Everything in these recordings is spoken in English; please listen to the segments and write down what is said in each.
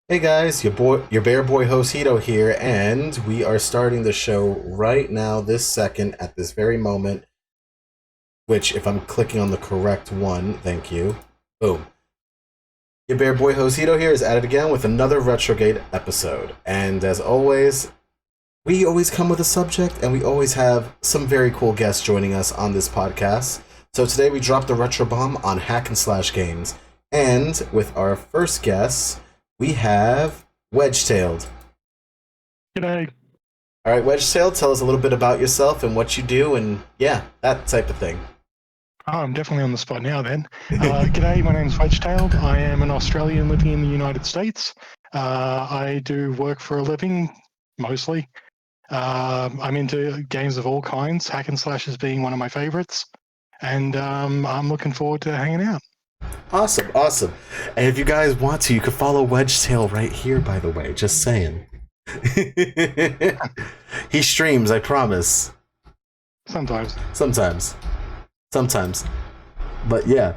Hey guys, your bear boy host Hito here, and we are starting the show right now, this second, at this very moment. Which, if I'm clicking on the correct one, thank you. Boom. Your bear boy host Hito here is at it again with another Retrogade episode, and as always, we always come with a subject, and we always have some very cool guests joining us on this podcast. So today we dropped the retro bomb on hack and slash games, and with our first guest, we have Wedge-tailed. G'day. All right, Wedge-tailed, tell us a little bit about yourself and what you do, and yeah, that type of thing. Oh, I'm definitely on the spot now then. G'day, my name's Retrogade. I am an Australian living in the United States. I do work for a living, mostly. I'm into games of all kinds, hack and slashes being one of my favorites. And I'm looking forward to hanging out. Awesome. And if you guys want to, you can follow Wedge-tailed right here, by the way, just saying. He streams, I promise. Sometimes. But yeah,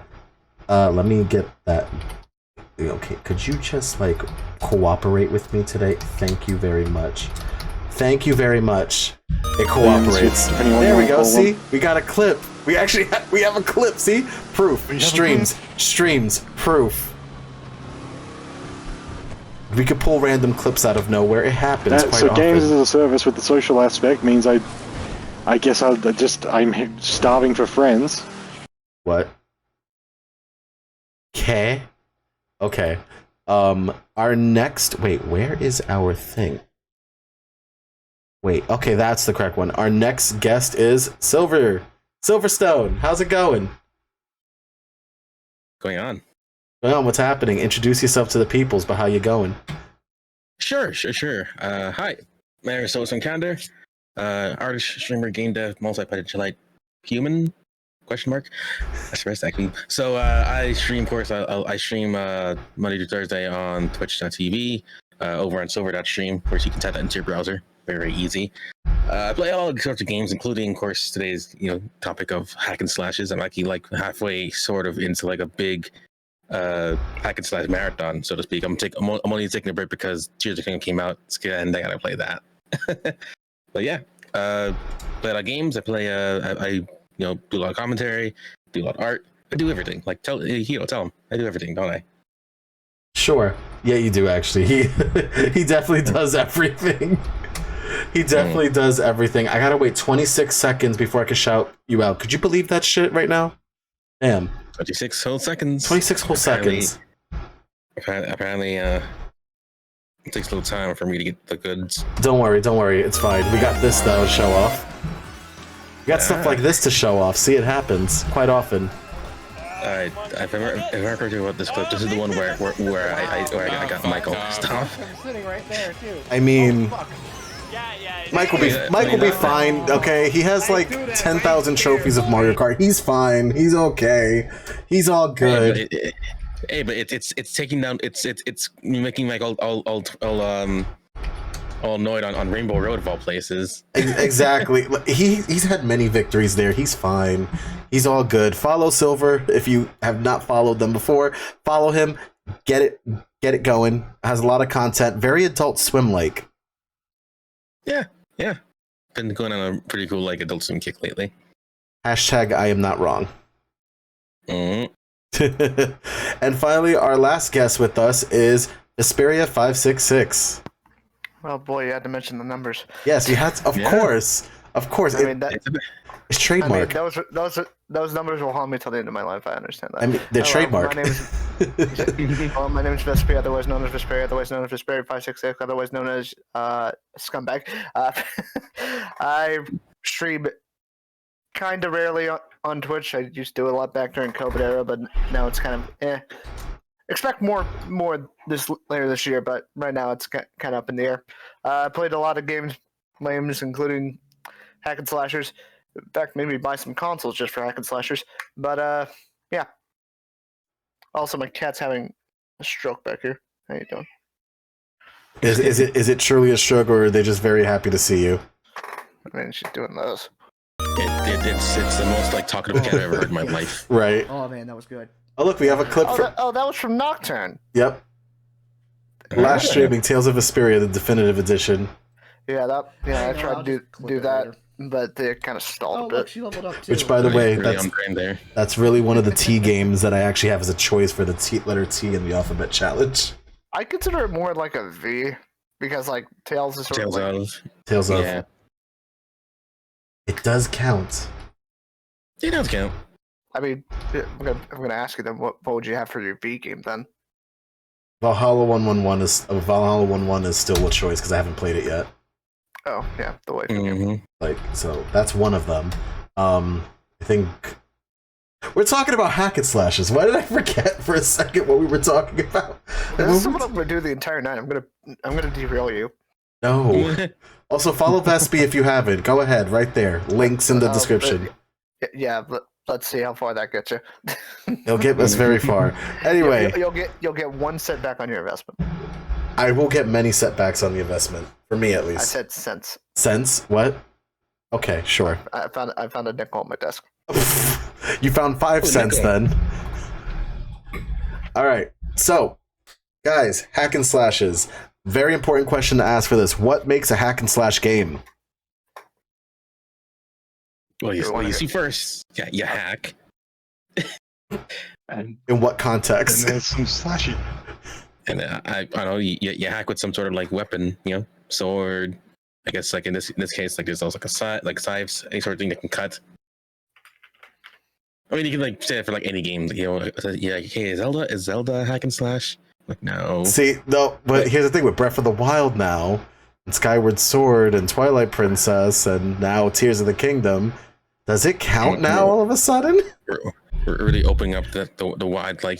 let me get that. Okay, could you just cooperate with me today? Thank you very much. It cooperates. There we go. See, we got a clip. We actually we have a clip. See, proof. Streams. Proof. We could pull random clips out of nowhere. It happens quite often. So games as a service with the social aspect means I guess I'm starving for friends. What? Okay. Our next... Wait, where is our thing? Wait, okay, that's the correct one. Our next guest is Silverstone. How's it going? Going on? What's happening? Introduce yourself to the peoples, but how you going? Sure. Hi, my name is Silverstone Candor. Artist, streamer, game dev, multi-player human? Question mark. That's the rest actually. So I stream, of course. I stream Monday to Thursday on Twitch.tv, over on Silver.stream, of course you can type that into your browser. Very easy. I play all sorts of games, including, of course, today's topic of hack and slashes. I'm actually halfway sort of into a big hack and slash marathon, so to speak. I'm only taking a break because Tears of the Kingdom came out, and I gotta play that. But yeah, play a lot of games. I play. I do a lot of commentary, do a lot of art. I do everything. Tell him. I do everything, don't I? Sure. Yeah, you do actually. He definitely does everything. He definitely does everything. I gotta wait 26 seconds before I can shout you out. Could you believe that shit right now? Damn. 26 whole seconds. 26 whole seconds. Apparently, it takes a little time for me to get the goods. Don't worry. It's fine. We got this, though, to show off. We got stuff like this to show off. See, it happens quite often. Alright, if I heard you about this clip, this is the one where I got Michael. Stop. Sitting right there too. I mean... Yeah. Mike will be fine, okay? He has 10,000 trophies of Mario Kart. He's fine. He's okay. He's all good. But it's taking down. It's making Mike all annoyed on Rainbow Road of all places. Exactly. He's had many victories there. He's fine. He's all good. Follow Silver if you have not followed them before. Follow him. Get it going. Has a lot of content. Very Adult Swim-like. Yeah. Been going on a pretty cool Adult Swim kick lately. Hashtag I am not wrong. Mm-hmm. And finally, our last guest with us is Vesperia566. Oh boy, you had to mention the numbers. Yes, you had to, of course. I mean, it's trademark. those numbers will haunt me till the end of my life. I understand that. I mean, they're trademark. My name is Vesperia, otherwise known as Vesperia, otherwise known as Vesperia566, otherwise known as Scumbag. I stream kind of rarely on Twitch. I used to do it a lot back during COVID era, but now it's kind of Expect more later this year, but right now it's kind of up in the air. I played a lot of games, including hack and slashers. In fact, maybe buy some consoles just for hack and slashers. But yeah. Also, my cat's having a stroke back here. How you doing? Is it truly a stroke, or are they just very happy to see you? I mean, she's doing those. It's the most talkative cat I've ever heard in my life. Right. Oh man, that was good. Oh look, we have a clip. That was from Nocturne. Yep. Last streaming, Tales of Vesperia, the definitive edition. Yeah, I tried I'll to just click do it that, later. but they kind of stalled Oh, a look, bit. she leveled up too. Which, by the way, really on brand there. that's really one of the T games that I actually have as a choice for the letter T in the alphabet challenge. I consider it more like a V because like Tails is sort Tales of like, of. Tales of. Yeah. It does count. It does count. I mean, I'm gonna ask you then, what would you have for your V game then? Valhalla 111 is still a choice because I haven't played it yet. Oh yeah, the way. Mm-hmm. Like, so that's one of them. I think we're talking about hack and slashes. Why did I forget for a second what we were talking about? This is what I'm gonna do the entire night. I'm gonna derail you. No. Also, follow Vespi if you haven't. Go ahead, right there. Links in the description. Yeah, let's see how far that gets you. It'll get us very far. Anyway, you'll get one setback on your investment. I will get many setbacks on the investment. For me, at I least. said cents. Cents? What? Okay, sure. I found a nickel on my desk. You found 5 cents nickel. then. All right. So, guys, hack and slashes. Very important question to ask for this. What makes a hack and slash game? Well, you see first. Yeah, you hack. And In what then context? there's some slashing. And I don't know, you hack with some sort of like weapon, sword. I guess like in this case, like there's also like scythes, any sort of thing that can cut. I mean, you can like say it for like any game, yeah. Hey, is Zelda hack and slash? Like no. See, no, but here's the thing with Breath of the Wild now, and Skyward Sword, and Twilight Princess, and now Tears of the Kingdom. Does it count now all of a sudden? We're really opening up the wide like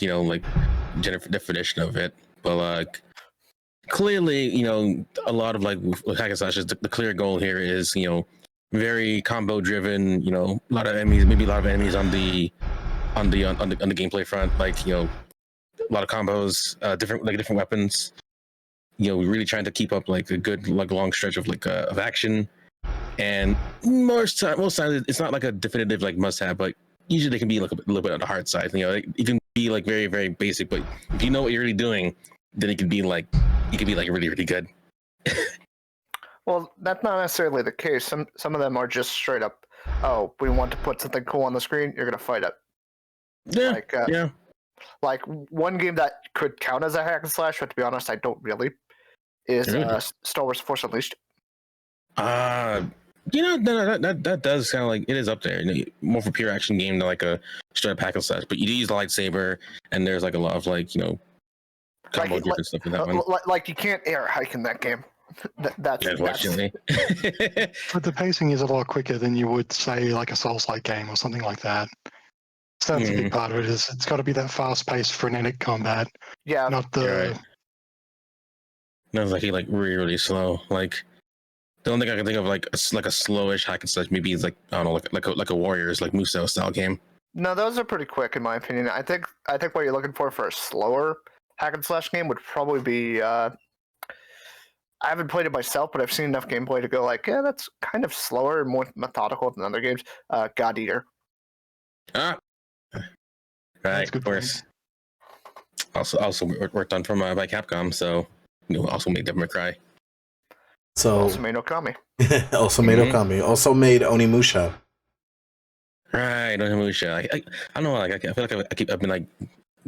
definition of it, but like clearly a lot of like with hack and slashes, the clear goal here is very combo driven. A lot of enemies, maybe a lot of enemies on the gameplay front, like a lot of combos, different weapons. We're really trying to keep up like a good like long stretch of like of action, and most times it's not like a definitive like must have, but usually they can be like a little bit on the hard side. It can be like very very basic, but if you know what you're really doing, then it can be like really really good. Well, that's not necessarily the case. Some of them are just straight up. Oh, we want to put something cool on the screen. You're gonna fight it. Yeah, Like, yeah. Like one game that could count as a hack and slash, but to be honest, I don't really. Is Really? Star Wars Force Unleashed. That does sound like it is up there. More for pure action game than like a straight up hack and slash. But you do use the lightsaber, and there's like a lot of like combo different stuff in that one. Like you can't air hike in that game. That's Unfortunately. But the pacing is a lot quicker than you would say like a Souls-like game or something like that. So that's a big part of it. Is it's got to be that fast-paced, frenetic combat, yeah. not the. You're right. No, it's like really really slow. Like the only thing I can think of like a slowish hack and slash maybe is like I don't know like a Warriors like Musou style game. No, those are pretty quick in my opinion. I think what you're looking for a slower hack and slash game would probably be. I haven't played it myself, but I've seen enough gameplay to go like, yeah, that's kind of slower and more methodical than other games. God Eater. Right, That's of good course. Also worked on from by Capcom, so also made Devil May Cry. So Also made Okami. also made Okami. Also made Onimusha. Right, Onimusha. I don't know. Like I feel like I've been like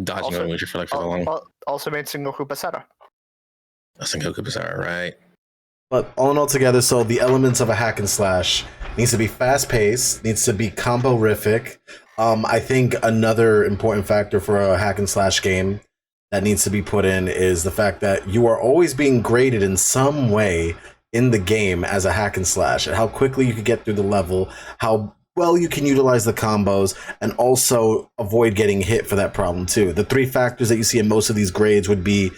dodging Onimusha for so long. Also made Sengoku Basara. Sengoku Basara, right? But all in all together, so the elements of a hack and slash needs to be fast paced, needs to be combo-rific. I think another important factor for a hack and slash game that needs to be put in is the fact that you are always being graded in some way in the game as a hack and slash, and how quickly you can get through the level, how well you can utilize the combos, and also avoid getting hit for that problem too. The 3 factors that you see in most of these grades would be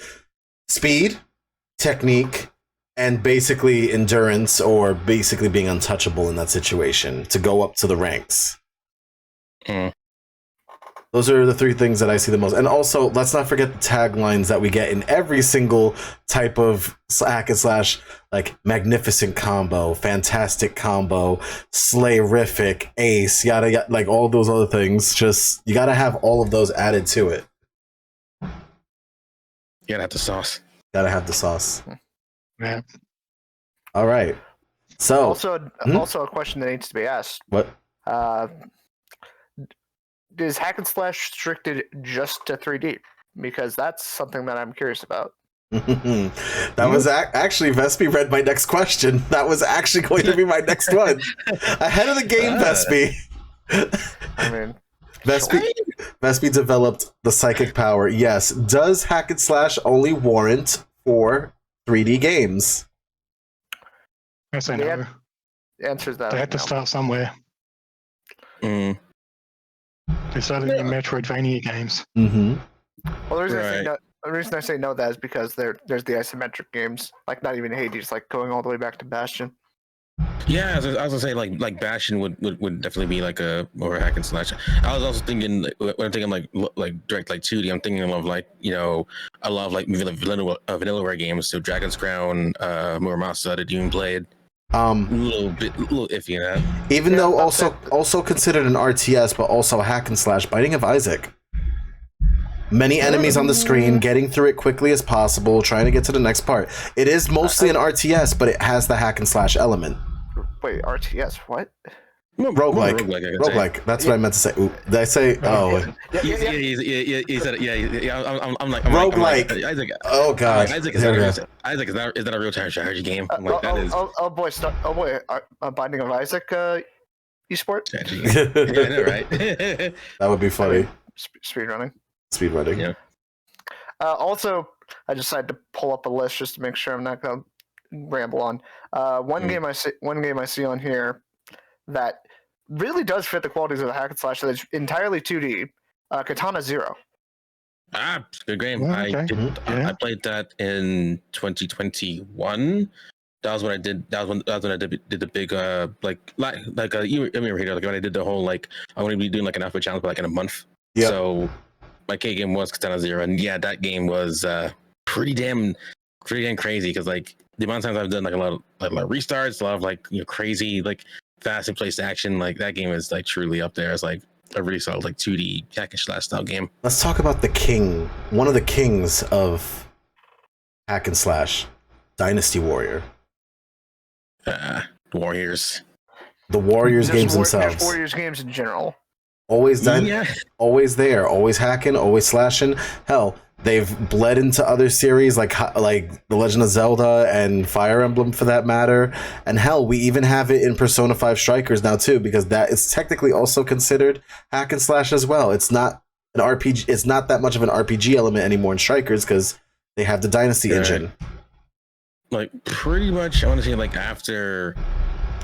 speed, technique, and basically endurance, or basically being untouchable in that situation to go up to the ranks. Those are the 3 things that I see the most. And also, let's not forget the taglines that we get in every single type of hack and slash, like magnificent combo, fantastic combo, slayrific, ace, yada yada, like all those other things. Just, you gotta have all of those added to it. You gotta have the sauce. Gotta have the sauce. Yeah. All right. So Also a question that needs to be asked. what? Is hack and slash restricted just to 3D? Because that's something that I'm curious about. That was actually Vespi read my next question. That was actually going to be my next one. Ahead of the game, Vespi. I mean, Vespi developed the psychic power. Yes. Does hack and slash only warrant for 3D games? I say the no. answer's that They had to no. start somewhere. Mm. They started in Metroidvania games. Mm-hmm. Well, the reason I say Right. no, the reason I say no that is because there's the isometric games, like not even Hades, like going all the way back to Bastion. Yeah, I was gonna say like Bastion would definitely be like a more hack and slash. I was also thinking when I'm thinking like direct like 2D, I'm thinking of like I love like vanillaware games. So Dragon's Crown, Muramasa that you even played. A little iffy in that. Even Yeah, though that's also considered an RTS, but also hack and slash. Binding of Isaac. Many enemies on the screen, getting through it quickly as possible, trying to get to the next part. It is mostly an RTS, but it has the hack and slash element. Wait, RTS? What? Roguelike. I can say. Roguelike. That's what I meant to say. Ooh, did I say? Oh. Yeah. He said it. Yeah. I'm like Roguelike. Isaac. Oh god. Isaac Here we go. is that a real time strategy game? I'm like, that is Oh boy, Binding of Isaac esport? strategy. Yeah, I know, right? That would be funny. Speedrunning. Speedrunning. Yeah. Also, I decided to pull up a list just to make sure I'm not going to ramble on. One game I see on here that really does fit the qualities of the hack and slash that is entirely 2D. Katana Zero. Good game. Well, okay. I played that in 2021. That was when I did. That was when I did the big you remember Hito, like when I did the whole like I'm going to be doing like an alpha challenge for like in a month. Yep. So my K game was Katana Zero, and yeah, that game was pretty damn crazy because like the amount of times I've done like a lot of restarts, a lot of like crazy like fast and placed action. Like that game is like truly up there as like a really solid like 2D hack and slash style game. Let's talk about the king, one of the kings of hack and slash, Dynasty Warrior. Warriors. The Warriors games themselves. Just Warriors games in general. Always done. Always there. Always hacking. Always slashing. Hell, they've bled into other series like The Legend of Zelda and Fire Emblem for that matter. And hell, we even have it in Persona 5 Strikers now too, because that is technically also considered hack and slash as well. It's not an RPG. It's not that much of an RPG element anymore in Strikers because they have the Dynasty engine. Like pretty much, I want to say like after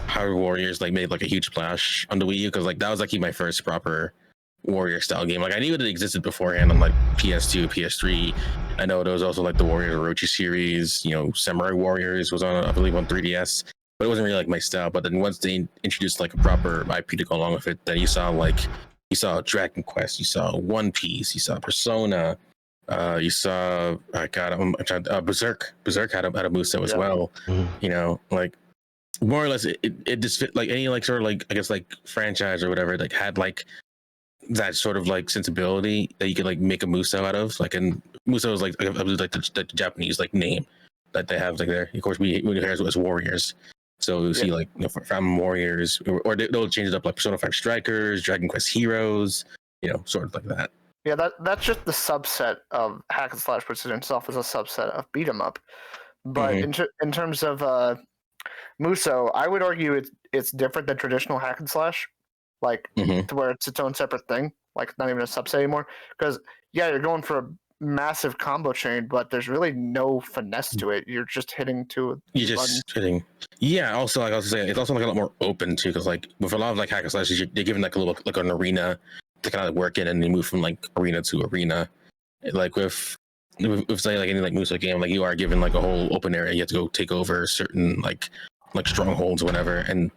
Hyrule Warriors like made like a huge splash on the Wii U, because like that was like my first proper warrior style game. Like I knew it existed beforehand on like PS2, PS3. I know there was also like the Warriors Orochi series. Samurai Warriors was on I believe on 3DS, but it wasn't really like my style. But then once they introduced like a proper IP to go along with it, then you saw Dragon Quest, you saw One Piece, you saw Persona. You saw, Berserk. Berserk had a move set as well. Mm-hmm. Like more or less, it just fit like any like sort of like I guess like franchise or whatever. Like had like that sort of like sensibility that you could like make a Muso out of. Like, and Muso is like I believe like the Japanese like name that they have like there. Of course, we hear it as Warriors. So you see like from Warriors, or they'll change it up like Persona 5 Strikers, Dragon Quest Heroes. Sort of like that. Yeah, that's just the subset of hack and slash, which in itself is a subset of beat 'em up. But in terms of Muso, I would argue it's different than traditional hack and slash, like to where it's its own separate thing, like not even a subset anymore. Because you're going for a massive combo chain, but there's really no finesse to it. You're just hitting to. You're just hitting. Yeah. Also, like I was saying, it's also like a lot more open too, because like with a lot of like hack and slashes, you're given like a little like an arena to kind of work in, and you move from like arena to arena. Like with say like any like Muso game, like you are given like a whole open area, you have to go take over certain like strongholds or whatever, and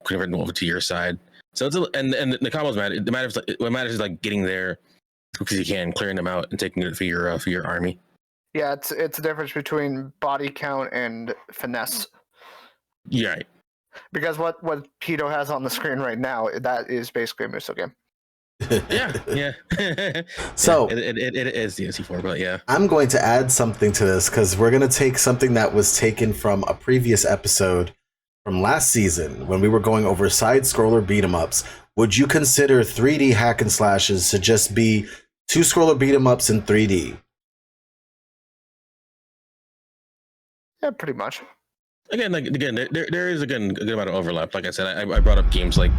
convert them over to your side. So it's and the combos matter. It matters. What matters is like getting there because you can, clearing them out and taking it for your army. Yeah, it's a difference between body count and finesse. Yeah. Right. Because what Hito has on the screen right now, that is basically a Muso game. Yeah. So it is the C4, but yeah. I'm going to add something to this because we're going to take something that was taken from a previous episode from last season when we were going over side scroller beat 'em ups. Would you consider 3D hack and slashes to just be 2 scroller beat 'em ups in 3D? Yeah, pretty much. Again, there is a good amount of overlap. Like I said, I brought up games like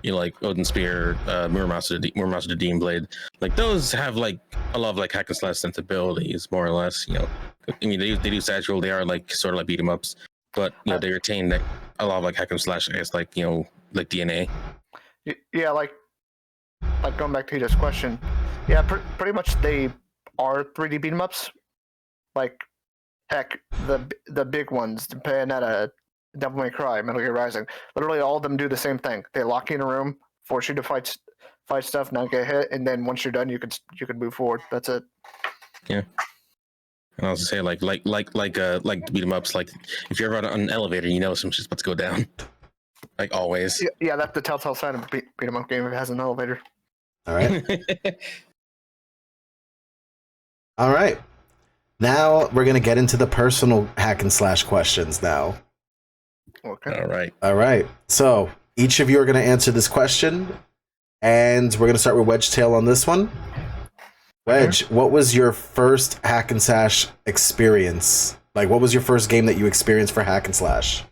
like Odin Spear, Muramasa the Demon Blade. Like those have like a lot of like hack and slash sensibilities, more or less. I mean they do side scroll. They are like sort of like beat 'em ups, but they retain like a lot of like hack and slash. I guess like like DNA. Yeah, like going back to Hito's question. Yeah, pretty much they are 3D beat 'em ups. Like, heck, the big ones, Bayonetta, Devil May Cry, Metal Gear Rising. Literally, all of them do the same thing. They lock you in a room, force you to fight stuff, not get hit, and then once you're done, you could move forward. That's it. Yeah. And I was say like beat 'em ups. Like if you're ever on an elevator, some shit's about to go down. Like always. Yeah, that's the telltale sign of a beat 'em up game if it has an elevator. All right. All right. Now we're going to get into the personal hack and slash questions now. Okay. All right. So each of you are going to answer this question, and we're going to start with Wedge Tail on this one. Wedge, what was your first hack and slash experience? Like, what was your first game that you experienced for hack and slash?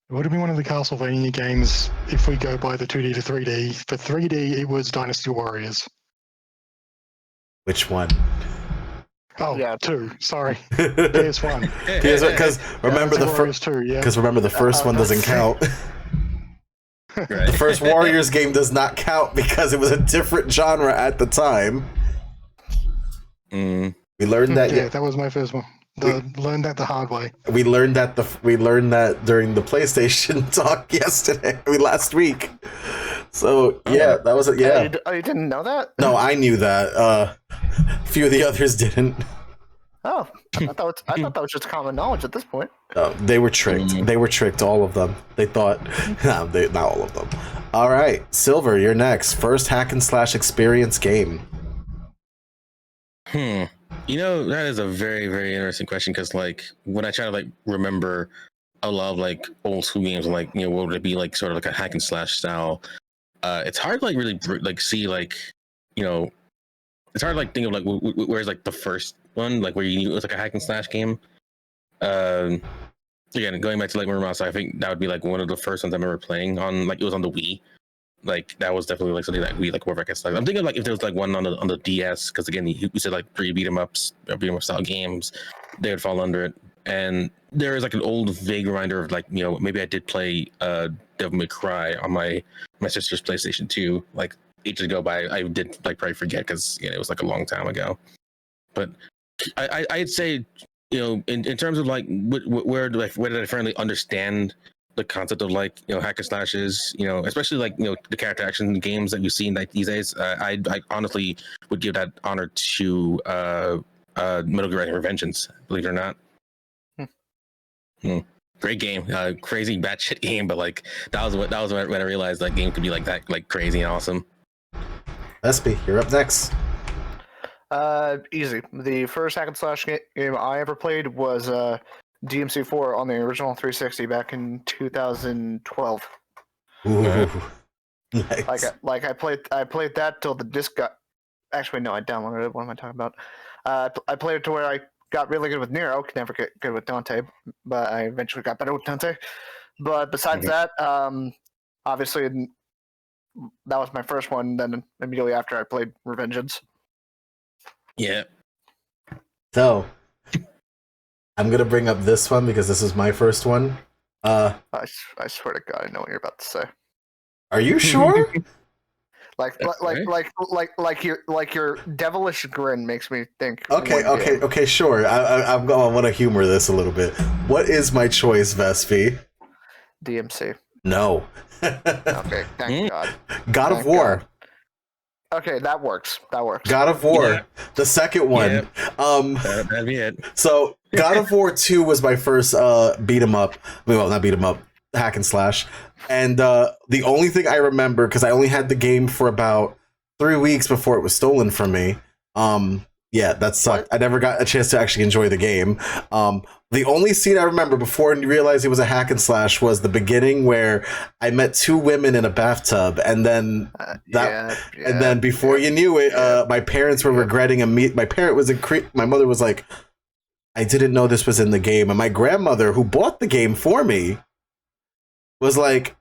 It would have been one of the Castlevania games if we go by the 2D to 3D. For 3D, it was Dynasty Warriors. Which one? Oh, yeah. 2. Sorry. PS1. Because remember the first 2, yeah. Because remember the first one doesn't count. Right. The first Warriors game does not count because it was a different genre at the time. Mm. We learned that. Yeah, that was my first one. Learned that the hard way. We learned that during the PlayStation talk last week. So yeah, that was it. Yeah. You didn't know that? No, I knew that. A few of the others didn't. Oh, I thought that was just common knowledge at this point. They were tricked. They were tricked. All of them. They thought. No, not all of them. All right, Silver, you're next. First hack and slash experience game. That is a very, very interesting question because, like, when I try to like remember a lot of like old school games, like what would it be like, sort of like a hack and slash style? It's hard to like really like see like it's hard to like think of like where's like the first one like where it was like a hack and slash game. Again, going back to like Muramasa, I think that would be like one of the first ones I remember playing on. Like it was on the Wii. Like that was definitely like something that we like where I guess like I'm thinking like if there was like one on the DS because again you said like 3 beat 'em up style games, they would fall under it. And there is like an old vague reminder of like maybe I did play Devil May Cry on my sister's PlayStation 2 like ages ago, but I did like probably forget because it was like a long time ago. But I'd say in terms of like where did I finally understand the concept of like hack and slashes, especially like the character action games that you see like these days. I honestly would give that honor to Metal Gear Rising: Revengeance, believe it or not. Great game, crazy batshit game, but like that was when I realized that game could be like that, like crazy and awesome. Espy, you're up next. Easy. The first hack and slash game I ever played was DMC4 on the original 360 back in 2012. Ooh, nice. Like I played that till the disc got. Actually, no, I downloaded it. What am I talking about? I played it to where I got really good with Nero. Could never get good with Dante, but I eventually got better with Dante. But besides that, obviously that was my first one. Then immediately after, I played Revengeance. Yeah. So I'm gonna bring up this one because this is my first one. I swear to God, I know what you're about to say. Are you sure? Like your devilish grin makes me think. Okay, sure. I want to humor this a little bit. What is my choice, Vespi? DMC. No. Okay, thank God. God of War. God. Okay, that works. God of War, yeah. The second one. Yeah. That'd be it. So God of War 2 was my first beat 'em up. Well, not beat 'em up. hack and slash, and the only thing I remember, because I only had the game for about 3 weeks before it was stolen from me. Yeah, that sucked. I never got a chance to actually enjoy the game. The only scene I remember before I realized it was a hack and slash was the beginning where I met 2 women in a bathtub, and then and then before you knew it, my parents were regretting my mother was like, I didn't know this was in the game, and my grandmother, who bought the game for me, was like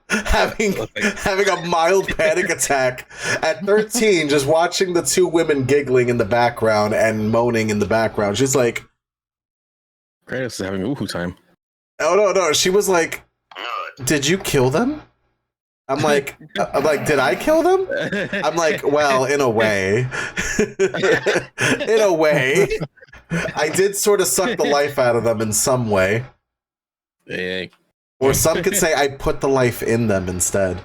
having a mild panic attack at 13, just watching the 2 women giggling in the background and moaning in the background. She's like, Kratos is having woohoo time. Oh no, she was like, did you kill them? I'm like, did I kill them? I'm like, well, in a way. In a way. I did sort of suck the life out of them in some way. Yeah. Or some could say I put the life in them instead.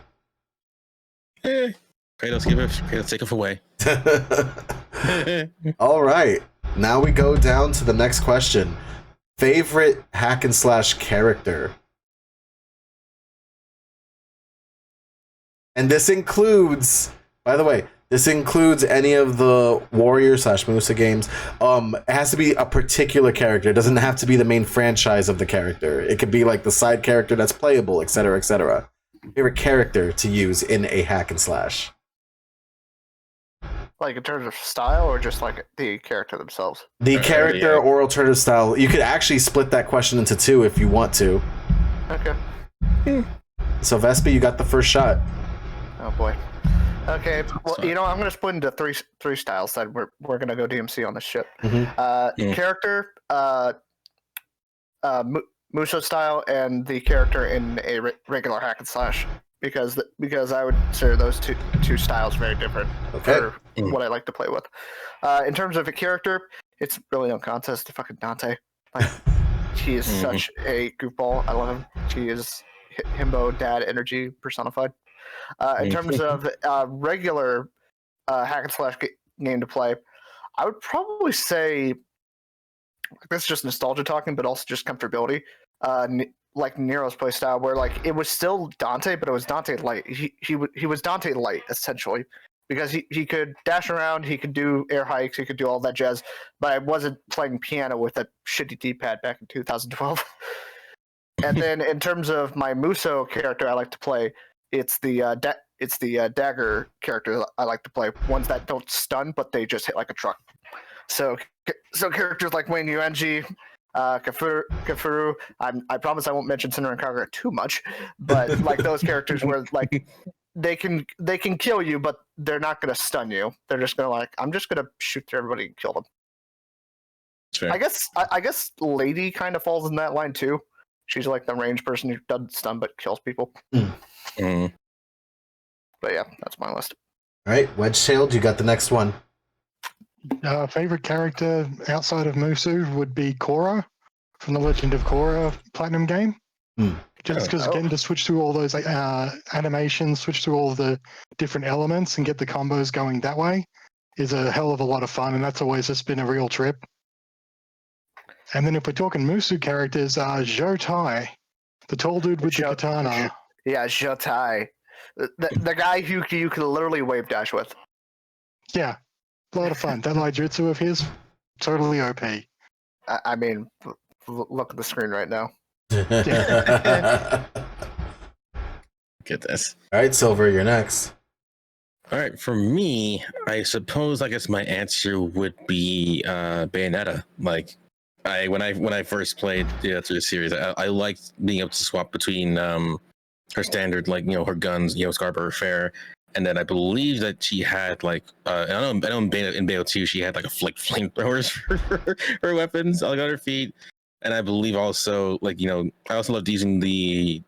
Kratos, take it away. All right. Now we go down to the next question. Favorite hack and slash character? And this includes, by the way, any of the Warrior / Musa games. It has to be a particular character. It doesn't have to be the main franchise of the character. It could be like the side character that's playable, etc., etc. Favorite character to use in a hack and slash? Like in terms of style, or just like the character themselves? The character or alternative style. You could actually split that question into 2 if you want to. Okay. So Vespa, you got the first shot. Oh boy. Okay, well, I'm going to split into three styles. That we're going to go DMC on this ship. Mm-hmm. Character, Muso style, and the character in a regular hack and slash, because I would consider those two styles very different for what I like to play with. In terms of a character, it's really no contest to fucking Dante. Like, he is such a goofball. I love him. He is himbo dad energy personified. In terms of regular hack and slash game to play, I would probably say, this is just nostalgia talking, but also just comfortability. Like Nero's play style, where like it was still Dante, but it was Dante light. He was Dante light essentially, because he could dash around, he could do air hikes, he could do all that jazz. But I wasn't playing piano with a shitty D-pad back in 2012. And then in terms of my Muso character, I like to play. It's the dagger character I like to play. Ones that don't stun, but they just hit like a truck. So characters like Wayne Yuanji, Kafuru. I promise I won't mention Cinder and Kagura too much, but like those characters where like they can kill you, but they're not going to stun you. They're just going to I'm just going to shoot through everybody and kill them. Sure. I guess Lady kind of falls in that line too. She's like the range person who doesn't stun but kills people. But yeah, that's my list. All right, Wedge-tailed, you got the next one. Favorite character outside of Musu would be Korra from the Legend of Korra Platinum game. Just because getting to switch through all those animations, switch through all the different elements and get the combos going that way is a hell of a lot of fun, and that's always just been a real trip. And then if we're talking Musu characters, Zhou Tai, the tall dude with the katana. Yeah, Zhou Tai. The guy who you can literally wave dash with. Yeah, a lot of fun. That Jutsu of his, totally OP. I mean, look at the screen right now. Get this. All right, Silver, you're next. All right, for me, I guess my answer would be Bayonetta. Like, when I first played through the series, I liked being able to swap between her standard, like, her guns, Scarborough Fair, and then I believe that she had like I know in Bayo 2 she had like flamethrowers for her weapons like on her feet, and I believe also like I also loved using the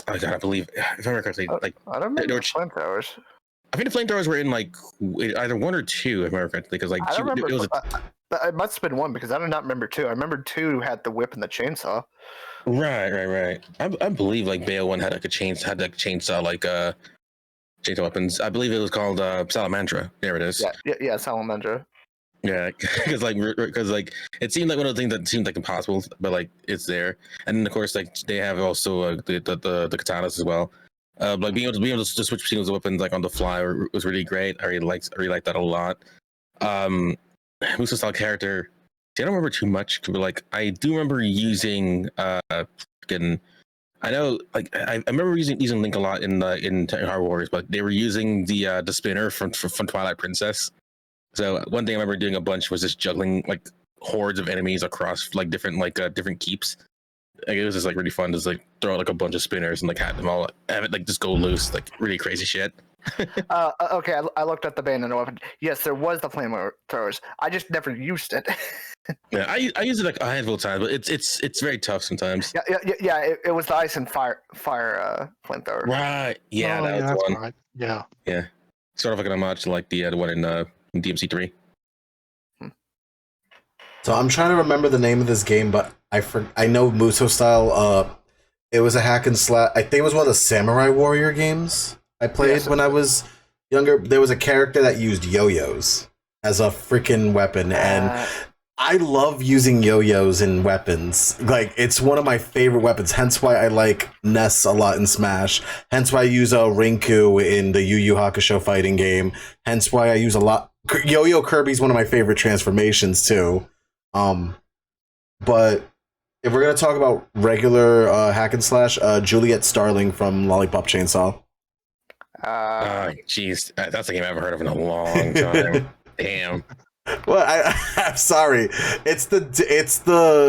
I believe if I remember correctly I don't remember flamethrowers. I think the flamethrowers were in like either 1 or 2 if I remember correctly, because like it must have been 1 because I do not remember 2. I remember 2 had the whip and the chainsaw. Right. I believe like Bayo 1 had like a chainsaw like chainsaw weapons. I believe it was called Salamandra. There it is. Yeah, Salamandra. Yeah, because like it seemed like one of the things that seemed like impossible, but like it's there. And then of course like they have also the katanas as well. Like being able to switch between those weapons like on the fly was really great. I really liked that a lot. Musa style character. See, I don't remember too much, but like I do remember using freaking. I know, like I remember using Link a lot in Hard Warriors, but they were using the spinner from Twilight Princess. So one thing I remember doing a bunch was just juggling like hordes of enemies across like different keeps. Like, it was just like really fun to just like throw out like a bunch of spinners and like have it like just go loose, like really crazy shit. Okay, I looked at the bandana weapon. Yes, there was the flamethrowers. I just never used it. Yeah, I use it like a handful of times, but it's very tough sometimes. Yeah. It was the ice and fire flamethrower. Right. Yeah, Oh, that was that's the one. right. Yeah. Yeah. Sort of like an homage to like the one in DMC3. So I'm trying to remember the name of this game, but I know Muso style. It was a hack and slash. I think it was one of the Samurai Warrior games I played when I was younger. There was a character that used yo-yos as a freaking weapon, and I love using yo-yos in weapons. Like, it's one of my favorite weapons. Hence why I like Ness a lot in Smash. Hence why I use a Rinku in the Yu Yu Hakusho fighting game. Hence why I use a lot. Yo-Yo Kirby's one of my favorite transformations too. But if we're gonna talk about regular hack and slash, Juliet Starling from Lollipop Chainsaw. Jeez, that's a game I haven't heard of in a long time. Damn. Well, I'm sorry. It's the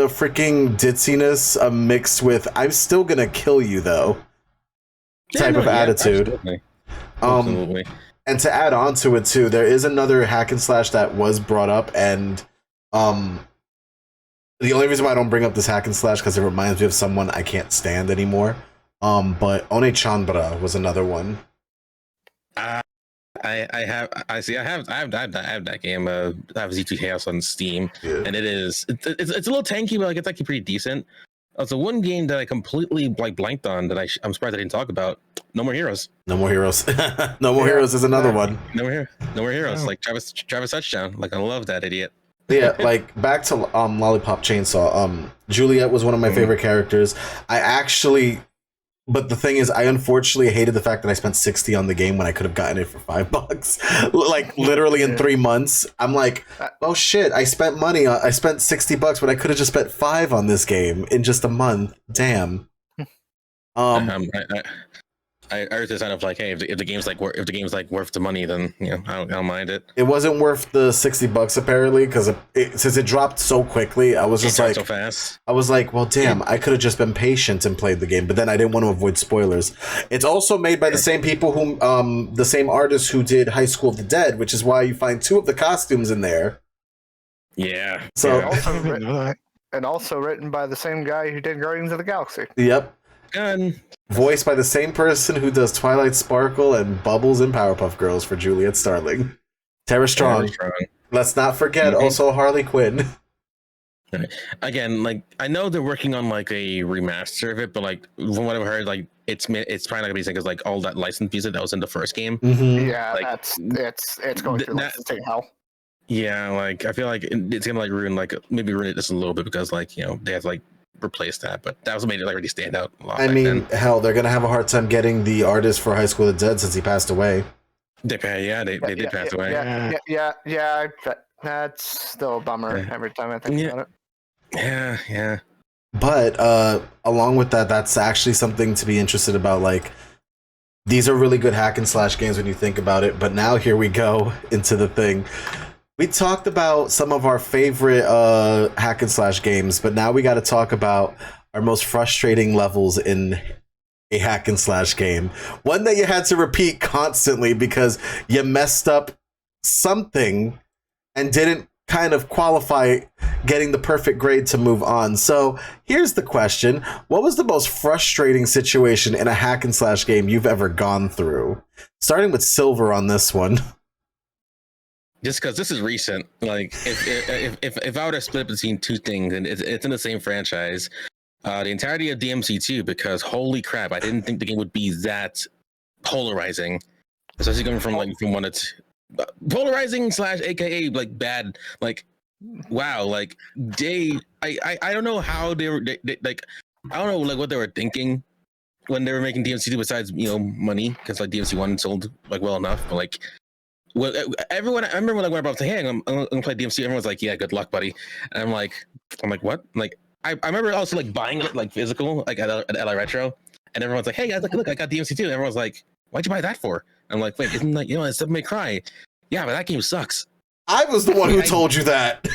freaking ditziness mixed with "I'm still gonna kill you though" type of attitude. Absolutely. Absolutely. And to add on to it too, there is another hack and slash that was brought up, and the only reason why I don't bring up this hack and slash because it reminds me of someone I can't stand anymore. But One Chandra was another one. I have that game. I have Z2 Chaos on Steam, and it's a little tanky, but like it's actually pretty decent. The one game that I completely like blanked on that I'm surprised I didn't talk about. No More Heroes. No More Heroes. No More Heroes is another one. No More Heroes. Like Travis Touchdown. Like I love that idiot. Yeah, like back to Lollipop Chainsaw. Juliet was one of my favorite characters. But the thing is, I unfortunately hated the fact that I spent $60 on the game when I could have gotten it for $5. Like literally in 3 months, I'm like, oh shit! I spent money. I spent $60, but I could have just spent $5 on this game in just a month. Damn. I urge this kind of like, hey, if the game's like worth the money, then I don't mind it. It wasn't worth the $60 apparently because since it dropped so quickly, I was just like, so fast. I was like, well, damn, I could have just been patient and played the game, but then I didn't want to avoid spoilers. It's also made by the same people the same artists who did High School of the Dead, which is why you find 2 of the costumes in there. Yeah. So also written by the same guy who did Guardians of the Galaxy. Yep. And Voiced by the same person who does Twilight Sparkle and Bubbles and Powerpuff Girls for Juliet Starling. Tara Strong. Let's not forget also Harley Quinn. Again, like I know they're working on like a remaster of it, but like from what I've heard, like it's probably not gonna be the same because like all that license music that was in the first game. Mm-hmm. Yeah, like, it's going through licensing hell. Yeah, like I feel like it's gonna like ruin it just a little bit because like they have to like replace that, but that was made it like really stand out a lot. I mean, hell, they're gonna have a hard time getting the artist for High School of the Dead since he passed away. They did pass away. Yeah. That's still a bummer every time I think about it. Yeah. But along with that, that's actually something to be interested about. Like, these are really good hack and slash games when you think about it. But now here we go into the thing. We talked about some of our favorite hack and slash games, but now we got to talk about our most frustrating levels in a hack and slash game. One that you had to repeat constantly because you messed up something and didn't kind of qualify getting the perfect grade to move on. So here's the question. What was the most frustrating situation in a hack and slash game you've ever gone through? Starting with Silver on this one. Just because this is recent, like if I were to split between 2 things and it's in the same franchise, the entirety of DMC2, because holy crap, I didn't think the game would be that polarizing, especially coming from like from 1 to 2. polarizing / AKA like bad. Like, wow, like I don't know how they were like, I don't know like what they were thinking when they were making DMC2 besides money, because like DMC1 sold like well enough, but like. Well, everyone. I remember when I went up to, hey, I'm gonna play DMC. Everyone's like, yeah, good luck, buddy. And I'm like, what? Like, I remember also like buying it like physical, like at LA Retro, and everyone's like, hey guys, look, I got DMC2. And everyone's like, why'd you buy that for? And I'm like, wait, isn't that it's Devil May Cry? Yeah, but that game sucks. I was the one who told you that.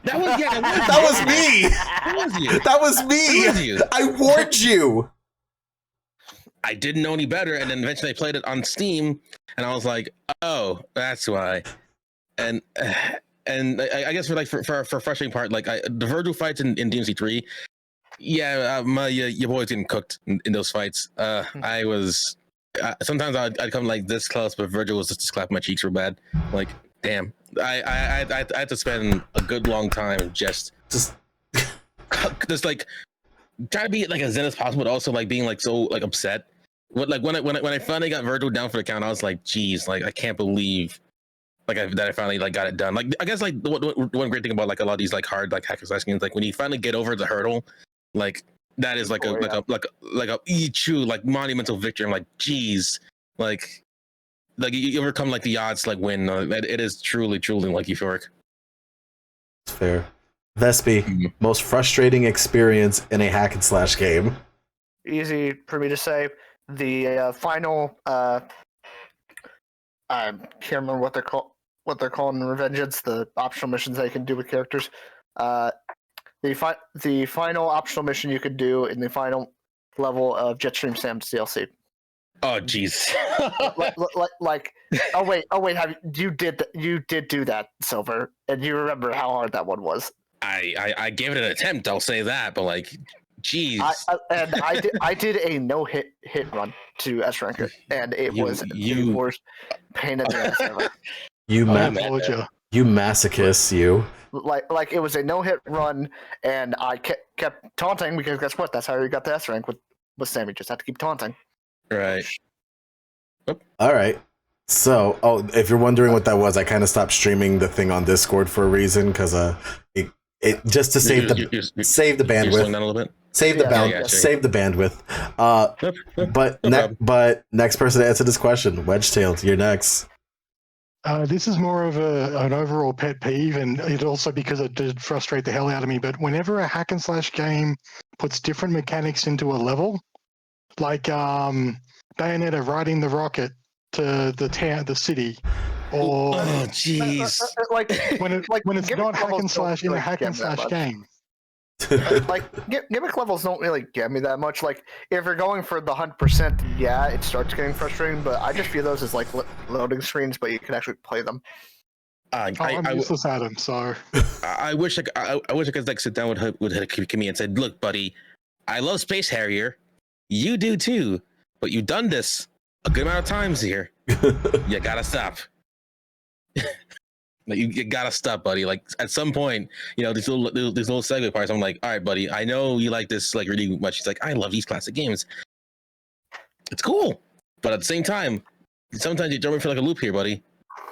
That was that was me. That was you. That was me. That was you. I warned you. I didn't know any better, and then eventually I played it on Steam, and I was like, "Oh, that's why." And I guess for a frustrating part, like the Virgil fights in DMC3, yeah, your boy's getting cooked in those fights. I was sometimes I'd come like this close, but Virgil was just clapping my cheeks real bad. Like, damn, I had to spend a good long time just like. Try to be like as zen as possible, but also like being like so like upset. When I finally got Virgil down for the count, I was like, geez, like I can't believe like that I finally like got it done. Like I guess like one great thing about like a lot of these like hard like hack and slash games, like when you finally get over the hurdle, like that is like a true like monumental victory. I'm like, geez, like you overcome like the odds like win. It is truly like euphoric. Fair. Vespi, most frustrating experience in a hack and slash game. Easy for me to say. The final, I can't remember what they're called. What they're calling in Revengeance, the optional missions that you can do with characters. The final optional mission you could do in the final level of Jetstream Sam's DLC. Oh jeez. like oh wait, you did do that, Silver, and you remember how hard that one was. I gave it an attempt, I'll say that, but like, geez. I did a no hit run to S ranker, and it was the worst pain in the ass ever. You masochist, you. Like it was a no hit run, and I kept taunting because guess what? That's how you got the S rank with Sammy. Just had to keep taunting. Right. All right. So, if you're wondering what that was, I kind of stopped streaming the thing on Discord for a reason because it just to save the bandwidth. Down a little bit? Save the bandwidth. But next person to answer this question, Wedgetailed, you're next. This is more of an overall pet peeve, and it also because it did frustrate the hell out of me. But whenever a hack and slash game puts different mechanics into a level, like Bayonetta riding the rocket to the city, or oh jeez, when it's not hack and slash in a hack and slash game. Like gimmick levels don't really get me that much. Like if you're going for the 100%, yeah, it starts getting frustrating. But I just view those as like loading screens, but you can actually play them. I'm useless at them, so I wish I could like sit down with Kimmy and said, "Look, buddy, I love Space Harrier. You do too, but you've done this a good amount of times here. You gotta stop." Like you gotta stop, buddy. Like at some point, these little segue parts. I'm like, all right, buddy. I know you like this like really much. He's like, I love these classic games. It's cool, but at the same time, sometimes you're jumping for like a loop here, buddy.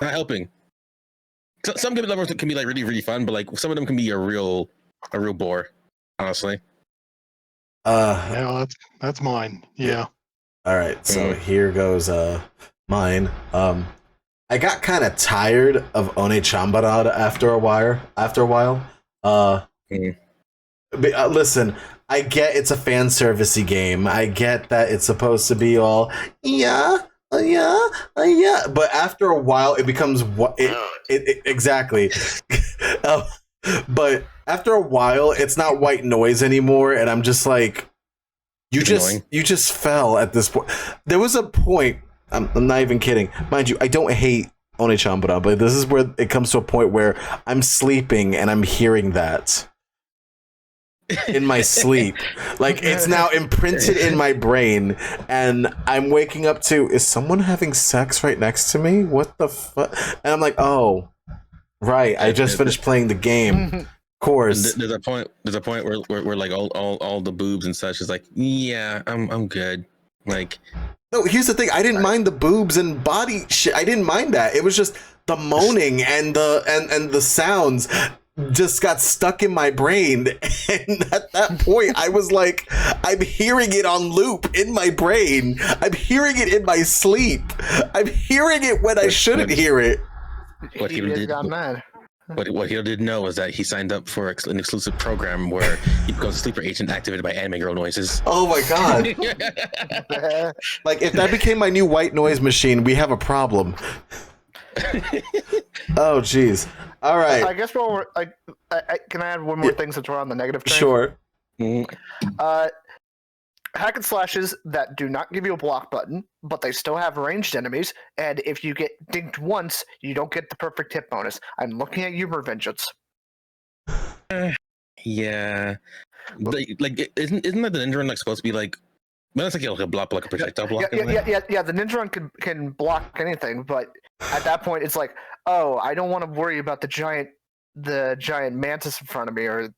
Not helping. Some game levels can be like really really fun, but like some of them can be a real bore. Honestly. Yeah, that's mine. Yeah. All right, so here goes mine. I got kind of tired of One Chambarada after a while. Listen, I get it's a fan servicey game. I get that it's supposed to be all yeah. But after a while, it becomes what it exactly. But after a while, it's not white noise anymore, and I'm just like, you just fell at this point. There was a point. I'm not even kidding. Mind you, I don't hate One Chambara, but this is where it comes to a point where I'm sleeping and I'm hearing that in my sleep. Like, it's now imprinted in my brain, and I'm waking up to, is someone having sex right next to me? What the fuck? And I'm like, oh, right, I just finished playing the game. Of course. There's a point where like all the boobs and such is like, yeah, I'm good. Like, no, here's the thing. I didn't mind the boobs and body shit. I didn't mind that. It was just the moaning and the sounds just got stuck in my brain. And at that point, I was like, I'm hearing it on loop in my brain. I'm hearing it in my sleep. I'm hearing it when I shouldn't hear it. What he he just did- got mad. What he didn't know was that he signed up for an exclusive program where he becomes a sleeper agent activated by anime girl noises. Oh my god. Like, if that became my new white noise machine, we have a problem. Oh, jeez. All right. I guess while we're like, can I add one more thing since we're on the negative train? Sure. Hack and slashes that do not give you a block button, but they still have ranged enemies, and if you get dinked once, you don't get the perfect hit bonus. I'm looking at you, Revengeance. Yeah, like isn't that the ninja run like supposed to be like? Well, that's like a block, like a projectile block. Yeah. The ninja run can block anything, but at that point, it's like, oh, I don't want to worry about the giant mantis in front of me, or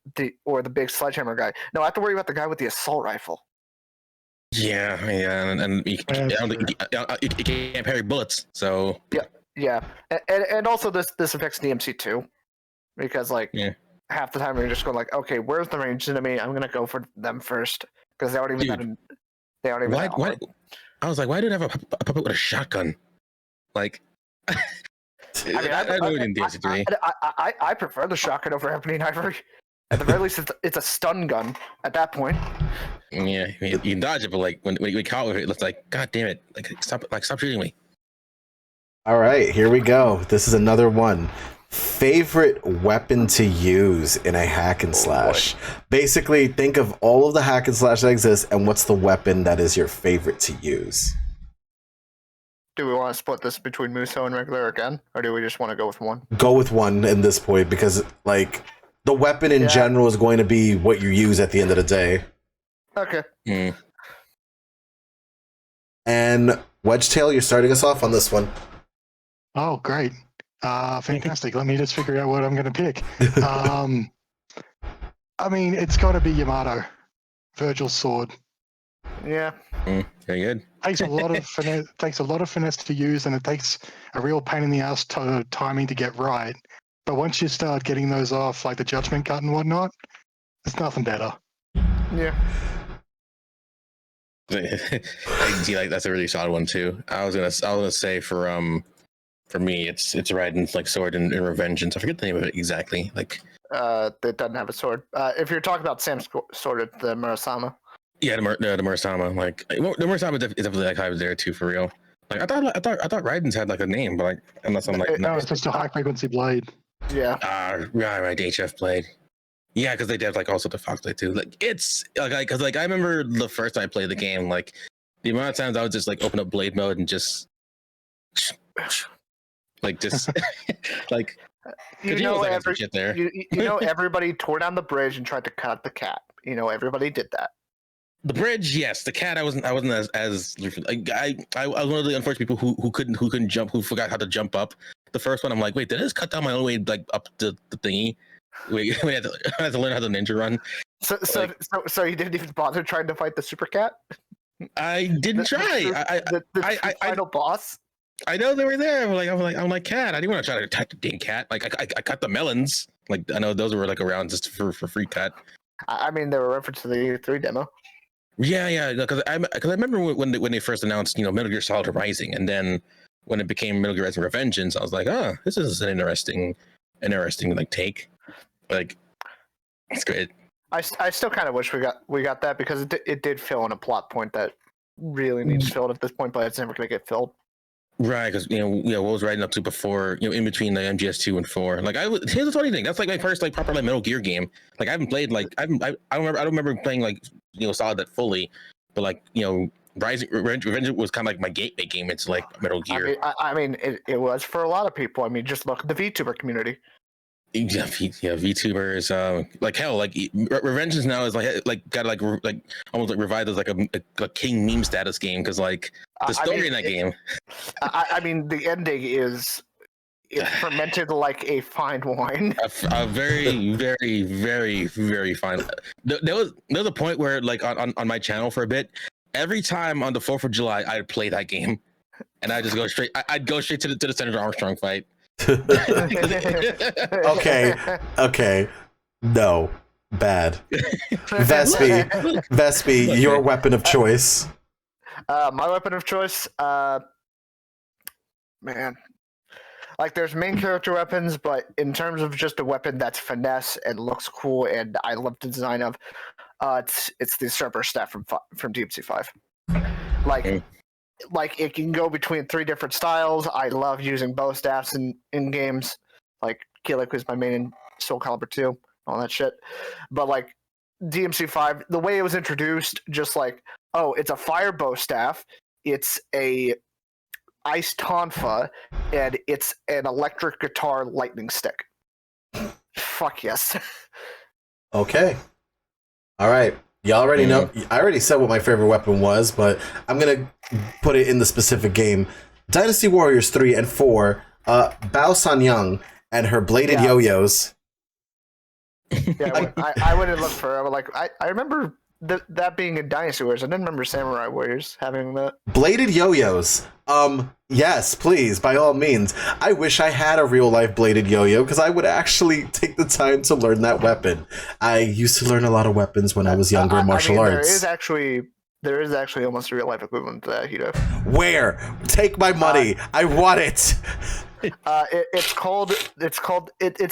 the big sledgehammer guy. No, I have to worry about the guy with the assault rifle. Yeah, and you can't parry bullets, so Yeah, and also this affects DMC too, because like half the time you're just going like, okay, where's the ranged enemy? I'm gonna go for them first because they don't even why? I was like, why do they have a puppet with a shotgun? Like, I mean, I know it in DMC 3. I prefer the shotgun over Ebony and Ivory. At the very least, it's a stun gun at that point. Yeah, you can dodge it, but like when we caught with it, it's like, God damn it! Stop shooting me. All right, here we go. This is another one. Favorite weapon to use in a hack and slash. Basically, think of all of the hack and slash that exist, and what's the weapon that is your favorite to use. Do we want to split this between Muso and regular again, or do we just want to go with one? Go with one in this point, because like the weapon in general is going to be what you use at the end of the day. Okay. And Wedgetail, you're starting us off on this one. Oh, great. Fantastic. Let me just figure out what I'm going to pick. I mean, it's got to be Yamato, Virgil's sword. Yeah. Very good. Takes a lot of finesse. Takes a lot of finesse to use, and it takes a real pain in the ass timing to get right. But once you start getting those off, like the judgment cut and whatnot, there's nothing better. Yeah. See, like that's a really solid one too. I was gonna say for me, it's Raiden's like sword and Revengeance. I forget the name of it exactly. Like, it doesn't have a sword. If you're talking about Sam's sword, it's the Murasama. Yeah, the Murasama. Like, the Murasama is definitely like I was there too for real. Like, I thought Raiden's had like a name, but like unless I'm like no, it's just a high frequency blade. Yeah. Right, HF blade. Yeah, because they have like also the Fox blade too. Like, it's like because I remember the first time I played the game, like the amount of times I would just like open up blade mode and just like like everybody tore down the bridge and tried to cut the cat. Everybody did that. The bridge, yes. The cat, I wasn't as like I was one of the unfortunate people who couldn't jump, who forgot how to jump up. The first one, I'm like, wait, did I just cut down my own way like up the thingy? Wait, I had to learn how to ninja run. So you didn't even bother trying to fight the super cat? I didn't try. The final boss. I know they were there. I'm like, cat. I didn't want to try to attack the dang cat. Like I cut the melons. Like I know those were like around just for free cut. I mean, they were reference to the E3 demo. Yeah. Because I remember when they first announced, Metal Gear Solid Rising, and then when it became Metal Gear Rising Revengeance, I was like, oh, this is an interesting like take. Like, it's great. I still kind of wish we got that because it did fill in a plot point that really needs filled at this point, but it's never going to get filled. Right, because what was Raiden up to before, in between the MGS 2 and 4. Like here's the funny thing, that's like my first like proper like Metal Gear game. Like I haven't played like I don't remember playing like Solid that fully, but like Rising Revenge was kind of like my gateway game into like Metal Gear. I mean it was for a lot of people. I mean, just look at the VTuber community. Yeah, VTubers, like hell, like Revengeance now is like got like almost like revived as like a king meme status game because like the story in that game. I mean, the ending is fermented like a fine wine. A very, very, very, very fine. There was a point where like on my channel for a bit, every time on the 4th of July I'd play that game, and I'd just go straight. I'd go straight to the Senator Armstrong fight. Okay. No. Bad. Vespi, your weapon of choice. My weapon of choice, man. Like, there's main character weapons, but in terms of just a weapon that's finesse and looks cool, and I love the design of, it's the Serper Staff from DMC5. Like it can go between 3 different styles. I love using bow staffs in games. Like Keelik is my main in Soul Calibur 2, all that shit. But like DMC5, the way it was introduced, just like, oh, it's a fire bow staff, it's a ice tonfa, and it's an electric guitar lightning stick. Fuck yes. Okay. All right. You already know. I already said what my favorite weapon was, but I'm going to put it in the specific game. Dynasty Warriors 3 and 4, Bao Sanyang and her bladed yo-yos. Yeah, I wouldn't look for her. Like, I remember that being in Dynasty Warriors. I didn't remember Samurai Warriors having that. Bladed yo-yos. Yes, please, by all means. I wish I had a real-life bladed yo-yo, because I would actually take the time to learn that weapon. I used to learn a lot of weapons when I was younger in martial arts. There is actually almost a real-life equivalent to that, Hito. Where? Take my money. I want it. It's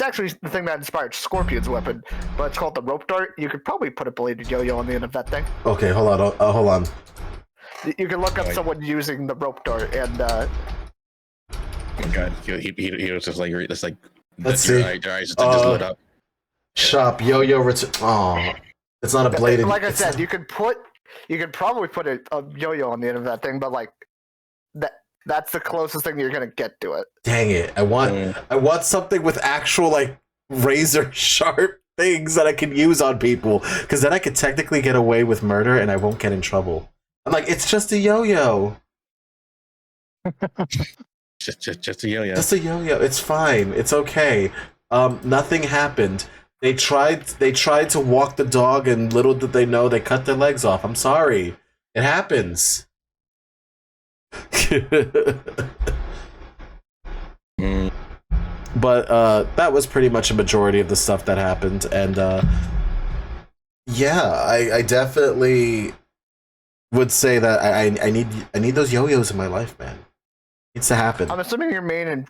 actually the thing that inspired Scorpion's weapon, but it's called the rope dart. You could probably put a bladed yo-yo on the end of that thing. Okay, hold on. You can look up someone using the rope dart, and oh my god, he was just like, let's see. Your eyes just lit up. Shop yo-yo oh, it's not a bladed. Like I said, you could probably put a yo-yo on the end of that thing, but like that's the closest thing you're gonna get to it. Dang it! I want something with actual like razor sharp things that I can use on people, because then I could technically get away with murder and I won't get in trouble. I'm like, it's just a yo-yo. just a yo-yo. Just a yo-yo. It's fine. It's okay. Nothing happened. They tried to walk the dog, and little did they know they cut their legs off. I'm sorry. It happens. But that was pretty much a majority of the stuff that happened, and yeah, I definitely would say that I need those yo-yos in my life, man. It needs to happen. I'm assuming your main in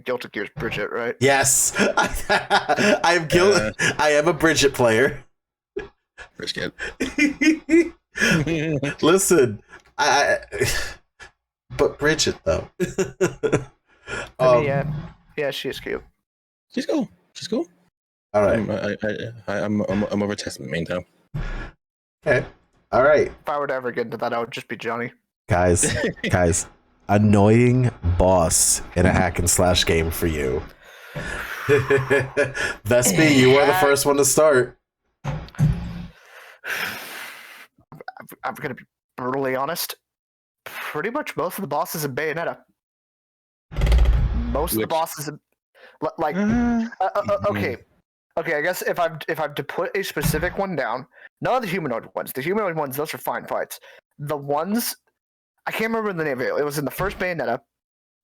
Guilty Gear is Bridget, right? Yes, I am guilty. I am a Bridget player. Brisket. Listen, but Bridget though. Yeah, she is cute. She's cool. All right. I'm over testing main though. Okay. All right. If I were to ever get into that, I would just be Johnny. Guys, annoying boss in a hack and slash game for you. Vespi, you were the first one to start. I'm gonna be brutally honest. Pretty much most of the bosses in Bayonetta. Most of the bosses, like, okay. I guess if I'm to put a specific one down, none of the humanoid ones. The humanoid ones, those are fine fights. The ones I can't remember the name of it. It was in the first Bayonetta.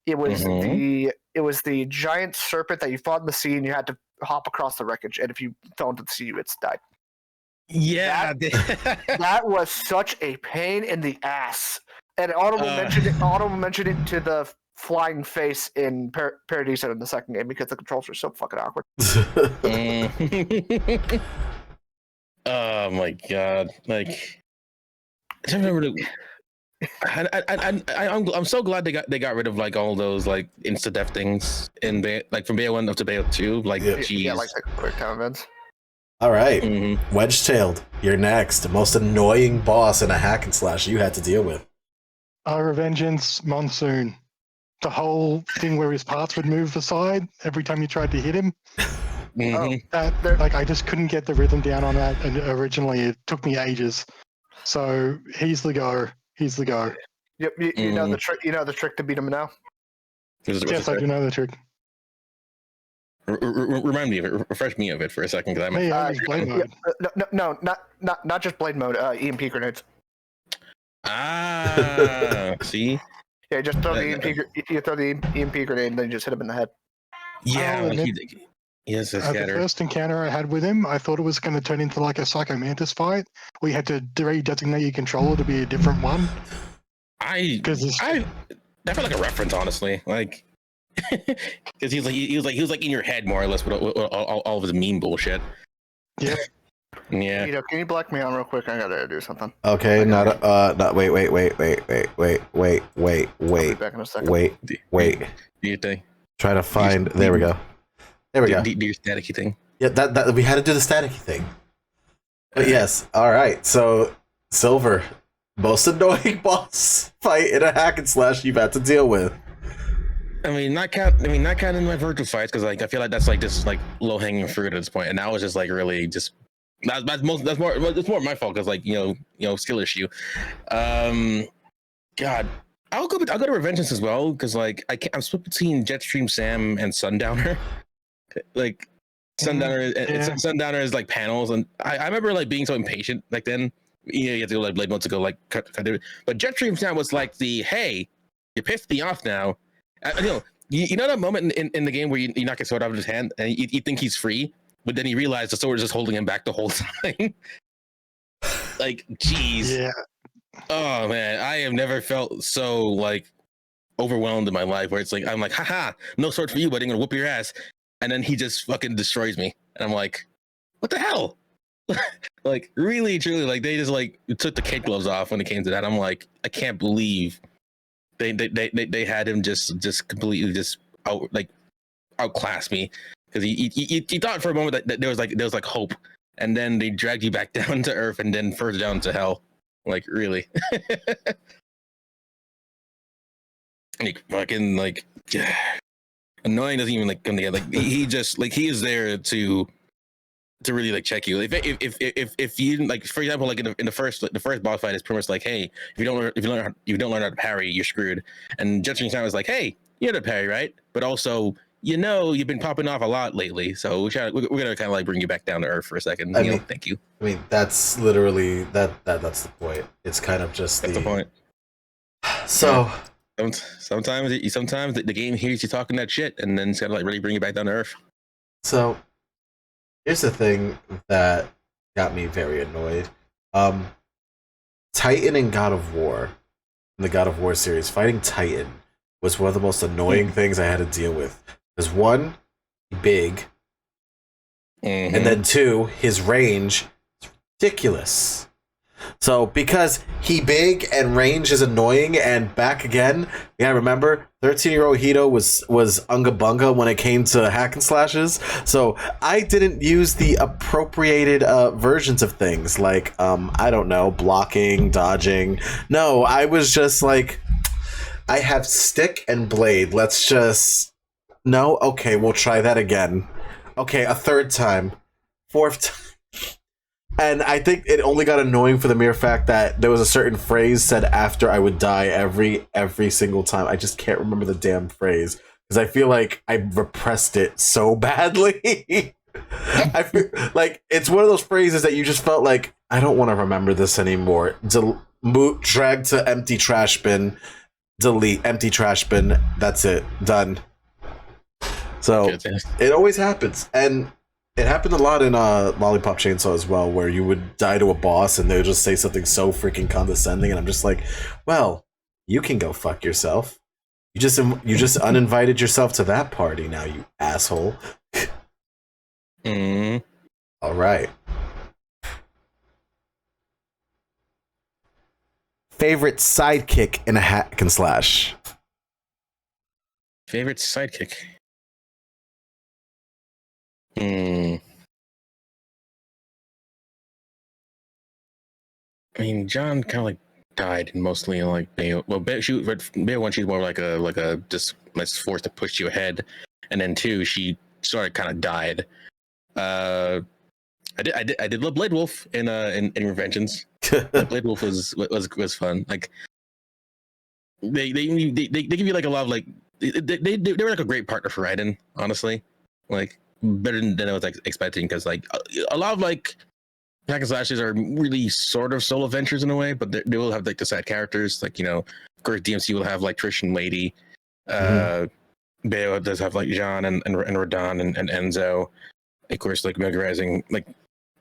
It was the giant serpent that you fought in the sea, and you had to hop across the wreckage. And if you fell into the sea, you would die. Yeah, that was such a pain in the ass. And Autumn mentioned it to the flying face in Paradiso in the second game, because the controls were so fucking awkward. Oh my god! Like, I remember. I'm so glad they got rid of like all those like insta death things in from Bayo 1 up to Bayo 2. Like, yeah, like quick time events. All right, Wedge-tailed, you're next. Most annoying boss in a hack and slash you had to deal with. Revengeance Monsoon. The whole thing where his parts would move aside every time you tried to hit him. I just couldn't get the rhythm down on that, and originally it took me ages. So he's the go. Yep, you know the trick. You know the trick to beat him now. Yes, I do know the trick. Remind me of it. Refresh me of it for a second, because I'm. Blade mode. No, not just blade mode. EMP grenades. See. Yeah, just throw the EMP. You throw the EMP grenade, and then you just hit him in the head. Yeah, I'll when admit, he has a the scatter. first encounter I had with him, I thought it was going to turn into like a Psycho Mantis fight. We had to redesignate your controller to be a different one. I Because that felt like a reference, honestly. Like, because he was like in your head more or less with all of his meme bullshit. Yep. Yeah. Hito, can you black me on real quick? I gotta do something. Okay, not wait, I'll be back in a second. wait. Do your thing. Try to find. There we go. There we go. Do your staticky thing. Yeah, that we had to do the staticky thing. But yes, all right. So Silver, most annoying boss fight in a hack and slash you've had to deal with. I mean, not counting my virtual fights because like I feel like that's like just like low hanging fruit at this point, and that was just like really just that's more my fault because like you know skill issue. God, I'll go to Revengeance as well because like I'm split between Jetstream Sam and Sundowner. Like Sundowner, Sundowner is like panels, and I remember like being so impatient like then. You have to go like blade mode to go like cut it. But Jetstream Sam was like the hey, you pissed me off now. You know that moment in the game where you knock his sword out of his hand and you think he's free, but then you realize the sword is just holding him back the whole time. Like, jeez. Yeah. Oh man, I have never felt so like overwhelmed in my life where it's like I'm like, haha, no sword for you, but I'm gonna whoop your ass, and then he just fucking destroys me, and I'm like, what the hell? Like, really, truly, like they just like took the kid gloves off when it came to that. I'm like, I can't believe they had him just completely just outclass me because he thought for a moment that there was like hope, and then they dragged you back down to earth and then further down to hell. Like, really? Like fucking like annoying doesn't even like come together. Like he just like he is there to really like check you. If you like, for example, like in the first boss fight is pretty much like, hey, if you don't learn how to parry, you're screwed. And Jetstream Sam was like, hey, you know how to parry, right? But also, you've been popping off a lot lately, so we're gonna kind of like bring you back down to earth for a second. I mean, thank you. I mean, that's literally that's the point. It's kind of just That's the point. So sometimes the game hears you talking that shit, and then it's gotta like really bring you back down to earth. So here's the thing that got me very annoyed. Titan in God of War, in the God of War series, fighting Titan was one of the most annoying things I had to deal with. Because one, big, and then two, his range is ridiculous. So because he big and range is annoying and back again, you gotta remember 13-year-old Hito was unga bunga when it came to hack and slashes. So I didn't use the appropriated versions of things like I don't know, blocking, dodging. No, I was just like, I have stick and blade. Let's just no, okay, we'll try that again. Okay, a third time, fourth time. And I think it only got annoying for the mere fact that there was a certain phrase said after I would die every single time. I just can't remember the damn phrase because I feel like I repressed it so badly. I feel like it's one of those phrases that you just felt like, I don't want to remember this anymore. Drag to empty trash bin, delete empty trash bin. That's it. Done. So it always happens. And it happened a lot in Lollipop Chainsaw as well, where you would die to a boss and they would just say something so freaking condescending, and I'm just like, well, you can go fuck yourself. You just uninvited yourself to that party now, you asshole. All right. Favorite sidekick in a hack and slash? Favorite sidekick? I mean, John kind of like died mostly like Bayo. Well, Bayo 1, she's more like a just forced to push you ahead, and then 2, she sort of kind of died. I did love Blade Wolf in Revengeance. Blade Wolf was fun. Like they give you like a lot of like they were like a great partner for Raiden, honestly. Like better than I was expecting, because like a lot of like hack and slashes are really sort of solo ventures in a way, but they will have like the side characters, like, of course DMC will have like Trish and Lady. Bayo does have like Jean and Radon and Enzo. Of course, like Mega Rising, like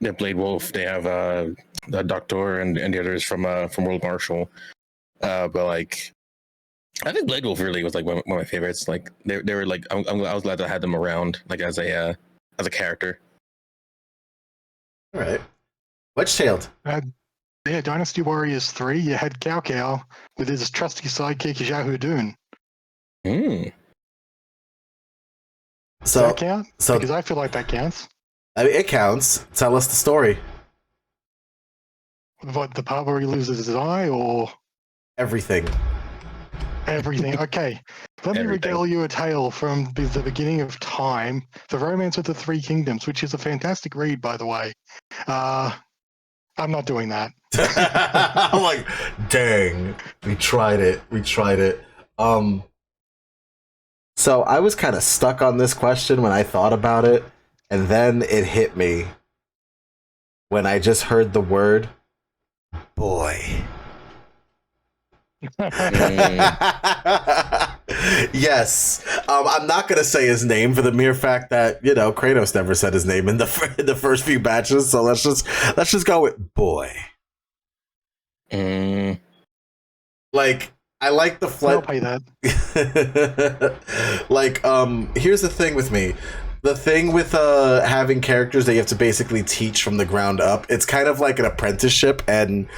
the Blade Wolf. They have the Doctor and the others from World Marshal. But like, I think Blade Wolf really was like one of my favorites. Like they were like I was glad that I had them around like as a character. All right. Wedge-tailed. Yeah, Dynasty Warriors 3, you had Cao Cao with his trusty sidekick Xiahou Dun. Mm. Does So that count? so Because I feel like that counts. I mean, it counts. Tell us the story. What, the part where he loses his eye or Everything. everything? Okay, let me Everything. regale you a tale from the beginning of time, The Romance of the Three Kingdoms, which is a fantastic read, by the way. I'm not doing that. I'm like, dang, we tried it. So I was kind of stuck on this question when I thought about it, and then it hit me when I just heard the word boy. Yes. I'm not gonna say his name for the mere fact that, you know, Kratos never said his name in the first few batches, so let's just go with boy. Like, I like the I'll pay that. like, here's the thing with me. The thing with having characters that you have to basically teach from the ground up, it's kind of like an apprenticeship, and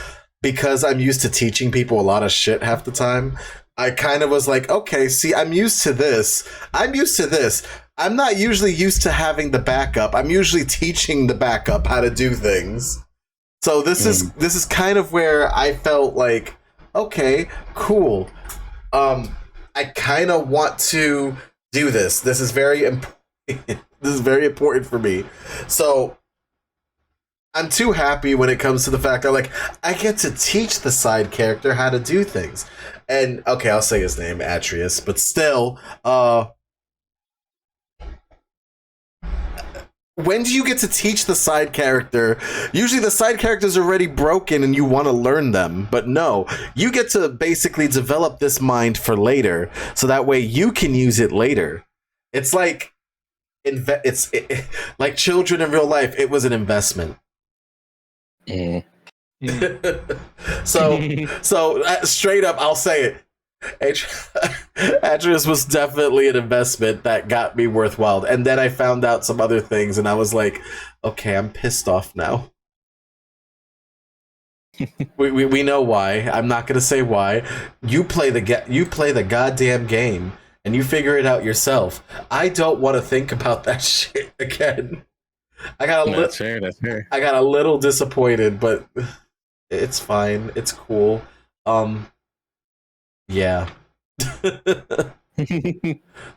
because I'm used to teaching people a lot of shit half the time, I kind of was like, okay, see, I'm used to this. I'm not usually used to having the backup. I'm usually teaching the backup how to do things. So this is kind of where I felt like, okay, cool. I kind of want to do this. This is very important. This is very important for me. So I'm too happy when it comes to the fact that, like, I get to teach the side character how to do things. And okay, I'll say his name, Atreus, but still, when do you get to teach the side character? Usually the side character's already broken and you want to learn them, but no, you get to basically develop this mind for later, so that way you can use it later. It's like like children in real life. It was an investment. So straight up, I'll say it. Atreus was definitely an investment that got me worthwhile. And then I found out some other things, and I was like, okay, I'm pissed off now. we know why. I'm not gonna say why. You play the goddamn game, and you figure it out yourself. I don't want to think about that shit again. That's fair. I got a little disappointed, but it's fine. It's cool. Yeah.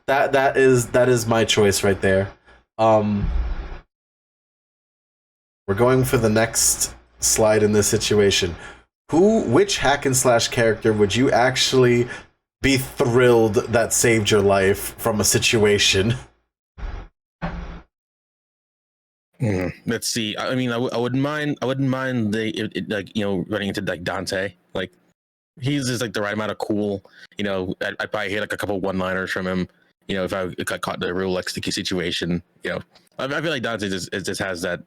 that is my choice right there. We're going for the next slide in this situation. Which hack and slash character would you actually be thrilled that saved your life from a situation? Let's see. I mean, I wouldn't mind. I wouldn't mind like, you know, running into like Dante. Like, he's just like the right amount of cool. You know, I'd probably hear like a couple one-liners from him. You know, if I got caught in a real like sticky situation. You know, I feel like Dante just has that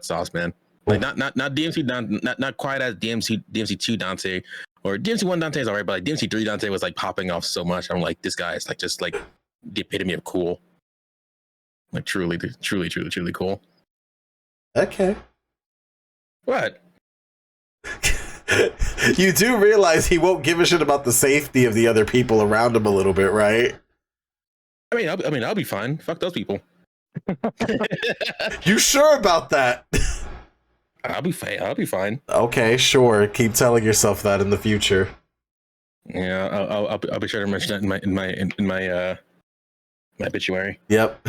sauce, man. Like not DMC not quite as DMC2 Dante, or DMC1 Dante is alright, but like DMC3 Dante was like popping off so much. I'm like, this guy is like just like the epitome of cool. Like truly cool. Okay. What? You do realize he won't give a shit about the safety of the other people around him a little bit, right? I mean, I'll be fine. Fuck those people. You sure about that? I'll be fine. I'll be fine. Okay, sure. Keep telling yourself that in the future. Yeah, I'll be sure to mention that in my obituary. Yep.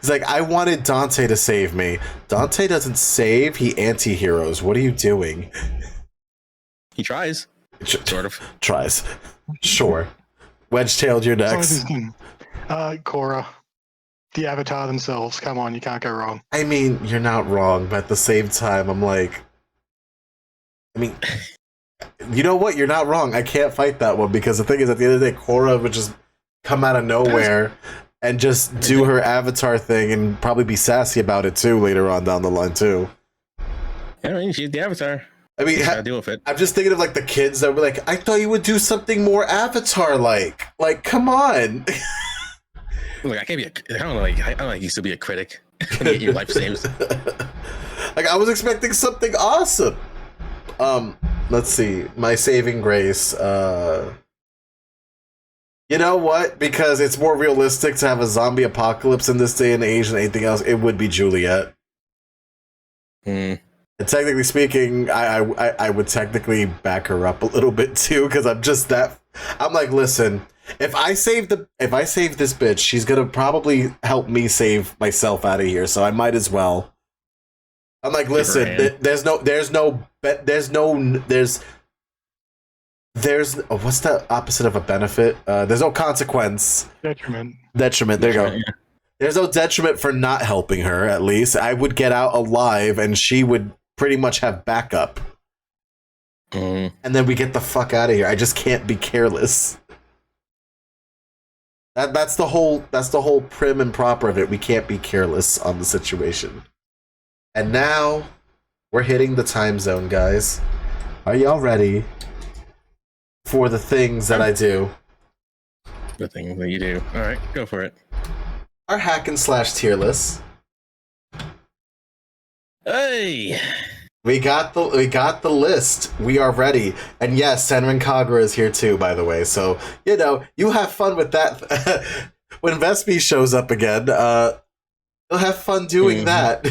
He's like, I wanted Dante to save me. Dante doesn't save, he anti-heroes. What are you doing? He tries. Sort of. Tries. Sure. Wedge-tailed, you're next. Korra. The Avatar themselves. Come on, you can't go wrong. I mean, you're not wrong, but at the same time, I'm like... I mean... You know what? You're not wrong. I can't fight that one, because the thing is, at the end of the day, Korra would just come out of nowhere and just do her avatar thing and probably be sassy about it too later on down the line too. I mean, she's the avatar. I mean, Gotta deal with it. I'm just thinking of like the kids that were like, I thought you would do something more avatar-like. Like, come on. Look, I can't be. I don't like you to be a critic when you get your life saved. Like, I was expecting something awesome. Let's see. My saving grace. You know what? Because it's more realistic to have a zombie apocalypse in this day and age than anything else, it would be Juliet. Mm. And technically speaking, I would technically back her up a little bit too, because I'm just that. I'm like, listen, if I save this bitch, she's gonna probably help me save myself out of here. So I might as well. I'm like, listen, there's what's the opposite of a benefit? There's no consequence. Detriment. There you go. Yeah. There's no detriment for not helping her, at least. I would get out alive, and she would pretty much have backup. Mm. And then we get the fuck out of here. I just can't be careless. That's the whole prim and proper of it. We can't be careless on the situation. And now, we're hitting the time zone, guys. Are y'all ready for the things that I do? The thing that you do. All right, go for it. Our hack and slash tier list. Hey, We got the list. We are ready. And yes, Senran Kagura is here too, by the way. So, you know, you have fun with that. When Vespi shows up again, you'll have fun doing that.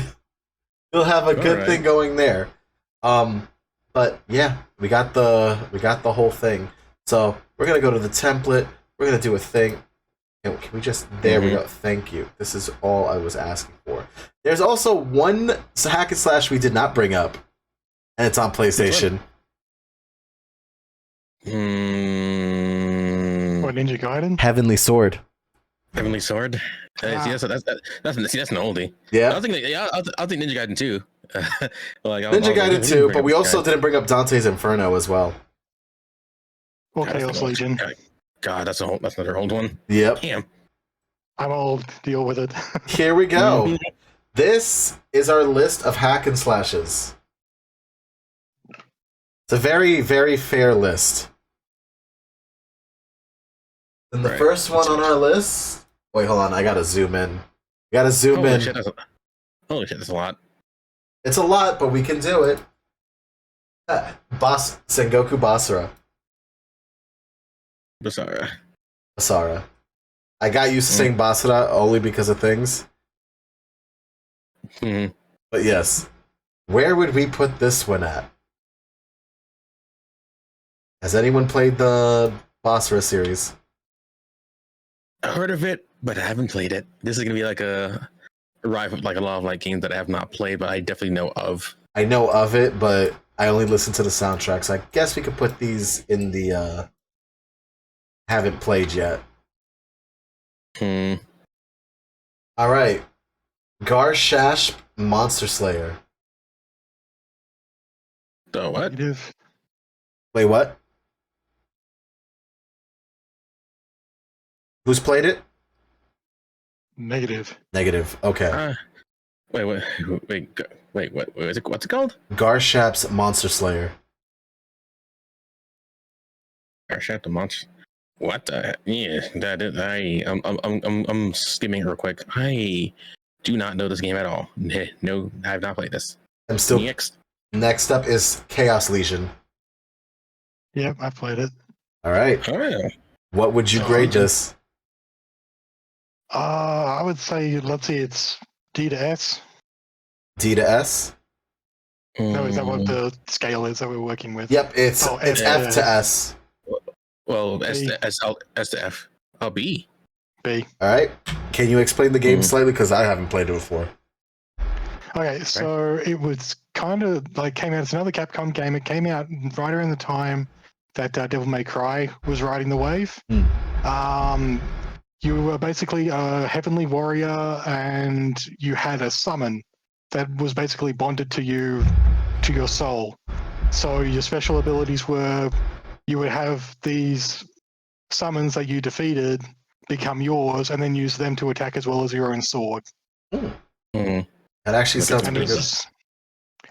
You'll have a good thing going there. But yeah, we got the whole thing. So we're gonna go to the template. We're gonna do a thing. Can we just... There we go. Thank you. This is all I was asking for. There's also one hack and slash we did not bring up, and it's on PlayStation. What, Ninja Gaiden? Heavenly Sword. Heavenly Sword. See, that's an oldie. Yeah. I'll think Ninja Gaiden 2. Ninja Gaiden 2, but we also didn't bring up Dante's Inferno as well. Or Chaos Legion. God, that's another old one. Yep. Damn. I'm old. Deal with it. Here we go. This is our list of hack and slashes. It's a very, very fair list. And the first one on our list... Wait, hold on. I gotta zoom in. Holy shit, that's a lot. It's a lot, but we can do it. Sengoku Basara. Basara. I got used to saying Basara only because of things. Mm-hmm. But yes. Where would we put this one at? Has anyone played the Basara series? I heard of it, but I haven't played it. This is gonna be like a rival, like a lot of like games that I have not played, but I definitely know of. I know of it, but I only listen to the soundtrack, so I guess we could put these in the haven't played yet. Alright. Garshash Monster Slayer. So what? Negative. Wait, what? Who's played it? Negative. Negative. Okay. Wait, what is it? What's it called? Garshap's Monster Slayer. Garshap the Monster. What? Yeah, that is. I'm skimming real quick. I do not know this game at all. No, I have not played this. I'm still. Next up is Chaos Legion. Yep, I played it. All right. Oh, yeah. What would you grade this? I would say, let's see, it's D to S. D to S? No, is that what the scale is that we're working with? Yep, it's F to S. Well, S to F. Oh, B. B. All right. Can you explain the game slightly? Because I haven't played it before. Okay, so it was kind of like came out. It's another Capcom game. It came out right around the time that Devil May Cry was riding the wave. You were basically a heavenly warrior, and you had a summon that was basically bonded to you, to your soul. So your special abilities were, you would have these summons that you defeated become yours, and then use them to attack as well as your own sword. Mm. That actually sounds And pretty good.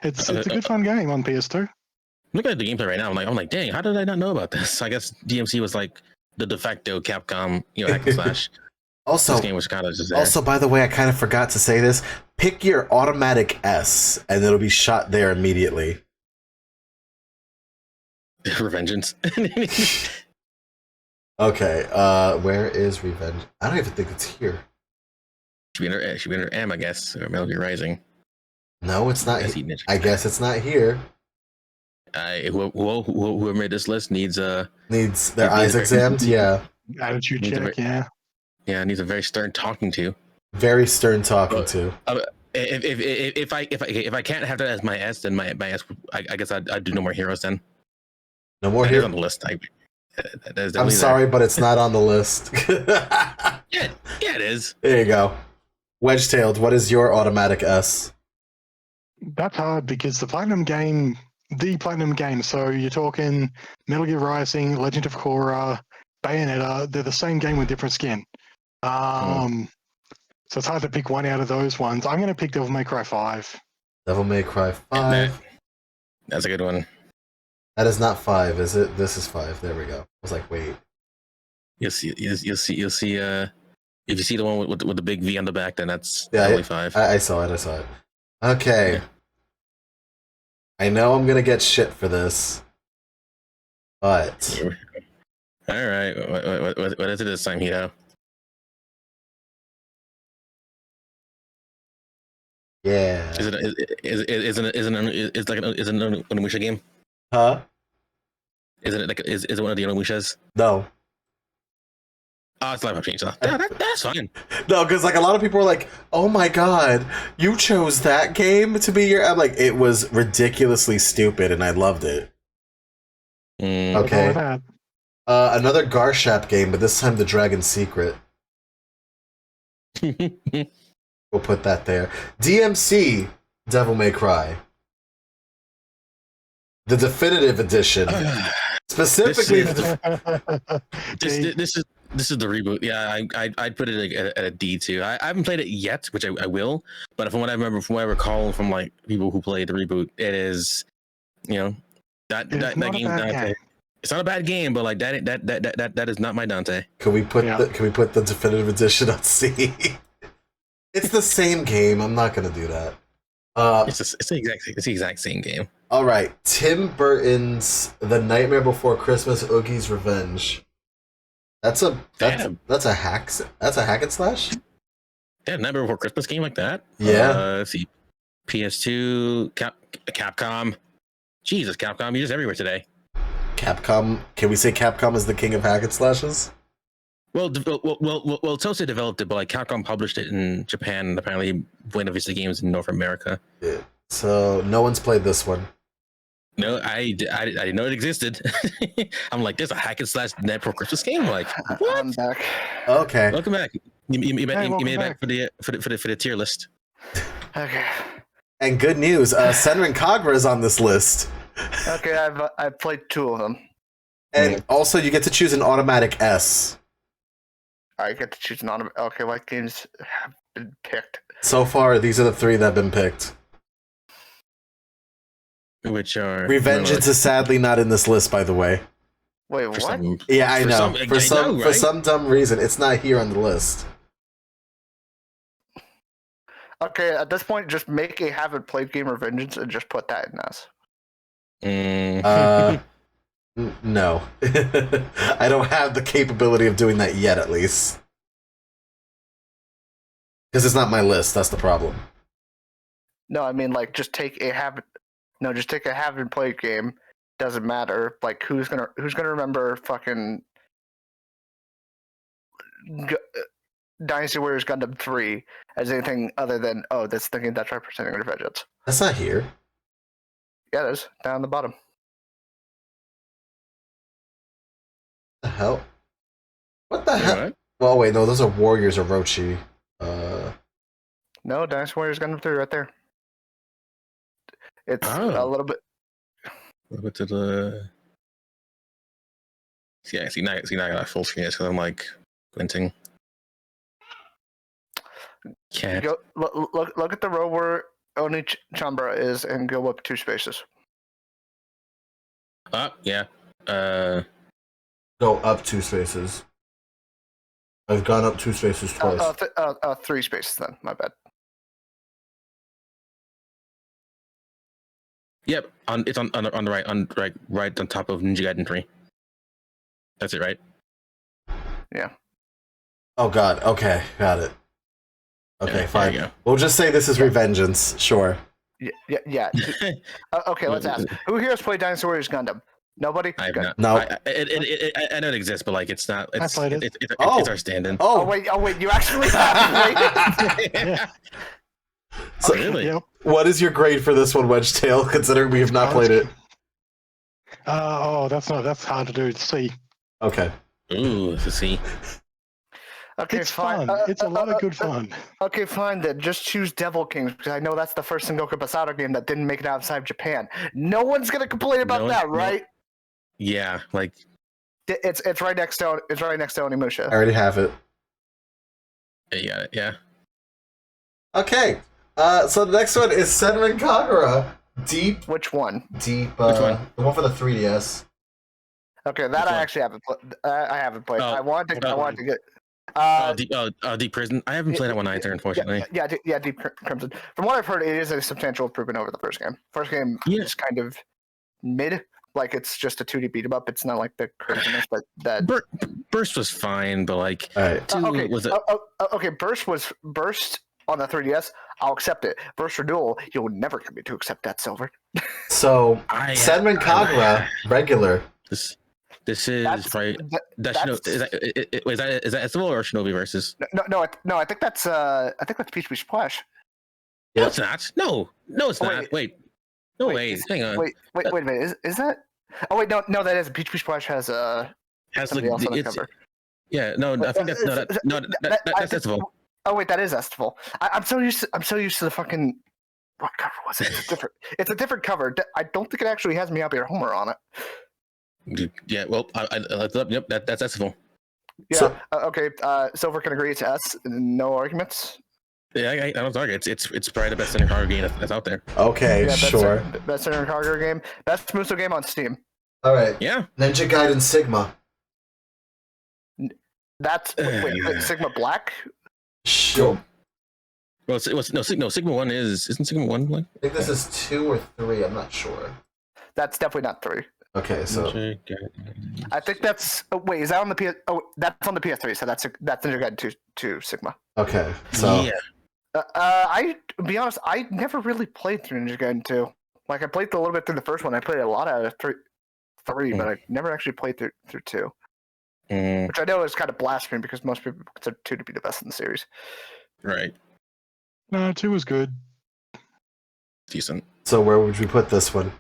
it's a good fun game on PS2. Looking at the gameplay right now, I'm like, dang, how did I not know about this? I guess DMC was like the de facto Capcom, hack and slash. Also, This game was kind of just there. Also, by the way, I kind of forgot to say this. Pick your automatic S, and it'll be shot there immediately. Revengeance. Okay, where is Revenge? I don't even think it's here. Should be under M, I guess, or Metal Gear Rising. No, it's not. That's Ninja. I guess it's not here. Whoever made this list needs their needs eyes a- examined. Yeah, Attitude Needs a check, very- yeah. needs a very stern talking to. very stern talking But- to. If I can't have that as my S, then my S, I guess I'd do No More Heroes then. No more That is here. on the list. That is I'm definitely sorry, but it's not on the list. there. Yeah, it is. There you go. Wedge-tailed, what is your automatic S? That's hard because the Platinum game, so you're talking Metal Gear Rising, Legend of Korra, Bayonetta, they're the same game with different skin. So it's hard to pick one out of those ones. I'm going to pick Devil May Cry 5. Devil May Cry 5. That's a good one. That is not 5, is it? This is 5. There we go. I was like, wait. You'll see. If you see the one with the big V on the back, then that's Yeah, only 5. I saw it. Okay. Yeah. I know I'm gonna get shit for this, but All right. What is it this time, Hito? yeah. Is it an Onimusha game? Huh? Is it one of the Onimushas? No. Oh, it's Live Up Change. That's fine. No, because like a lot of people are like, "Oh my god, you chose that game to be your." I'm like, it was ridiculously stupid, and I loved it. Mm. Okay. With that. Another Garshap game, but this time the Dragon's Secret. We'll put that there. DMC, Devil May Cry. The definitive edition. Specifically, This is the reboot. Yeah, I'd put it at a D too. I haven't played it yet, which I will. But from what I recall from like people who played the reboot, it is, that game. Dante, it's not a bad game, but like that is not my Dante. Can we put the definitive edition on C? It's the same game. I'm not gonna do that. It's the exact same game. All right, Tim Burton's The Nightmare Before Christmas, Oogie's Revenge. That's a hack and slash. Yeah, Nightmare Before Christmas game like that. Yeah. Let's see, PS2, Capcom. Jesus, Capcom, you're just everywhere today. Capcom. Can we say Capcom is the king of hack and slashes? Well, Toast developed it, but like Capcom published it in Japan and apparently Buena Vista Games in North America. Yeah. So no one's played this one. No, I didn't know it existed. I'm like, there's a hack and slash Nightmare Before Christmas game. Like, what? I'm back. Okay. Welcome back. You made it back. back for the tier list. Okay. And good news, Senran Kagura is on this list. Okay, I've played 2 of them. And also you get to choose an automatic S. I get to choose an automatic. Okay, what games have been picked? So far, these are the 3 that have been picked. Which are Revengeance is sadly not in this list, by the way. Wait, what? Yeah, I know. For some dumb reason, it's not here on the list. Okay, at this point, just make a haven't played game Revengeance and just put that in us. No. I don't have the capability of doing that yet, at least. Because it's not my list, that's the problem. No, I mean, like, just take a haven't played game. Doesn't matter. Like, who's gonna remember fucking Dynasty Warriors Gundam 3 as anything other than, oh, that's the game that's representing Revengeance. That's not here. Yeah, it is. Down the bottom. The hell? What the hell? What? Well, wait, no, those are Warriors Orochi. No, Dynasty Warriors Gundam 3 right there. It's a little bit. Go to the. Yeah, see now I got full screen because I'm like squinting. Cat. Go look at the row where Oni Chambra is, and go up 2 spaces. Yeah. Go up 2 spaces. I've gone up 2 spaces twice. 3 spaces then. My bad. Yep. It's on the right on top of Ninja Gaiden 3. That's it, right? Yeah. Oh God. Okay, got it. Okay, Yeah, fine. there you go. We'll just say this is Revengeance. Sure. Yeah. Okay, let's ask. Who here has played Dynasty Warriors Gundam? Nobody? I have Good. not. No. I know it exists, but like it's not. It's played it. it's our stand-in. Oh wait, you actually have played it? Yeah. So, Really? Yep. what is your grade for this one, Wedgetail? Considering we have not played it. That's hard to do. To see. Okay. Ooh, let's see. Okay, It's fine. fun. It's a lot of good fun. Okay, fine then. Just choose Devil Kings because I know that's the first Sengoku Basara game that didn't make it outside Japan. No one's gonna complain about that, right? Yeah, like It's right next to Onimusha. I already have it. you got it. Yeah. Okay. So the next one is Senran Kagura. Deep. Which one? Deep. Which one? The one for the 3DS. Okay, that Which I one? actually haven't. I haven't played. Oh, I wanted to get. Deep Prison. I haven't played that one either, unfortunately. Yeah, Deep Crimson. From what I've heard, it is a substantial improvement over the first game. First game is kind of mid, like it's just a 2D beat 'em up. It's not like the craziness, but that. Burst was fine, but like All right. 2 okay, was okay. Burst on the 3DS. I'll accept it. Burst Renewal, you'll never get me to accept that, Silver. So Senran Kagura regular. This is probably is that Estival or Shinobi versus? No. I think that's Peach Beach Splash. No, it's not. No, it's not. Wait. No way. Hang on. Wait a minute. Is that? Oh wait, no, that is Peach Beach Splash has somebody else on the cover. Yeah, no, I think that's that's Estival. Oh wait, that is Estival. I'm so used to the fucking. What cover was it? It's a different cover. I don't think it actually has Miyabi or Homer on it. Yeah, well, I looked it up. Yep, that's Estival. Yeah. So- Okay. Silver can agree. It's S. No arguments. Yeah, I don't argue. It's probably the best center card game that's out there. Okay, sure. Best Center Cargo game. Best Muso game on Steam. All right. Yeah. Ninja Gaiden Sigma. That's wait, Sigma Black. Sure. Well, Sigma 1 isn't Sigma 1 like? I think this is 2 or 3. I'm not sure. That's definitely not 3. Okay, so I think that's. Oh, wait, is that on the PS? Oh, that's on the PS3. So that's Ninja Gaiden 2 Sigma. okay, so Yeah. To be honest, I never really played through Ninja Gaiden 2. Like I played a little bit through the first one. I played a lot out of three, but I never actually played through 2. Which I know is kind of blasphemy because most people consider 2 to be the best in the series. Right. No, 2 was good. Decent. So where would you put this one?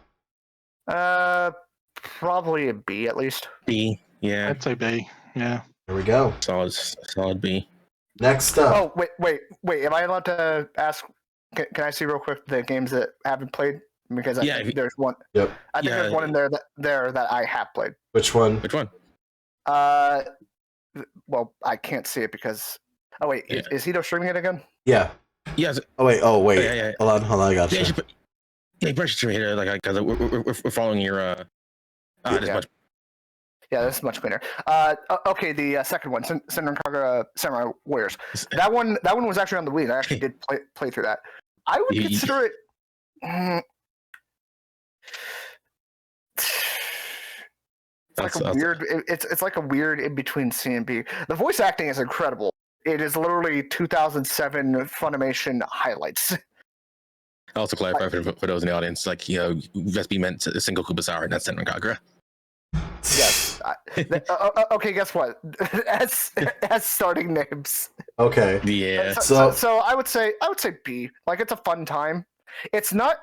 Probably a B at least. B. Yeah. I'd say B. Yeah. Here we go. Solid B. Next up. Oh wait! Am I allowed to ask? Can I see real quick the games that I haven't played? Because I think there's one. Yep. I think there's one in there that I have played. Which one? Which one? Well, I can't see it because. Oh wait, is Hito streaming it again? Yeah. Yes. Oh wait. Yeah. Hold on. I got you. Yeah, brush it here, like because we're following your. Much. Yeah, this is much cleaner. Okay, the second one, Senran Kagura Samurai Warriors. That one was actually on the Wii. I actually did play through that. I would consider it. It's like a weird. It's like a weird in between C and B. The voice acting is incredible. It is literally 2007 Funimation highlights. I'll also clarify for those in the audience, like Vespi meant a single Kubasara, and that's Senran Kagura. Yes. Okay, guess what? As starting names. Okay. Yeah. So I would say B. Like it's a fun time. It's not.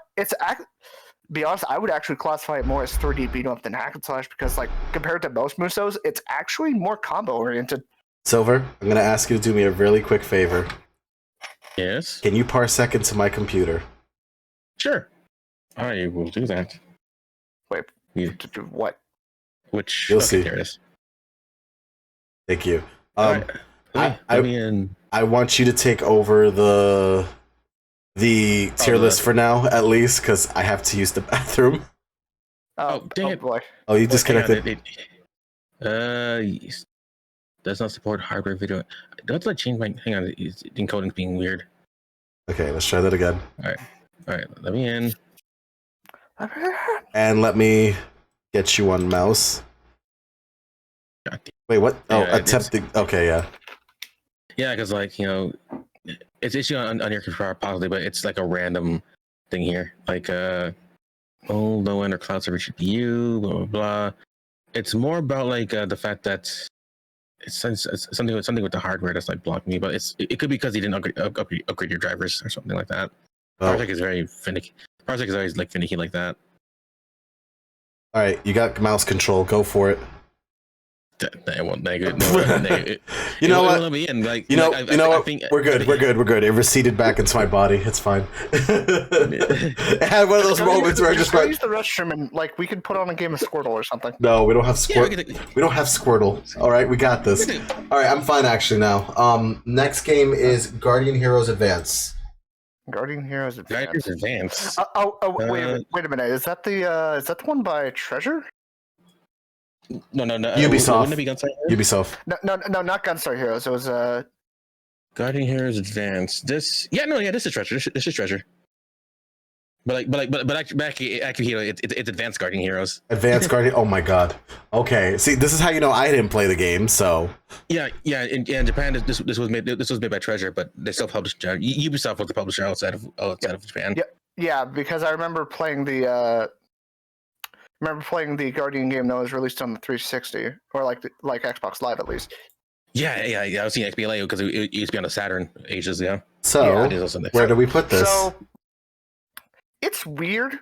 Be honest, I would actually classify it more as 3D beat 'em up than hack and slash because, like, compared to most Musos, it's actually more combo oriented. Silver, I'm gonna ask you to do me a really quick favor. Yes. Can you parsec into my computer? Sure. I will do that. Wait. To do what? Which You'll see. There it is. Thank you. All right. I Let me in. I want you to take over the tier list for now, at least, because I have to use the bathroom. Oh, dang it. Boy. Oh, you Hang on, disconnected. yes. Does not support hardware video. Don't I change my? Hang on, encoding's being weird. Okay, let's try that again. All right, let me in. And let me get you on mouse. God damn. Wait, what? Oh, Yeah, attempting. Okay, yeah. Yeah, because like it's issue on your computer possibly, but it's like a random thing here, like low end or cloud server CPU, blah blah blah. It's more about like the fact that it's something with the hardware that's like blocking me, but it could be because he didn't upgrade your drivers or something like that. Oh. Parsec is very finicky. Parsec is always like finicky like that. All right, you got mouse control. Go for it. That won't negative. You know what? Let me in. Like, you know, like, you know what? think, We're good. We're good. We're good. It receded back into my body. It's fine. It had one of those moments where I just use the restroom and like we could put on a game of Squirtle or something. No, we don't have Squirtle. Yeah, we don't have Squirtle. All right, we got this. All right, I'm fine actually now. Next game is Guardian Heroes Advance. Guardian Heroes Advance. Advance. Wait a minute. Is that the one by Treasure? No. Ubisoft. Wouldn't it be Gunstar Ubisoft. No, not Gunstar Heroes. It was Guardian Heroes Advance. This is Treasure. This is Treasure. But actually, it's Advanced Guardian Heroes. Advanced Guardian. Oh my god. Okay. See, this is how you know I didn't play the game. So. Yeah. In Japan, this was made by Treasure, but they still published. Ubisoft was the publisher outside of Japan. Yeah, because I remember playing the Guardian game that was released on the 360 or like Xbox Live at least. Yeah. I was seeing XBLA because it used to be on the Saturn ages. Yeah. So where do we put this? So it's weird.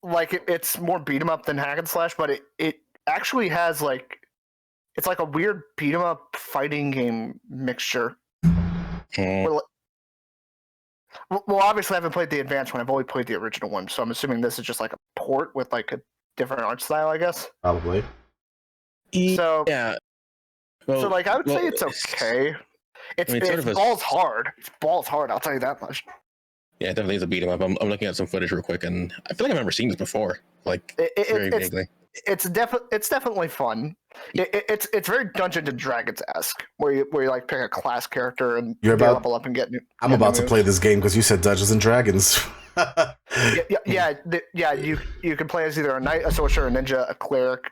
Like it's more beat 'em up than hack and slash, but it actually has like it's like a weird beat 'em up fighting game mixture. Well, obviously I haven't played the advanced one. I've only played the original one, so I'm assuming this is just like a port with like a different art style, I guess. Probably. So yeah. So like I would say it's okay. It's balls hard. It's balls hard. I'll tell you that much. Yeah, it definitely is a beat 'em up. I'm looking at some footage real quick, and I feel like I've never seen this before. Like very vaguely. It's definitely fun. It's very Dungeons and Dragons esque, where you like pick a class character and level up and get. I'm about to play this game because you said Dungeons and Dragons. yeah. You can play as either a knight, a sorcerer, a ninja, a cleric,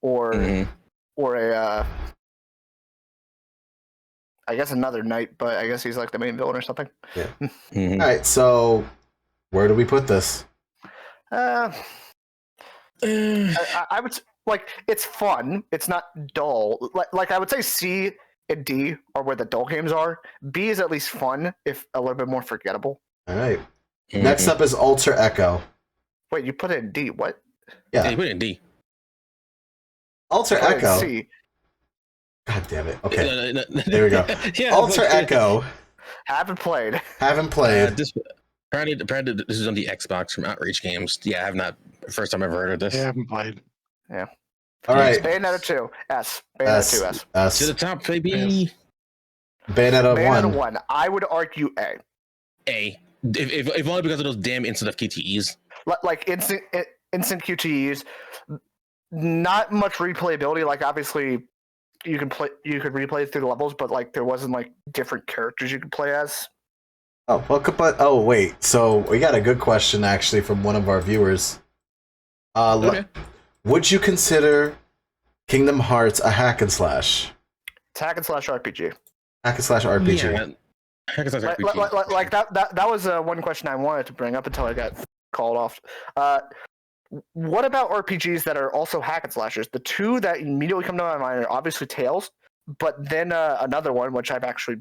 or a. I guess another knight, but I guess he's like the main villain or something. Yeah. All right, so where do we put this? I would like it's fun. It's not dull. Like I would say C and D are where the dull games are. B is at least fun, if a little bit more forgettable. All right. Next up is Alter Echo. Wait, you put it in D? What? Yeah, you put it in D. Alter Echo. C. God damn it. Okay. There we go. Yeah, Alter Echo. Haven't played. This apparently this is on the Xbox from Outrage Games. Yeah, I have not. First time I've ever heard of this. Yeah, I haven't played. Yeah. All right. Bayonetta 2. S. Bayonetta 2 S. S. To the top, baby. Yes. Bayonetta 1. I would argue A. A. If only because of those damn instant QTEs. Like instant QTEs. Not much replayability. Like obviously. You could replay through the levels, but like there wasn't like different characters you could play as. Oh, well, but wait. So we got a good question actually from one of our viewers. Okay. Would you consider Kingdom Hearts a hack and slash? It's hack and slash RPG. Hack and slash RPG. Yeah, hack and slash RPG. Like that was one question I wanted to bring up until I got called off. What about RPGs that are also hack and slashers? The two that immediately come to my mind are obviously Tales, but then another one, which I've actually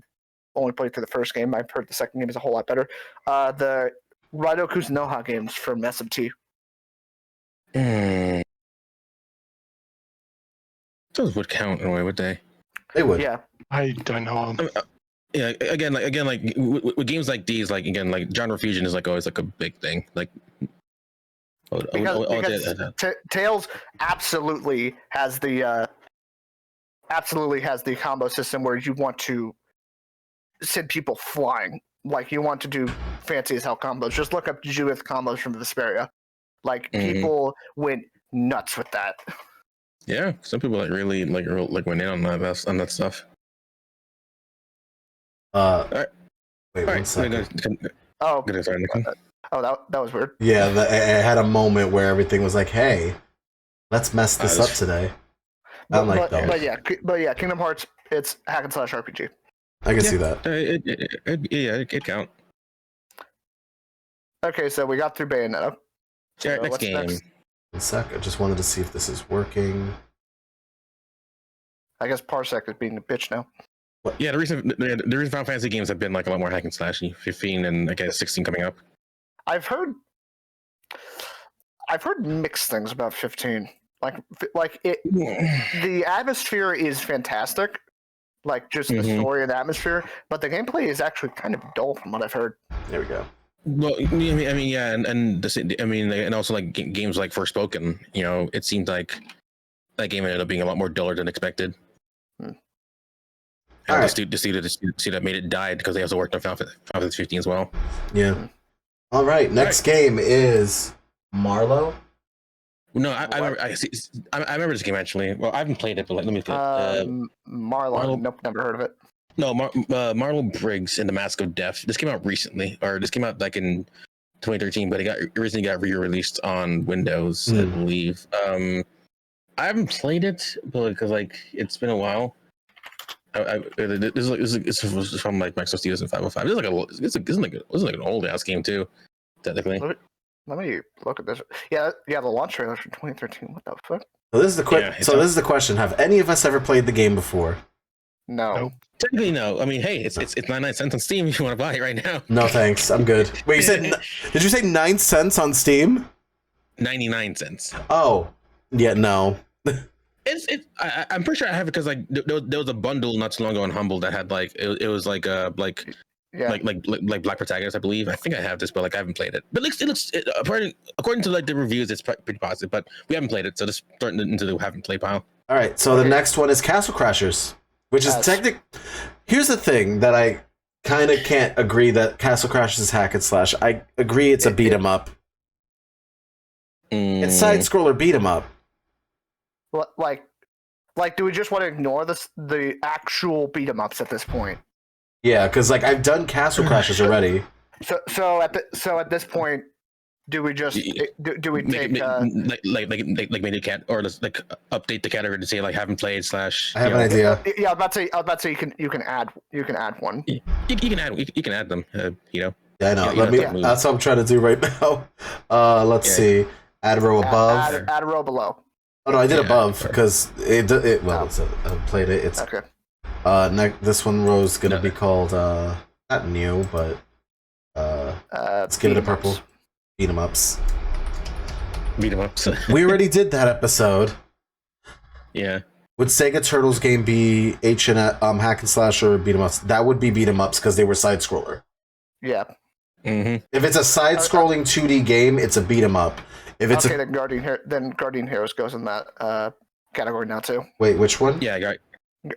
only played through the first game. I've heard the second game is a whole lot better. The Raido Kuzunoha games from SMT. Those would count in a way, would they? They would. Yeah. I don't know. Yeah. Again, with games like these, like again, like genre fusion is like always like a big thing. Like. Because Tales absolutely has the combo system where you want to send people flying. Like you want to do fancy as hell combos. Just look up Judith combos from Vesperia. Like people went nuts with that. Yeah, some people really went in on that stuff. Wait, All one right, second. Oh, sorry, that was weird. Yeah, I had a moment where everything was like, "Hey, let's mess this up today." I'm like, but yeah, Kingdom Hearts, it's hack and slash RPG. I can see that. It count. Okay, so we got through Bayonetta. So next what's game. next? One sec. I just wanted to see if this is working. I guess Parsec is being a bitch now. Yeah, the recent Final Fantasy games have been like a lot more hack and slashy. 15 and I guess 16 coming up. I've heard mixed things about 15. Like it, the atmosphere is fantastic. Like just the story and the atmosphere, but the gameplay is actually kind of dull from what I've heard. There we go. Well, I mean, yeah, and also like games like Forspoken, it seemed like that game ended up being a lot more duller than expected. And the studio that made it died because they also worked on Final Fantasy 15 as well. Yeah. All right. Next game is Marlowe. No, I remember this game actually. Well, I haven't played it, but let me look at Marlowe. Nope, never heard of it. No, Marlowe Briggs and the Mask of Death. This came out recently, or this came out like in 2013, but it recently got re-released on Windows, I believe. I haven't played it, but because like it's been a while. This is from like Microsoft Studios in 505. This is like an old ass game too, technically. Let me look at this. Yeah, the launch trailer from 2013. What the fuck? So this is the question: have any of us ever played the game before? No. Nope. Technically, no. I mean, hey, it's 99 cents on Steam if you want to buy it right now. No, thanks. I'm good. Wait, did you say 9 cents on Steam? 99 cents. Oh, yeah, no. I'm pretty sure I have it because like there was a bundle not too long ago on Humble that had like it was like like Black Protagonist, I believe. I think I have this, but like I haven't played it. But it looks according to like the reviews, it's pretty positive. But we haven't played it, so just starting into the haven't played pile. All right, so the next one is Castle Crashers, which is Here's the thing that I kind of can't agree that Castle Crashers is hack and slash. I agree it's a beat 'em up. It's side scroller beat 'em up. Like, do we just want to ignore the actual beat 'em ups at this point? Yeah, because like I've done Castle Crashers already. So at this point, do we just do we take like make a cat or like update the category to say like haven't played / I have an idea. Yeah, I was about to say you can add one. You can add them. Yeah, I know. That's what I'm trying to do right now. Let's see. Add row above. Add a row below. Oh no, I did above because I played it. It's okay. This one row's gonna be called not new, but let's give it a purple. Beat 'em ups. Beat 'em ups. We already did that episode. Yeah. Would Sega Turtles game be hack and slash or beat 'em ups? That would be beat 'em ups because they were side scroller. Yeah. If it's a side scrolling 2D game, it's a beat 'em up. If it's then Guardian Heroes goes in that category now too. Wait, which one? Yeah,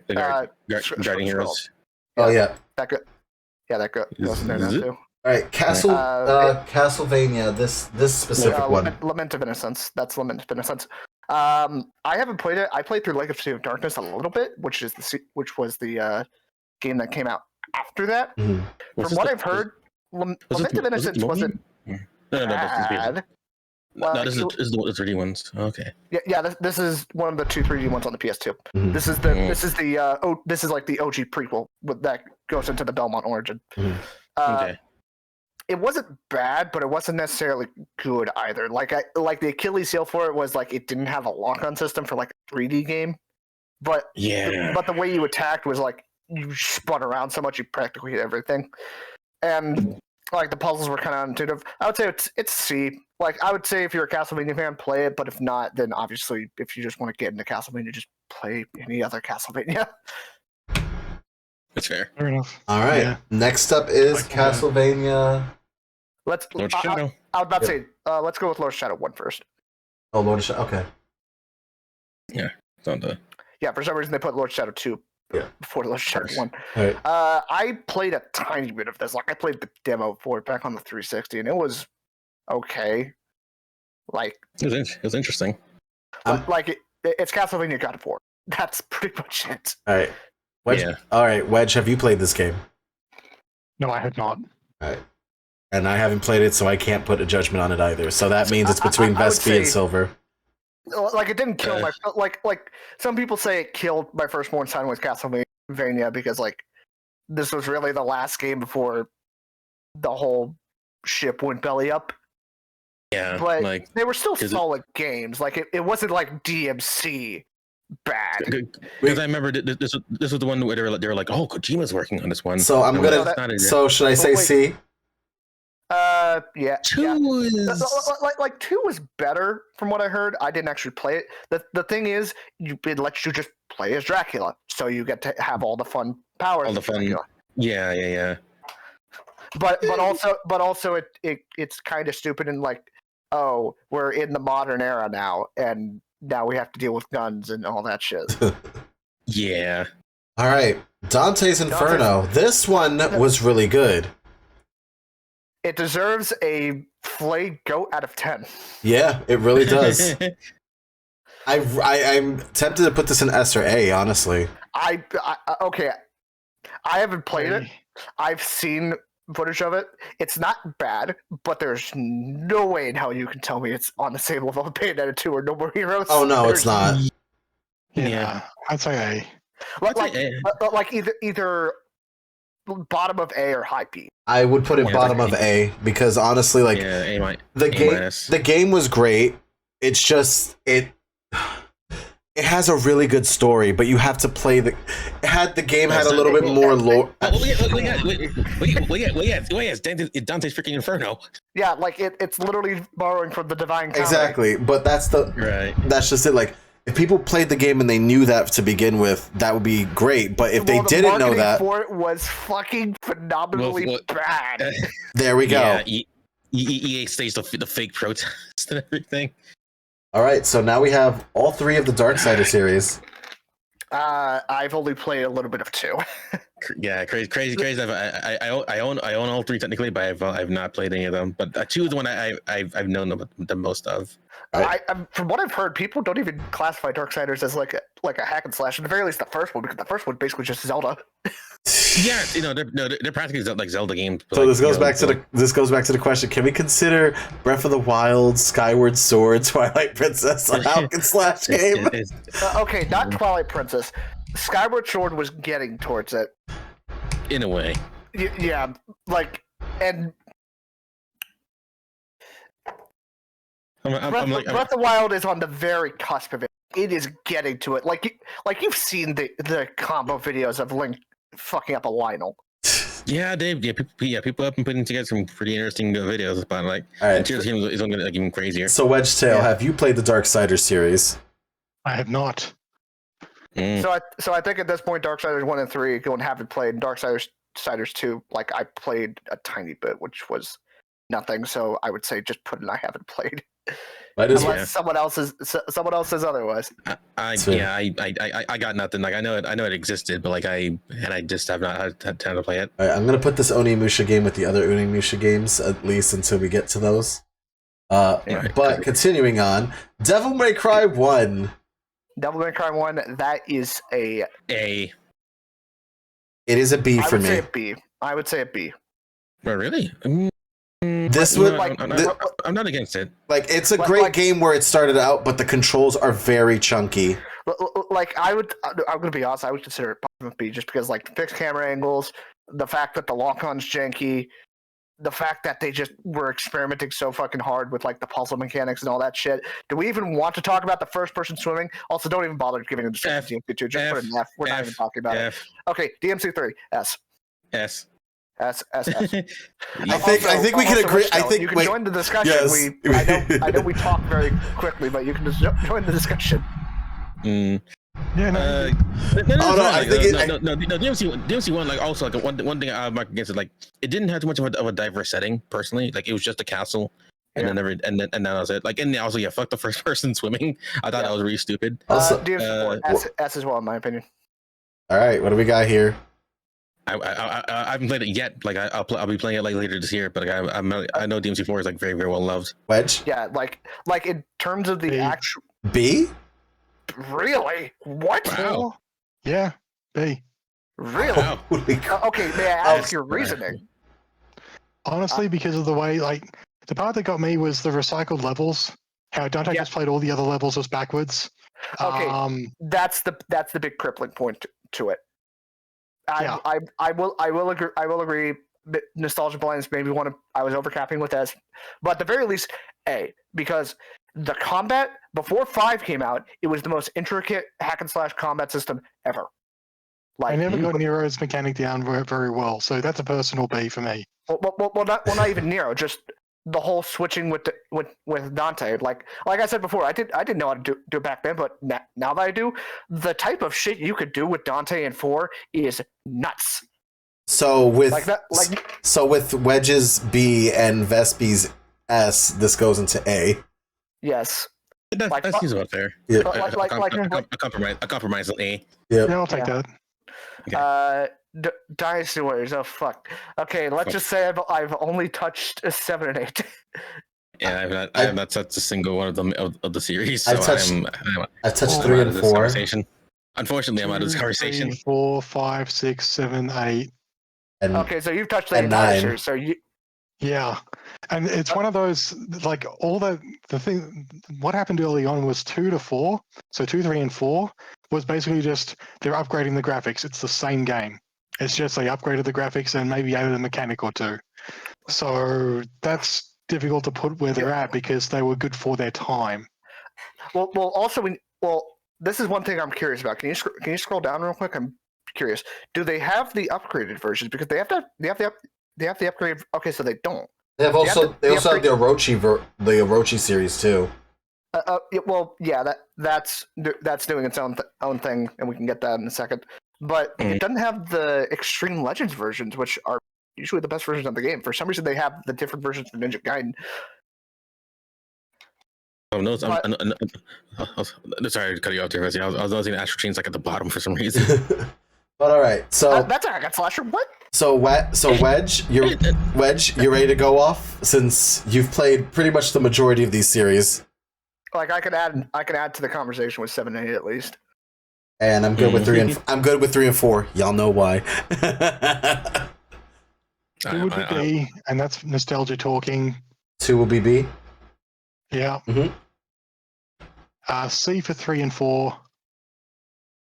Guardian Heroes. Oh yeah. That goes in there now too. All right, Castlevania. This specific one. Lament of Innocence. That's Lament of Innocence. I haven't played it. I played through Legacy of Darkness a little bit, which was the game that came out after that. Mm-hmm. From what I've heard, Lament of Innocence wasn't bad. No, this is the 3D ones. Okay. Yeah. This is one of the two 3D ones on the PS2. Mm-hmm. This is this is like the OG prequel that goes into the Belmont origin. Mm-hmm. Okay. It wasn't bad, but it wasn't necessarily good either. Like the Achilles heel for it was like it didn't have a lock-on system for like a 3D game. But but the way you attacked was like you spun around so much you practically hit everything. And like the puzzles were kind of intuitive. I would say it's C. Like I would say if you're a Castlevania fan, play it. But if not, then obviously if you just want to get into Castlevania, just play any other Castlevania. That's fair. Fair enough. All right. Yeah. Next up is Castlevania. Lord Shadow. I was about to say let's go with Lord Shadow 1 first. Oh, Lord Shadow. Okay. Yeah, it's on the. Yeah, for some reason they put Lord Shadow 2 before the second one. Right. I played a tiny bit of this. Like I played the demo for it back on the 360, and it was okay. Like It was interesting. It's Castlevania God of War. That's pretty much it. All right. Wedge, Yeah. All right, Wedge, have you played this game? No, I have not. All right. And I haven't played it, so I can't put a judgment on it either. So that means it's between I would Vespi say- and Silver. Like it didn't kill my like some people say it killed my firstborn son with Castlevania because like this was really the last game before the whole ship went belly up. Yeah, But like they were still 'cause it- solid games. Like it wasn't like DMC bad. because I remember this was the one where they were like, oh, Kojima's working on this one. So I'm And gonna. it's not a- So should I say wait. C? Yeah. Two yeah. is Like 2 was better from what I heard. I didn't actually play it. The thing is, it lets you just play as Dracula, so you get to have all the fun powers. all the of fun. Dracula. Yeah. But also it's kind of stupid and like, oh, we're in the modern era now, and now we have to deal with guns and all that shit. Yeah. All right, Dante's Inferno. This one was really good. It deserves a flay goat out of 10. Yeah, it really does. I'm tempted to put this in S or A, honestly. Okay. I haven't played it. I've seen footage of it. It's not bad, but there's no way in hell you can tell me it's on the same level of Bayonetta 2 or No More Heroes. Oh no, it's not. Yeah, I'd say A. Like either bottom of A or high B. I would put it Yeah, bottom it's of A because honestly, like Yeah, A minus. the game was great. It's just it has a really good story, but you have to play the game had a little bit more lore. Wait, Dante's freaking Inferno. Yeah, like it's literally borrowing from the Divine Comedy. Exactly, but that's Right. just it. Like if people played the game and they knew that to begin with, that would be great. But if they the didn't know marketing that, for it was fucking phenomenally bad. there we go. Yeah, EA staged the fake protest and everything. All right, so now we have all 3 of the Darksider series. I've only played a little bit of 2. Yeah, crazy. I own all 3 technically, but I've not played any of them. But 2 is the one I've known the most of. From what I've heard, people don't even classify Darksiders as like a hack and slash. At the very least, the first one, because the first one basically just Zelda. Yeah, they're practically like Zelda games. So this goes back to the question: can we consider Breath of the Wild, Skyward Sword, Twilight Princess a hack and slash game? Okay, not Twilight Princess. Skyward Sword was getting towards it. In a way. Yeah, like and. Breath of the Wild is on the very cusp of it. It is getting to it. Like you've seen the combo videos of Link fucking up a Lionel. Yeah, Dave. Yeah, people have been putting together some pretty interesting videos about like. All right. And Tears of the Kingdom is going to like even crazier. So Wedgetail, have you played the Darksider series? I have not. Mm. So I think at this point, Darksiders 1 and 3 go and haven't played. And Darksiders 2, like I played a tiny bit, which was nothing. So I would say just put in I haven't played. Unless someone else says otherwise. I got nothing. Like I know it existed, but I just have not had time to play it. All right, I'm gonna put this Onimusha game with the other Onimusha games at least until we get to those. But continuing on, Devil May Cry 1. Devil May Cry 1, that is a It is a B for me. I would say a B. Oh, really? This would I'm not against it. Like it's a great game where it started out, but the controls are very chunky. Like I'm gonna be honest, I would consider it bottom of B just because like fixed camera angles, the fact that the lock-on's janky, the fact that they just were experimenting so fucking hard with like the puzzle mechanics and all that shit. Do we even want to talk about the first-person swimming? Also, don't even bother giving a description. DMC2. Just put an F. We're not even talking about it. Okay, DMC3 S. I think we can agree. I think you can join the discussion. Yes. I know we talk very quickly, but you can just join the discussion. Yeah, no. DMC one like also like one thing I mark against it, like it didn't have too much of a diverse setting personally. Like it was just a castle, and then that was it. Like and also fuck the first person swimming. I thought that was really stupid. DMC4 S as well in my opinion. All right, what do we got here? I haven't played it yet. Like I'll be playing it like later this year. But like, I know DMC4 is like very very well loved. Wedge? Yeah, like in terms of the B. actual. B? Really? What? Wow. Yeah, B. Really? Wow. Holy crap. Okay, may I ask your reasoning? Honestly, because of the way, like, the part that got me was the recycled levels. How Dante Yeah. just played all the other levels as backwards. Okay. That's the big crippling point to it. Yeah. I will agree. That Nostalgia Blindness made me want to. I was overcapping with S, but at the very least, A, because the combat before 5 came out, it was the most intricate hack and slash combat system ever. I Like, never got Nero's mechanic down very well, so that's a personal B for me. well, not even Nero, just the whole switching with Dante. Like I said before, I didn't know how to do it back then, but now that I do, the type of shit you could do with Dante in 4 is nuts. So with Like that, so with Wedge's B and Vespi's S, this goes into A. yes. That seems about fair. Yeah. A compromise on A. Yep. Yeah, I'll take Yeah. that. Dynasty Warriors. Oh fuck. Okay, let's just say I've only touched 7 and 8. Yeah, I have not touched a single one of them of the series. So I've touched I'm 3 out and of this 4. conversation. Unfortunately, I'm out of this 2, conversation. 3, 4, 5, 6, 7, 8. And Okay, so you've touched the And entire 9. series. So you. Yeah, and it's one of those, like, all the thing. What happened early on was 2 to 4. So 2, 3, and 4 was basically just they're upgrading the graphics. It's the same game. It's just they upgraded the graphics and maybe added a mechanic or two. So that's difficult to put where they're at because they were good for their time. Well, also this is one thing I'm curious about. Can you scroll down real quick? I'm curious. Do they have the upgraded versions? Because they have the upgrade. Okay, so they don't. they have also have the Orochi series too. That's doing its own thing, and we can get that in a second. But it doesn't have the Extreme Legends versions, which are usually the best versions of the game. For some reason, they have the different versions of Ninja Gaiden. Oh no! Sorry to cut you off there, Wesley. I was noticing the Astral Chain's like at the bottom for some reason. But all right, so That's a hack and slasher. What? so Wedge, you're ready to go off since you've played pretty much the majority of these series. Like I could add to the conversation with 7 and 8 at least. And I'm good with 3 and I'm good with 3 and 4. Y'all know why. 2 would be B, and that's nostalgia talking. 2 will be B. Yeah. Mhm. C for 3 and 4.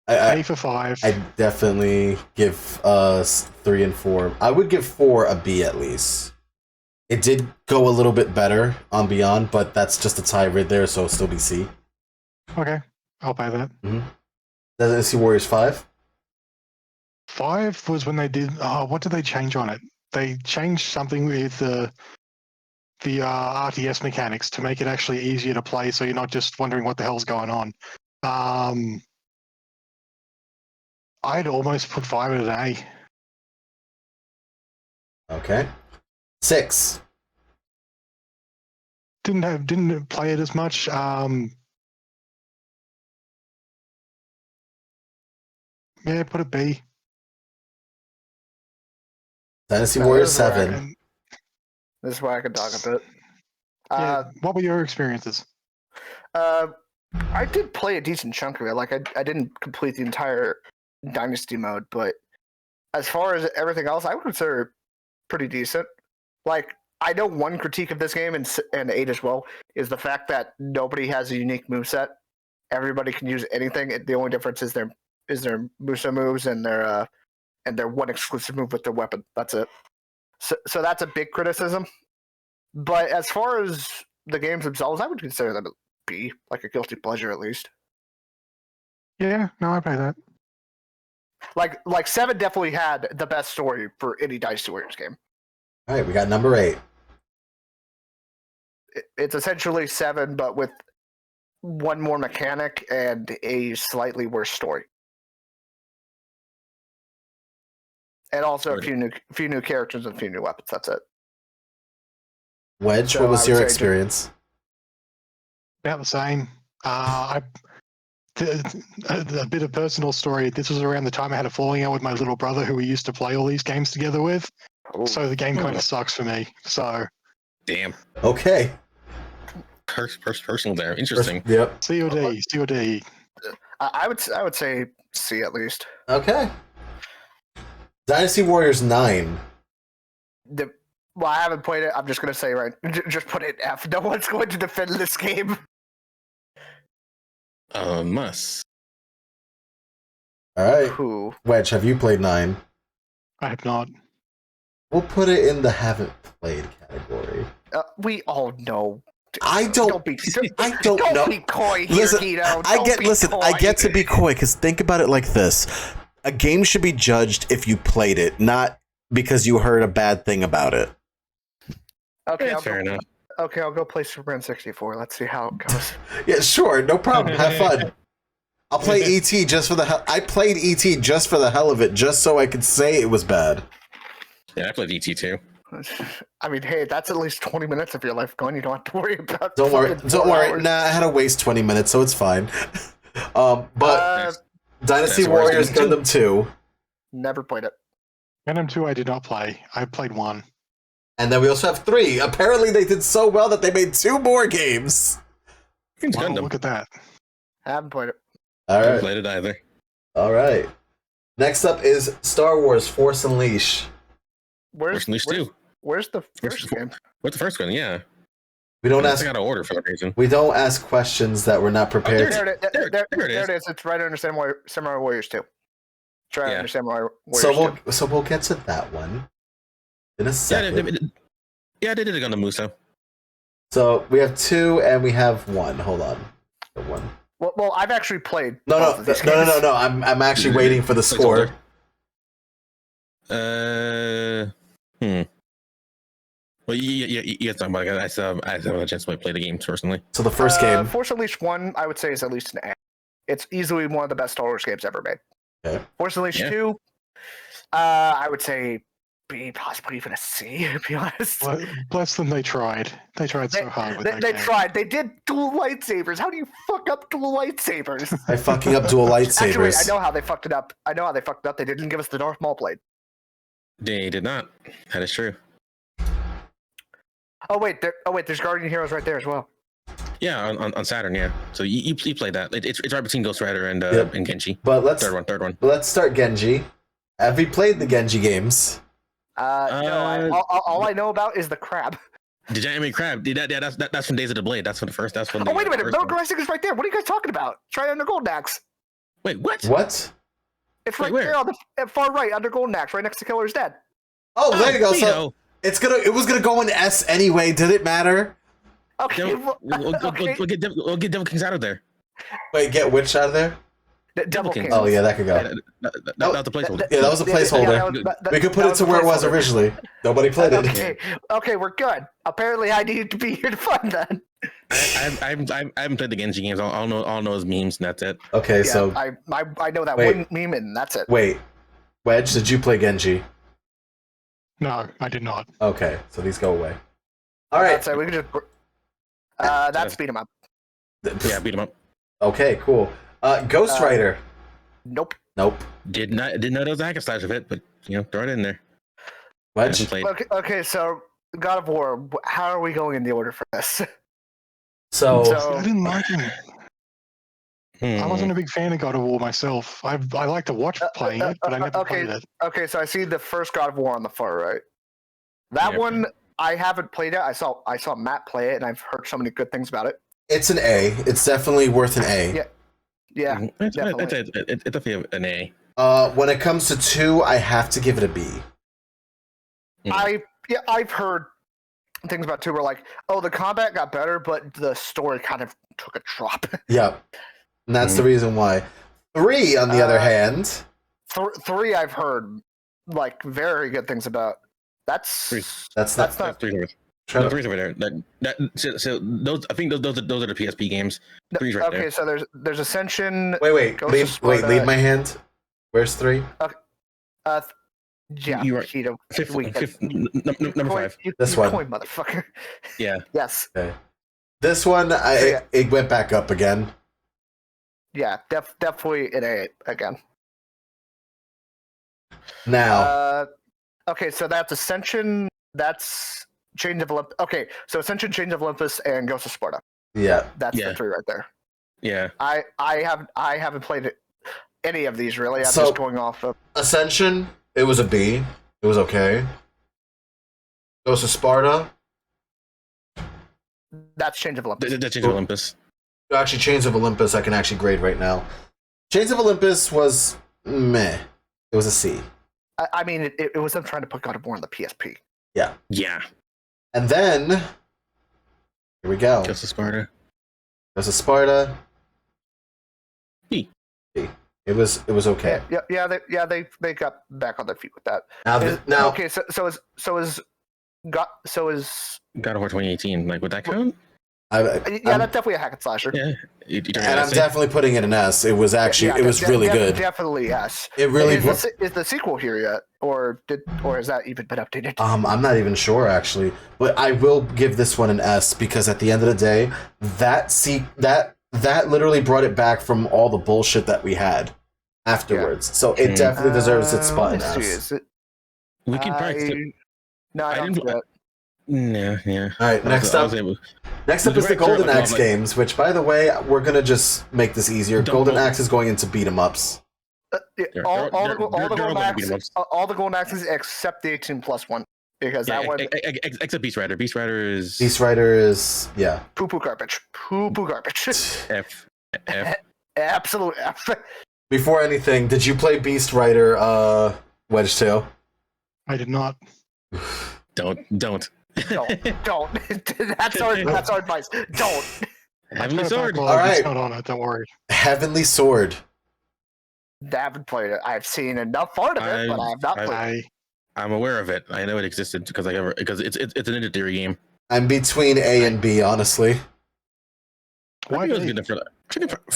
I A for 5. I definitely give 3 and 4. I would give 4 a B at least. It did go a little bit better on Beyond, but that's just a tie right there, so it'll still be C. Okay, I'll pay that. Dynasty Warriors 5? 5 was when they did. What did they change on it? They changed something with the RTS mechanics to make it actually easier to play, so you're not just wondering what the hell's going on. I'd almost put 5 at an A. Okay. 6. Didn't play it as much. Yeah, put a B. Dynasty Warriors this is where 7. This is where I can talk a bit. Yeah, what were your experiences? I did play a decent chunk of it. Like I didn't complete the entire Dynasty mode, but as far as everything else, I would consider it pretty decent. Like I know one critique of this game and 8 as well is the fact that nobody has a unique moveset. Everybody can use anything. The only difference is their Musa moves and their one exclusive move with their weapon. That's it. So that's a big criticism. But as far as the games themselves, I would consider them to be like a guilty pleasure at least. Yeah, no, I pay that. Like 7 definitely had the best story for any Dynasty Warriors game. All right, we got number 8. It's essentially 7, but with one more mechanic and a slightly worse story, and also a few new characters and a few new weapons. That's it. Wedge, So what was I would your say experience? About the same. A bit of personal story. This was around the time I had a falling out with my little brother, who we used to play all these games together with. Oh. So the game kind of sucks for me. So Damn. Okay. Personal there. Interesting. Yep. COD. I would say C at least. Okay. Dynasty Warriors 9. Well, I haven't played it. I'm just gonna say just put it F. No one's going to defend this game. Must. All right. Who? Wedge, have you played 9? I have not. We'll put it in the haven't played category. We all know. I don't know. Be coy here, Listen, Hito. I get to be coy because think about it like this: a game should be judged if you played it, not because you heard a bad thing about it. Okay, Yeah, fair enough. Okay, I'll go play Superman 64. Let's see how it goes. Yeah, sure, no problem. Have fun. I'll play ET just for the hell. I played ET just for the hell of it, just so I could say it was bad. Yeah, I played ET too. I mean, hey, that's at least 20 minutes of your life gone. You don't have to worry about. Don't worry. Hours. Nah, I had to waste 20 minutes, so it's fine. But Dynasty Warriors Gundam 2. Never played it. Gundam 2 I did not play. I played 1. And then we also have 3. Apparently they did so well that they made 2 more games. It's Wow, Gundam. look at that. I haven't played it. All I haven't right. played it either. All right. Next up is Star Wars Force Unleashed. Where's Unleashed 2. Where's the first game? What's the first one? Yeah. We don't I ask. got to order for that reason. We don't ask questions that we're not prepared. There There it is. It's right under Samurai Warriors 2. Try to Yeah. understand Warriors 2. So we'll get to that one in a second. Yeah, they did it on the Muso. So we have 2 and we have 1. Hold on. The 1. Well, I've actually played. No. both of these games. I'm actually waiting for the score. Well, you talking about it. I still have a chance to play the games personally. So the first game. Force Unleashed 1, I would say, is at least an A. It's easily one of the best Star Wars games ever made. Okay. Force Unleashed Yeah. 2, I would say B, possibly even a C, to be honest. Bless them, they tried. They tried so hard with that They game. tried. They did dual lightsabers. How do you fuck up dual lightsabers? By fucking up dual lightsabers. Actually, I know how they fucked it up. They didn't give us the Darth Maul blade. They did not. That is true. Oh wait, there's Guardian Heroes right there as well. Yeah, on Saturn. Yeah. So you played that. It's right between Ghost Rider and Yep. and Genji. But Third one. Let's start Genji. Have we played the Genji games? No, all I know about is the crab. The giant crab. That's from Days of the Blade. That's from the first. That's from. Oh wait a minute, first Metal one. Gear is right there. What are you guys talking about? Try under Golden Axe. Wait, what? What? It's Wait, right where? there on the far right under Golden Axe, right next to Killer's Dead. Oh, there you go. So Hito. it was gonna go in S anyway. Did it matter? Okay, We'll get Devil Kings out of there. Wait, get which out of there? Devil Kings. Kings. Oh yeah, that could go. That was the placeholder. Yeah, that was a placeholder. We could put it to where it was originally. Nobody played it. Okay, we're good. Apparently, I need to be here to fun then. I haven't played the Genji games. All know is memes, and that's it. Okay, Yeah, so I know that Wait. one meme, and that's it. wait, Wedge, did you play Genji? No, I did not. Okay, so these go away. All right. That's it. We can just. That's beat 'em up. Yeah, beat him up. Okay, cool. Ghost Rider. Nope. Nope. Didn't know there was a hack and slash of it, but throw it in there. Wedge. Hasn't played. Okay. So God of War. How are we going in the order for this? So I didn't like him. I wasn't Hmm. a big fan of God of War myself. I like to watch playing it, but I never okay. played it. Okay, so I see the first God of War on the far right. That Yeah. one I haven't played it. I saw Matt play it, and I've heard so many good things about it. it's an A. It's definitely worth an A. Yeah. Yeah, It's definitely. definitely an A. When it comes to 2, I have to give it a B. I've heard things about 2 where like, oh, the combat got better, but the story kind of took a drop. Yep. And that's the reason why. 3, on the other hand. 3 I've heard like very good things about. That's Three. That's that's not. not Three's over. Try No, to- three's over there. So those I think those are the PSP games. Three's right okay. there. So there's Ascension. Wait. Ghost of Leave Sparta. my hand. Where's 3? Yeah, You are- Hito. Number 5. This one. Coin, motherfucker. Yeah. Yes. Okay. This one, it went back up again. Yeah, definitely an A again. Now, Okay, so that's Ascension. That's Chains of Olympus. Okay, so Ascension, Chains of Olympus, and Ghost of Sparta. yeah. That's Yeah. the 3 right there. Yeah. I haven't played any of these really. I'm So- just going off of. Ascension, it was a B. It was okay. Ghost of Sparta. That's Chains of Olympus. The Chains of Olympus. Actually, Chains of Olympus, I can actually grade right now. Chains of Olympus was meh. It was a C. I mean, it was them trying to put God of War on the PSP. Yeah. Yeah. And then, here we go. Ghost of Sparta. Ghost of Sparta. B. B. It was okay. They got back on their feet with that. Now, Okay, so is God God of War 2018. Like, would that count? that's definitely a hack and slasher. Yeah. and I'm definitely putting it an S. It was actually, it was really good. Definitely yes. It really is the sequel here yet, or has that even been updated? I'm not even sure actually, but I will give this one an S because at the end of the day, that literally brought it back from all the bullshit that we had afterwards. Yeah. So it definitely deserves its spot in S. We can probably. No, I don't do that. No, yeah. All right, next up is the Golden Axe games, which, by the way, we're gonna just make this easier. Golden Axe is going into beat 'em ups. All the Golden Axes except the 18+1, because that one. Except Beast Rider. Beast Rider is yeah. Poo garbage. Poo garbage. F. Absolute F. Before anything, did you play Beast Rider Wedgetail? I did not. Don't. That's our advice. Don't. Heavenly Sword. All right. Not on it. Don't worry. Heavenly Sword. I haven't played it. I've seen enough part of it, but I have not played it. I'm aware of it. I know it existed because it's an Ninja Theory game. I'm between A and B, honestly. Why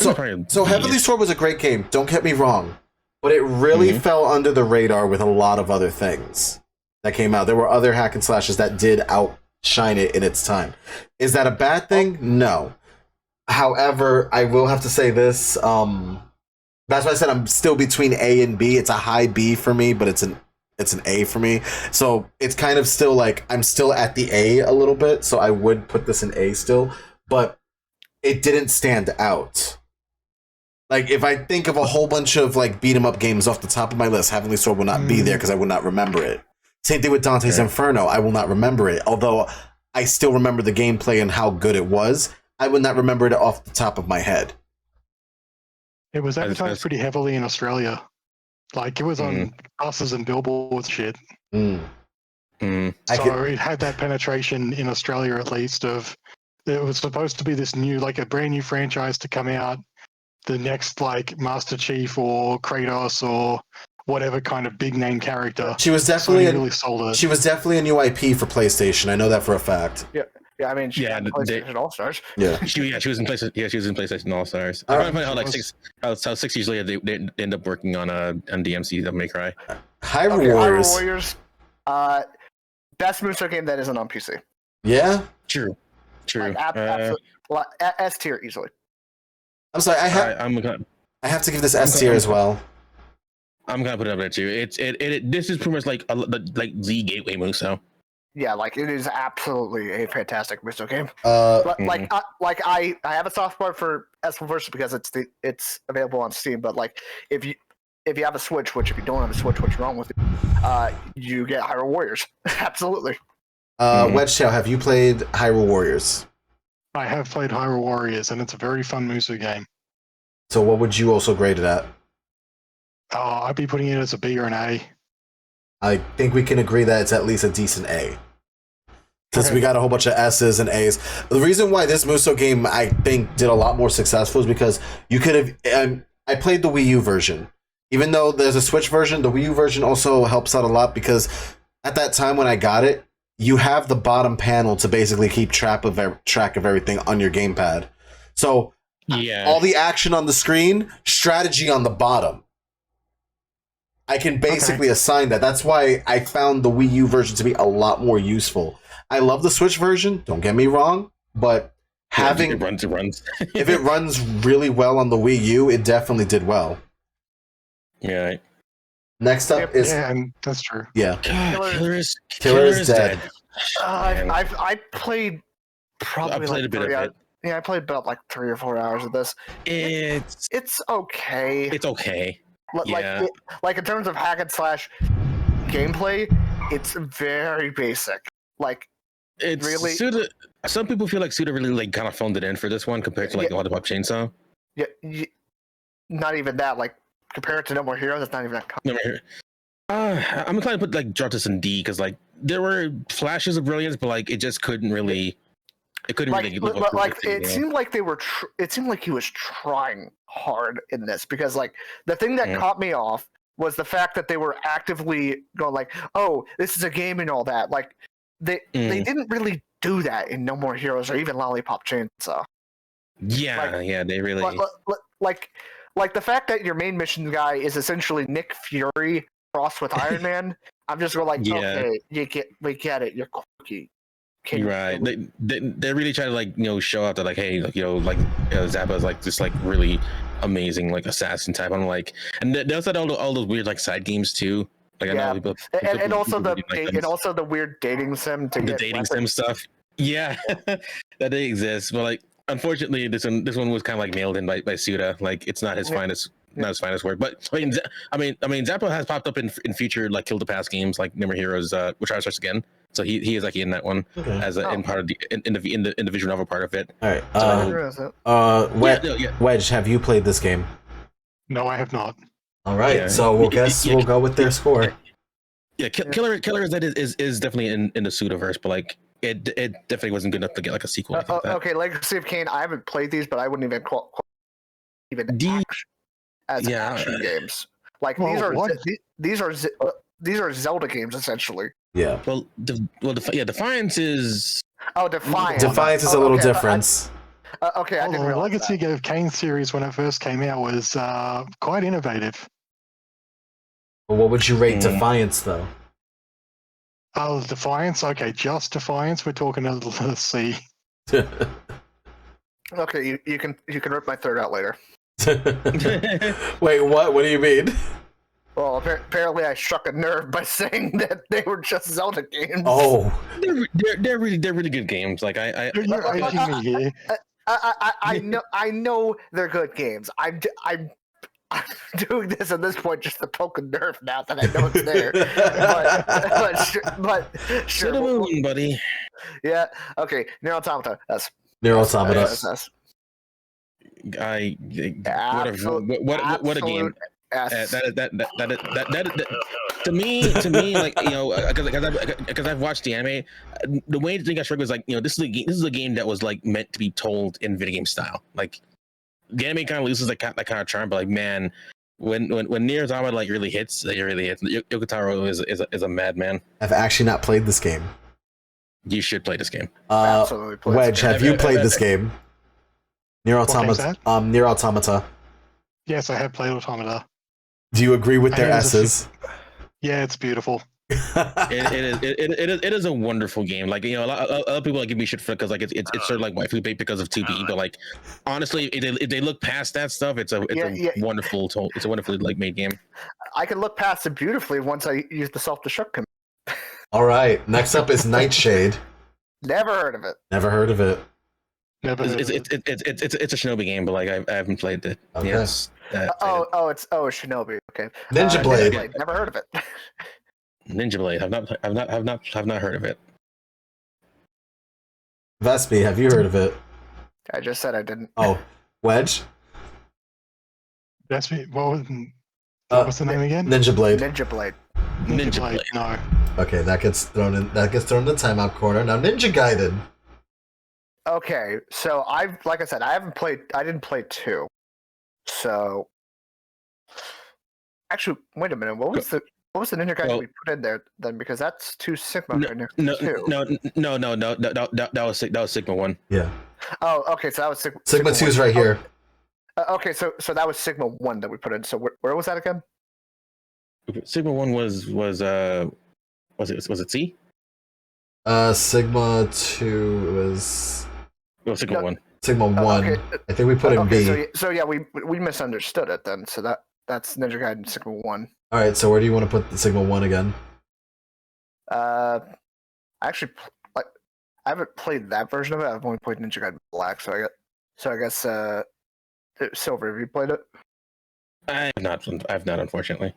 So Heavenly Sword was a great game. Don't get me wrong, but it really fell under the radar with a lot of other things that came out. There were other hack and slashes that did outshine it in its time. Is that a bad thing? No. However, I will have to say this. That's why I said I'm still between A and B. It's a high B for me, but it's an A for me. So it's kind of still like I'm still at the A a little bit. So I would put this in A still, but it didn't stand out. Like if I think of a whole bunch of like beat 'em up games off the top of my list, Heavenly Sword will not be there because I would not remember it. Same thing with Dante's Inferno. I will not remember it. Although I still remember the gameplay and how good it was, I would not remember it off the top of my head. It was advertised pretty heavily in Australia. Like, it was on buses and billboards shit. So it had that penetration in Australia, at least, of it was supposed to be this new, like a brand new franchise to come out, the next, like, Master Chief or Kratos or whatever kind of big name character. She was definitely really sold it. She was definitely a new IP for PlayStation. I know that for a fact. Yeah, I mean, she had PlayStation All-Stars. Yeah. She was in PlayStation. Yeah, she was in PlayStation All-Stars. I find how like 6 years later they end up working on DMC that May Cry. Hyrule Warriors. Hyrule Warriors. Best Muso game that isn't on PC. Yeah. True. Like, absolutely. S tier easily. I'm sorry. I have to give this S tier as well. I'm gonna put it up there too. This is pretty much like the gateway Muso. Yeah, like it is absolutely a fantastic Muso game. But I have a soft spot for S1 Versus because it's available on Steam. But like if you have a Switch, which if you don't have a Switch, what's wrong with it? You get Hyrule Warriors. Absolutely. Wedgetail, have you played Hyrule Warriors? I have played Hyrule Warriors, and it's a very fun Muso game. So what would you also grade it at? I'd be putting it as a B or an A. I think we can agree that it's at least a decent A. Because we got a whole bunch of S's and A's. The reason why this Muso game, I think, did a lot more successful is because you could have... I played the Wii U version. Even though there's a Switch version, the Wii U version also helps out a lot because at that time when I got it, you have the bottom panel to basically keep track of everything on your gamepad. So all the action on the screen, strategy on the bottom. I can basically assign that. That's why I found the Wii U version to be a lot more useful. I love the Switch version, don't get me wrong, but Having it runs. if it runs really well on the Wii U, it definitely did well. Yeah. Right. Next up is Yeah, and that's true. yeah, Killer is dead. Man. I played probably I played like a bit 3 of hours. it. Yeah, I played about like 3 or 4 hours of this. It's okay. it's okay. Like Yeah. like in terms of hack and slash gameplay, it's very basic. Like It's really. Suda. Some people feel like Suda really like kind of phoned it in for this one compared to like Yeah. Auto Pop Chainsaw. Yeah, not even that. Like compared to No More Heroes, it's not even that. Never heard. I'm inclined to put like drop this in D because like there were flashes of brilliance, but like it just couldn't really. It couldn't really live up to like everything, it you know? seemed like they were. It seemed like he was trying hard in this because like the thing that Mm. caught me off was the fact that they were actively going like, "Oh, this is a game" and all that. Like they didn't really do that in No More Heroes or even Lollipop Chainsaw. Yeah, yeah, they really. Like the fact that your main mission guy is essentially Nick Fury crossed with Iron Man. I'm just going like, Yeah. okay, we get it. You're quirky. Can You're you right. really- They really try to like show out that like hey like Zappa's like this like really amazing like assassin type. I'm like and they also had all those weird like side games too. Like Yeah. I know people and also people the really like them. and also the weird dating sim to The get dating weapons. sim stuff. Yeah, that they exist. But like unfortunately this one was kind of like nailed in by Suda. Like it's not his Yeah. finest. Not his finest work, but I mean, Zappa has popped up in future like Kill the Past games like No More Heroes, which I starts again. So he is like in that one okay. as a, in part of the in the visual novel part of it. All right. So- Wedge, Wedge, have you played this game? No, I have not. All right. Yeah. So we'll we'll go with their score. Yeah, Killer is that is definitely in the Sudaverse, but like it definitely wasn't good enough to get like a sequel. Like that. Okay, Legacy of Kain. I haven't played these, but I wouldn't even even D- as yeah. action games. Like Well, what? these are Zelda games essentially. Yeah. Well, Defiance is Oh, Defiance. Defiance is a Oh, little okay, different. Okay, I Hold didn't on, the realize Legacy that. of Kain series when it first came out was quite innovative. Well, what would you rate Hmm. Defiance though? Oh, Defiance? Okay, just Defiance. We're talking a C. Okay, you can rip my third out later. Wait, what? What do you mean? Well, apparently I struck a nerve by saying that they were just Zelda games. Oh, they're really good games. Like You're aging me here. I know they're good games. I'm doing this at this point just to poke a nerve now that I know it's there. but to sure. the moon, buddy. Yeah. Okay. Nier Automata. That's Near Automata. that's What a game. S. That to me like because I've watched the anime, the way the thing I struck was like this is a game that was like meant to be told in video game style. Like the anime kind of loses that kind of charm, but like man, when Nier Automata like really hits, it really hits. Yoko Taro is a madman. I've actually not played this game. You should play this game. Absolutely play this Wedge, game. have you played this game? Nier What game's Automata. Nier Automata. Yes, I have played Automata. Do you agree with their I think it was S's? Yeah, it's beautiful. It is a wonderful game. Like a lot of people like give me shit for because like it's sort of like waifu bait because of 2B, but like honestly, if they look past that stuff, it's a wonderful it's a wonderfully like made game. I can look past it beautifully once I use the self-destruct command. All right. Next up is Nightshade. Never heard of it. Never heard of it. Never heard of it. It's a Shinobi game, but like I haven't played it. Okay. Yes. It's Shinobi. Okay. Ninja Blade. Never heard of it. Ninja Blade. I've not heard of it. Vespi, have you heard of it? I just said I didn't. Oh, Wedge? That's me. What was the name again? Ninja Blade. Ninja Blade. Ninja Blade. No. Okay, that gets thrown in the timeout corner. Now Ninja Gaiden. Okay, so like I said, I didn't play 2. So actually, wait a minute. What was the Ninja Gaiden we put in there then? Because that's 2 Sigma. No, right? no, 2. no. That was Sigma 1. Yeah. Oh, okay. So that was Sigma 2 is right here. Okay, so that was Sigma 1 that we put in. So where was that again? Sigma 1 was it C? Sigma 2 was Well, Sigma No. 1. Sigma 1. okay. I think we put it in B. So yeah, we misunderstood it then. So that's Ninja Gaiden Sigma 1. All right, so where do you want to put the Sigma 1 again? I actually like I haven't played that version of it. I've only played Ninja Gaiden Black, so I guess Silver. Have you played it? I have not, unfortunately.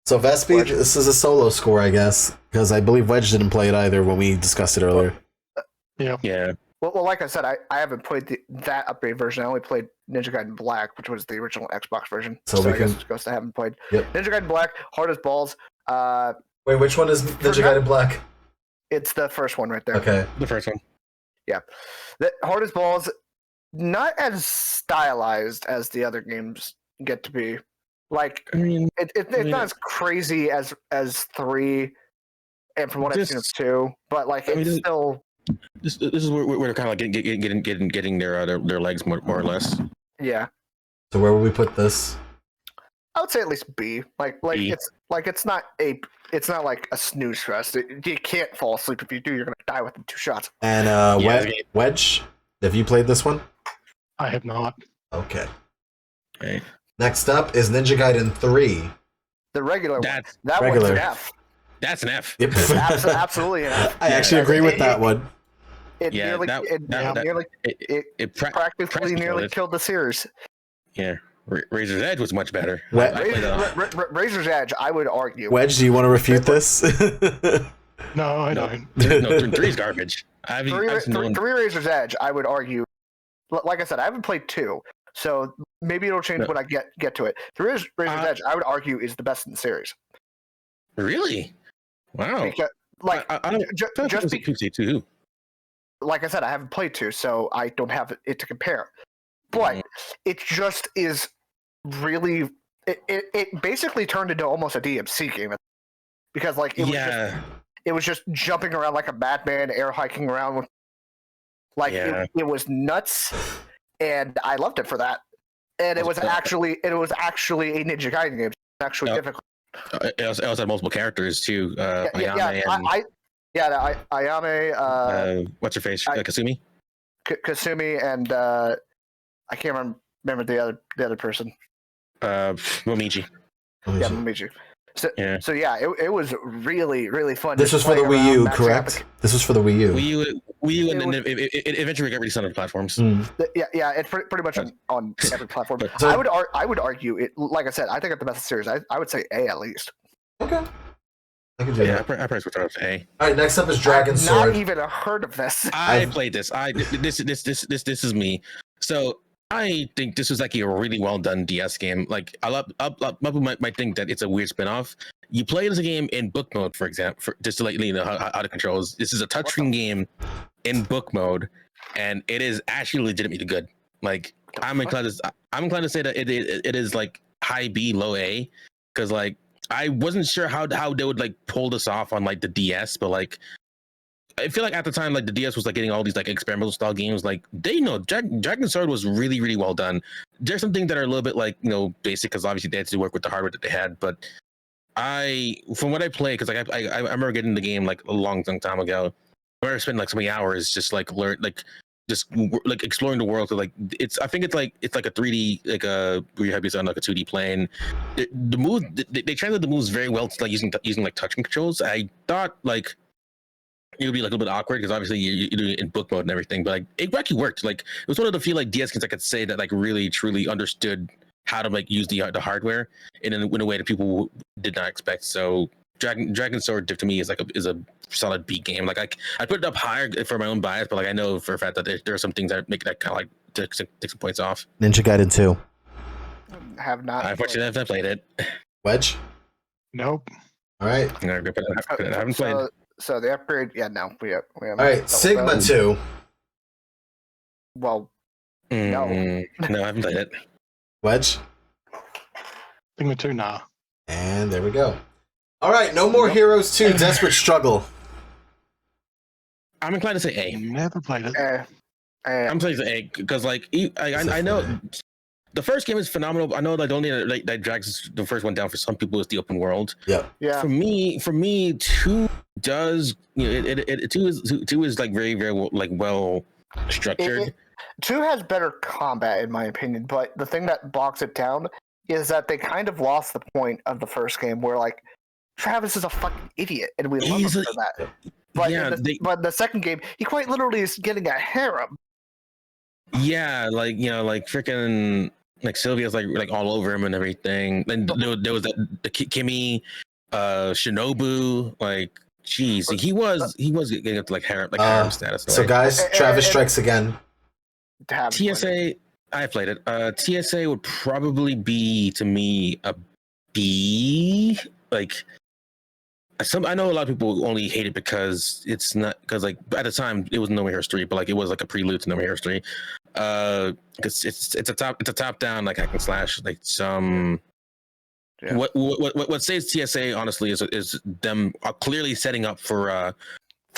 So Vespi, this is a solo score, I guess, because I believe Wedge didn't play it either when we discussed it earlier. Yeah. Well, like I said, I haven't played that upgrade version. I only played Ninja Gaiden Black, which was the original Xbox version. So I guess it goes to haven't played. Yep. Ninja Gaiden Black, hard as balls. Wait, which one is Ninja Gaiden Black? It's the first one right there. Okay. The first one. Yeah. The hard as balls, not as stylized as the other games get to be. Like, I mean, it's not as crazy as 3, and from what I've seen of 2, but like it's still. This is where they're kind of like getting their legs more or less. Yeah. So where would we put this? I would say at least B. Like B. it's not like a snooze fest. You can't fall asleep. If you do, you're gonna die within 2 shots. And Wedge, have you played this one? I have not. Okay. Right. Next up is Ninja Gaiden 3. The regular one. That regular. one's an F. That's an F. Yep. Absolutely an F. I actually agree with that one. It practically nearly killed the series. Yeah. Razor's Edge was much better. Razor's Edge, I would argue. Wedge, do you want to refute this? No, I don't. No, 3 is garbage. Three Razor's Edge, I would argue. Like I said, I haven't played 2, so maybe it'll change when I get to it. 3 Razor's Edge, I would argue, is the best in the series. Really? Wow. Because, like, just because, too. like I said, I haven't played 2, so I don't have it to compare. But it just is really. It basically turned into almost a DMC game because, like, it was just jumping around like a madman, air hiking around with. Like it was nuts, and I loved it for that. And it was actually a Ninja Gaiden game. It's actually difficult. It also had multiple characters too. Ayame. What's her face? Kasumi. Kasumi and I can't remember the other person. Momiji. Yeah, Momiji. So it was really, really fun. This was for the Wii U, correct? This was for the Wii U. Wii U, and then it eventually got released on other platforms. Yeah, it's pretty much on every platform. I would argue it. Like I said, I think it's the best series. I would say A at least. Okay. I can do that. I probably switch out to A. All right, next up is Dragon Sword. Not even heard of this. I played this. This is me. So I think this was like a really well done DS game. Like a lot people might think that it's a weird spinoff. You play this game in book mode, for example, just to let you know how it controls. This is a touchscreen game in book mode, and it is actually legitimately good. Like I'm inclined to say that it is like high B, low A, because like I wasn't sure how they would like pull this off on like the DS, but like I feel like at the time like the DS was like getting all these like experimental style games. Like they Dragon Sword was really, really well done. There's some things that are a little bit like basic because obviously they had to work with the hardware that they had, but from what I played, because like I remember getting the game like a long time ago, where I spent like so many hours just like exploring the world. So like I think it's like a 3D where you have yourself on like a 2D plane. The move they translated the moves very well to like using like touching controls. I thought like it would be like a little bit awkward because obviously you're doing it in book mode and everything, but like it actually worked. Like it was one of the few like DS games I could say that like really truly understood how to like use the hardware in a way that people did not expect. So Dragon Sword to me is a solid B game. Like I put it up higher for my own bias, but like I know for a fact that there are some things that make that kind of like take some points off. Ninja Gaiden 2. Have not. Unfortunately, I've not played it. Wedge? Nope. All right. I haven't played. So the upgrade, no, we have. All right, Sigma 2. Well, no, I haven't played it. Wedge? Sigma 2, nah. And there we go. All right, No More Heroes 2, Desperate Struggle. I'm inclined to say A. Never played it. I'm saying A because like I know the first game is phenomenal. I know like the only that drags the first one down for some people is the open world. Yeah. Yeah. For me, 2 does two is like very, very like well structured. 2 has better combat, in my opinion, but the thing that bogs it down is that they kind of lost the point of the first game, where like Travis is a fucking idiot, and we love him for that. But Yeah, but the second game, he quite literally is getting a harem. Yeah, like like freaking like Sylvia's like all over him and everything. Then there was the Kimmy, Shinobu. Like, jeez, he was getting up to like harem status. So guys, Travis strikes again. TSA, I played it. TSA would probably be to me a B. Like, I know a lot of people only hate it because it's not, because like at the time it was No Way Heroes 3, but like it was like a prelude to No Way Heroes 3. Because it's a top down like hack and slash, like some. Yeah. What saves TSA honestly is them clearly setting up for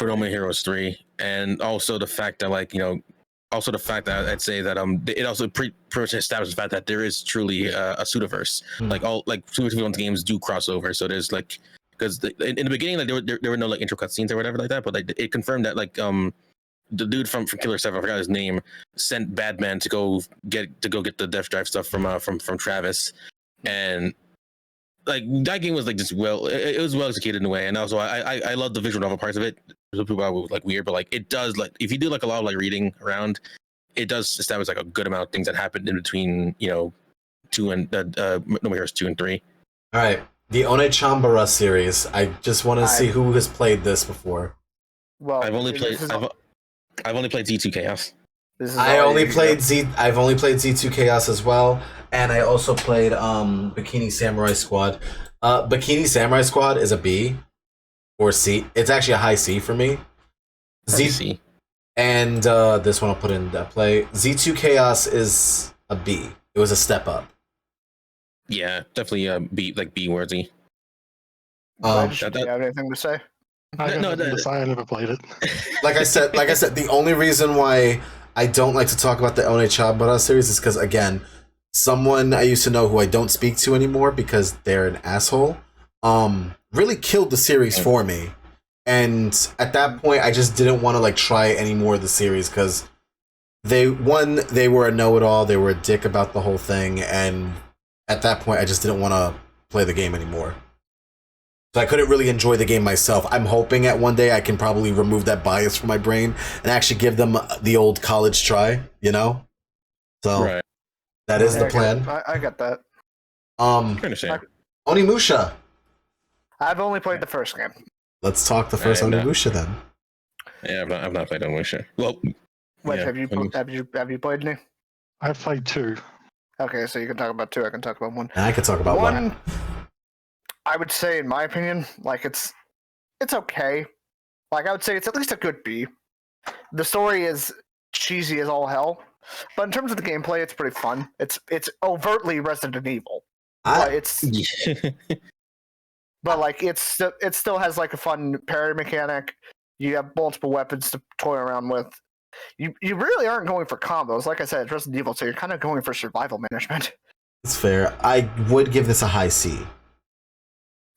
No Way Heroes 3, and also the fact that I'd say that it also pretty much establishes the fact that there is truly a pseudoverse. Like all like Pseudo games do cross over, so there's like, because in the beginning like there were no like intro cutscenes or whatever like that, but like it confirmed that like the dude from Killer 7, I forgot his name, sent Badman to go get the Death Drive stuff from Travis, and like that game was like just it was well executed in a way, and also I love the visual novel parts of it. Some people are like weird, but like it does, like if you do like a lot of like reading around, it does establish like a good amount of things that happened in between 2 and No Way Heroes 2 and 3. All right, the Onechambara series. I just want to see who has played this before. Well, I've only played Z2 Chaos. I've only played Z2 Chaos as well, and I also played Bikini Samurai Squad. Bikini Samurai Squad is a B or C. It's actually a high C for me. C. And this one I'll put in that play. Z2 Chaos is a B. It was a step up. Yeah, definitely a B, like B worthy. Do you have anything to say? I never played it. Like I said, the only reason why I don't like to talk about the Onechabara series is because, again, someone I used to know who I don't speak to anymore because they're an asshole, really killed the series for me. And at that point, I just didn't want to like try any more of the series because they were a know-it-all, they were a dick about the whole thing, and at that point, I just didn't want to play the game anymore. So I couldn't really enjoy the game myself. I'm hoping at one day I can probably remove that bias from my brain and actually give them the old college try, So right. That is the plan. I get that. Onimusha. I've only played the first game. Let's talk the first Onimusha then. Yeah, I've not played Onimusha. Well, wait, have you played any? I've played 2. Okay, so you can talk about 2. I can talk about 1. And I can talk about 1. I would say, in my opinion, like it's okay. Like I would say it's at least a good B. The story is cheesy as all hell, but in terms of the gameplay, it's pretty fun. It's overtly Resident Evil, but but like it still has like a fun parry mechanic. You have multiple weapons to toy around with. You really aren't going for combos. Like I said, it's Resident Evil, so you're kind of going for survival management. That's fair. I would give this a high C.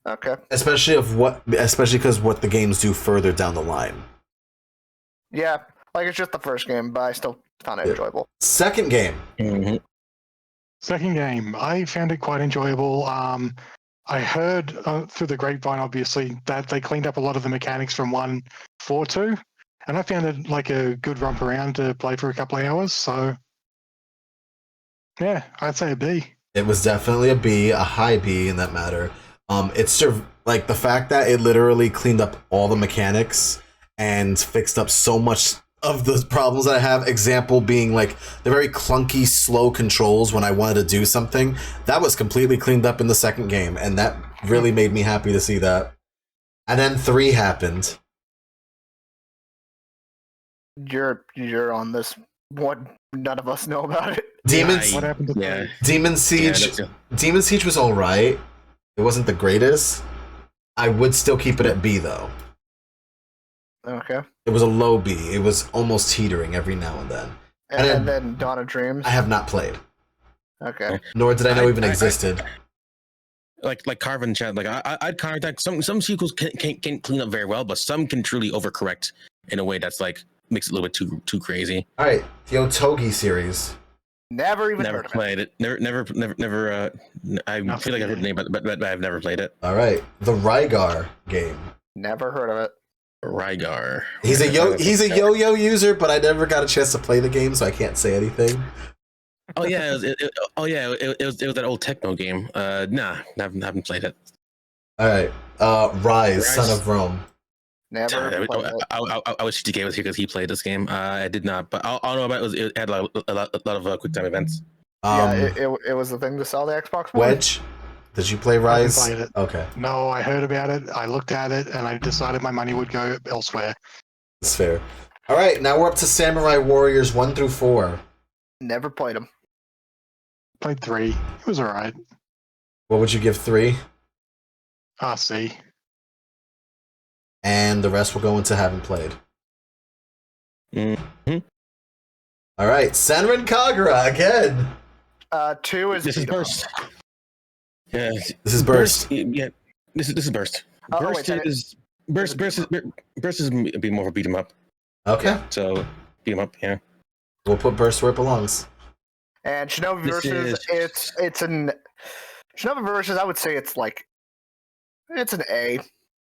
Okay. Especially because what the games do further down the line. Yeah, like it's just the first game, but I still found it enjoyable. Second game. Mm-hmm. Second game, I found it quite enjoyable. I heard through the grapevine, obviously, that they cleaned up a lot of the mechanics from 1 for 2, and I found it like a good romp around to play for a couple of hours. So, yeah, I'd say a B. It was definitely a B, a high B in that matter. It's like the fact that it literally cleaned up all the mechanics and fixed up so much of the problems that I have. Example being like the very clunky, slow controls when I wanted to do something. That was completely cleaned up in the second game, and that really made me happy to see that. And then 3 happened. You're on this. What? None of us know about it. What happened to 3? Demon Siege. Demon Siege was all right. It wasn't the greatest. I would still keep it at B, though. Okay. It was a low B. It was almost teetering every now and then. And then Dawn of Dreams? I have not played. Okay. Nor did I know even existed. Like Carvin chat, like I'd contact some sequels can clean up very well, but some can truly overcorrect in a way that's like makes it a little bit too crazy. All right, the Otogi series. Never even Never heard of it. played it. Never. I feel like I've heard the name, but I've never played it. All right, the Rygar game. Never heard of it. Rygar. He's a yo-yo user, but I never got a chance to play the game, so I can't say anything. Oh yeah, it was that old techno game. Nah, haven't played it. All right, Rise, Son of Rome. Never played it. I wish TK was here because he played this game. I did not, but all I know about it had a lot of quick time events. It was the thing to sell the Xbox One. Wedge, did you play Rise? I haven't played it. Okay, No, I heard about it. I looked at it, and I decided my money would go elsewhere. that's fair. All right, now we're up to Samurai Warriors 1 through 4. Never played them. Played 3. It was alright. What would you give 3? RC. And the rest will go into haven't played. Mm-hmm. All right, Senran Kagura again. 2 is This is Hito. Burst. Yeah, This is Burst. Yeah, this is Burst. Oh, Burst wait, is be more of a beat 'em up. Okay, So beat 'em up. Yeah. we'll put Burst where it belongs. And Shinobi This versus it's an Shinobi versus. I would say it's an A.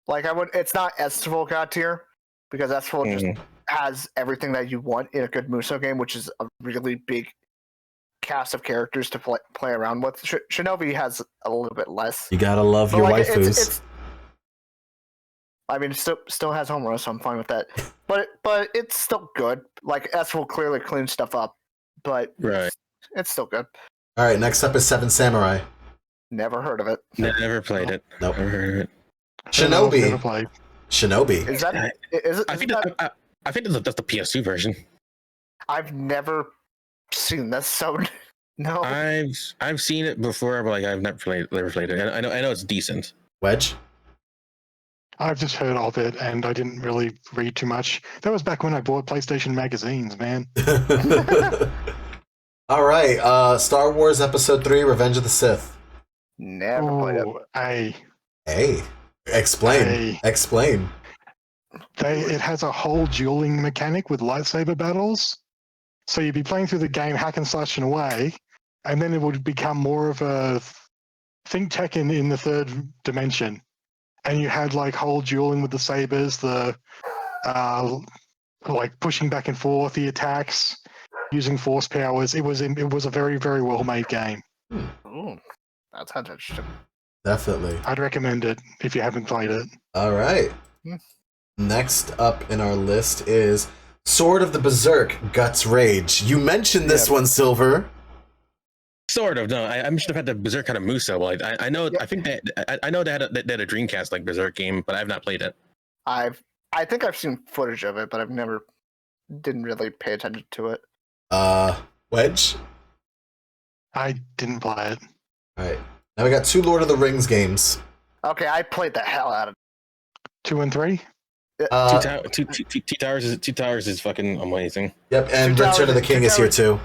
It's not S4 God tier because S4 just has everything that you want in a good Musou game, which is a really big cast of characters to play around with. Shinobi has a little bit less. You gotta love But, your like, waifus. I mean, it still has Homura, so I'm fine with that. But it's still good. Like S4 clearly cleans stuff up, but Right. it's still good. All right, next up is Seven Samurai. Never heard of it. Never played it. Nope. Never heard of it. Shinobi. Never played. Shinobi. Is that is it? I think that's the PS2 version. I've never seen this, so no. I've seen it before, but I've never played it. I know it's decent. Wedge. I've just heard of it, and I didn't really read too much. That was back when I bought PlayStation magazines, man. All right, Star Wars Episode 3: Revenge of the Sith. Never played it. Hey, explain. Explain. It has a whole dueling mechanic with lightsaber battles. So you'd be playing through the game hack and slash in a way, and then it would become more of a think Tekken in the third dimension. And you had whole dueling with the sabers, the pushing back and forth, the attacks, using force powers. It was a very, very well made game. Ooh, that sounds interesting. Definitely. I'd recommend it if you haven't played it. All right. Next up in our list is Sword of the Berserk, Guts Rage. You mentioned this one, Silver. Sort of. No, I should have had the Berserk kind of Musou. I know. Yeah. I think I know they had a Dreamcast Berserk game, but I've not played it. I think I've seen footage of it, but I've didn't really pay attention to it. Wedge. I didn't play it. All right. Now we got 2 Lord of the Rings games. Okay, I played the hell out of it. 2 and 3. Two Towers is fucking amazing. Yep, and Return of the King is here too.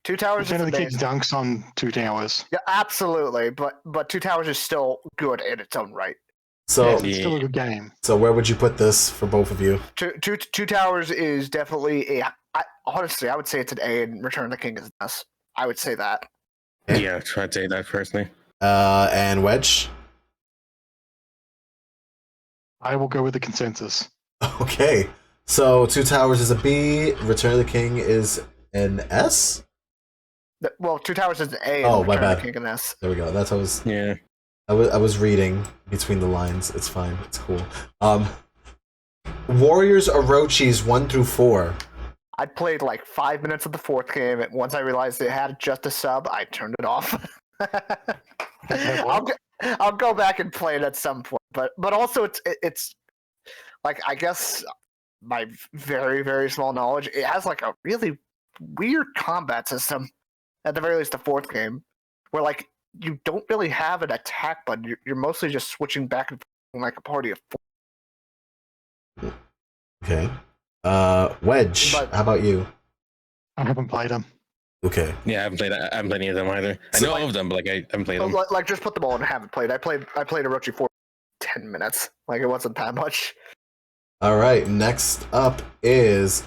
2 Towers Return is of the King amazing. dunks on 2 Towers. Yeah, absolutely. But 2 Towers is still good in its own right. So it's still a good game. So where would you put this for both of you? 2 Towers is definitely honestly, I would say it's an A, and Return of the King is an S. I would say that. Yeah, I'd say that personally. And Wedge. I will go with the consensus. Okay, so 2 Towers is a B. Return of the King is an S. Well, 2 Towers is an A. Oh, and my Return of bad. the King an S. There we go. That's what I was. Yeah. I was reading between the lines. It's fine. It's cool. Warriors Orochis 1 through 4. I played 5 minutes of the 4th game, and once I realized it had just a sub, I turned it off. I'll go back and play it at some point, but also it's I guess my very, very small knowledge, it has a really weird combat system. At the very least, the 4th game, where you don't really have an attack button. You're mostly just switching back and forth a party of 4. Okay. Wedge. How about you? I haven't played them. Okay. Yeah, I haven't played any of them either. I know of them, but I haven't played them. Just put them all in. I haven't played. I played Orochi for 10 minutes. It wasn't that much. All right. Next up is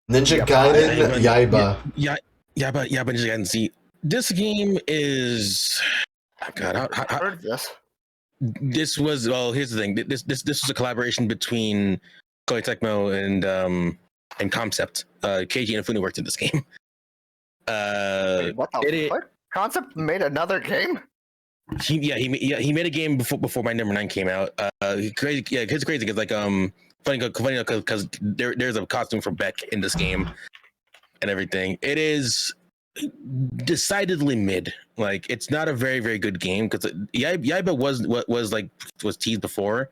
Ninja Yeah, Gaiden Yaiba. Yeah, but Ninja Gaiden. See, this game is. Oh God, I heard of this. this was here's the thing. This was a collaboration between Koei Tecmo and Concept. Keiji Inafune worked in this game. Wait, what the fuck? Concept made another game? He made a game before my number 9 came out. Crazy, yeah, it's crazy because like funny because there's a costume for Beck in this game and everything. It is decidedly mid. Like it's not a very very good game because Yaiba was teased before,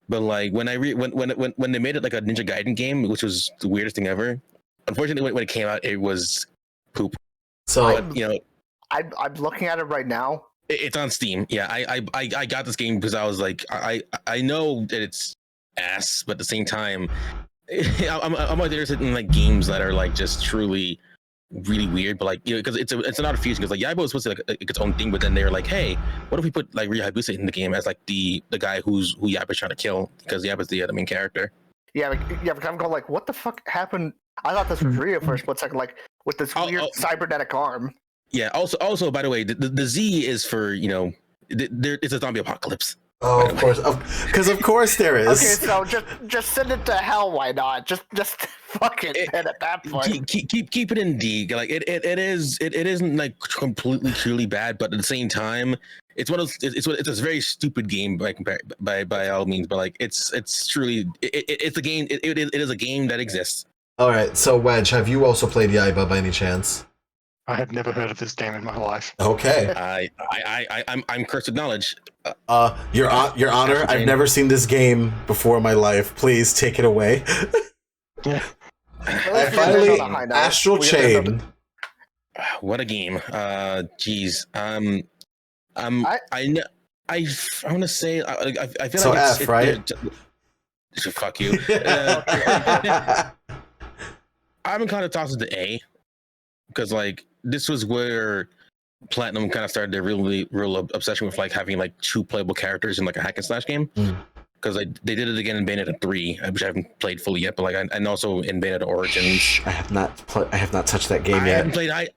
but like when they made it like a Ninja Gaiden game, which was the weirdest thing ever. Unfortunately, when it came out, it was poop. So I'm looking at it right now. It's on Steam. Yeah, I got this game because I was like, I know that it's ass, but at the same time, I'm like interested in like games that are like just truly really weird, but like because it's an odd fusion because like Yaiba was supposed to like its own thing, but then they were like, hey, what if we put like Ryu Hayabusa in the game as like the guy who Yaiba's trying to kill because Yaiba's the main character. Yeah, but I'm going like, what the fuck happened? I thought this was Ryu for a split second, like with this weird cybernetic arm. Yeah. Also, by the way, the Z is for it's a zombie apocalypse. Oh, of course, because of course there is. Okay, so just send it to hell. Why not? Just fucking hit at that point. Keep it in D. Like it isn't like completely truly bad, but at the same time, it's a very stupid game by all means. But like it's truly it's a game. It is a game that exists. All right, so Wedge, have you also played Yaiba by any chance? I have never heard of this game in my life. Okay. I'm cursed with knowledge. Your Honor, I've never seen this game before in my life. Please take it away. Yeah. I finally Astral Chain. What a game. Geez. I want to say I feel So like F, right? Fuck you. I'm kind of tossed to A because like this was where Platinum kind of started their real obsession with like having like 2 playable characters in like a hack and slash game. Because they did it again in Bayonetta 3, which I haven't played fully yet, but like and also in Bayonetta Origins. I have not touched that game yet. I haven't played either.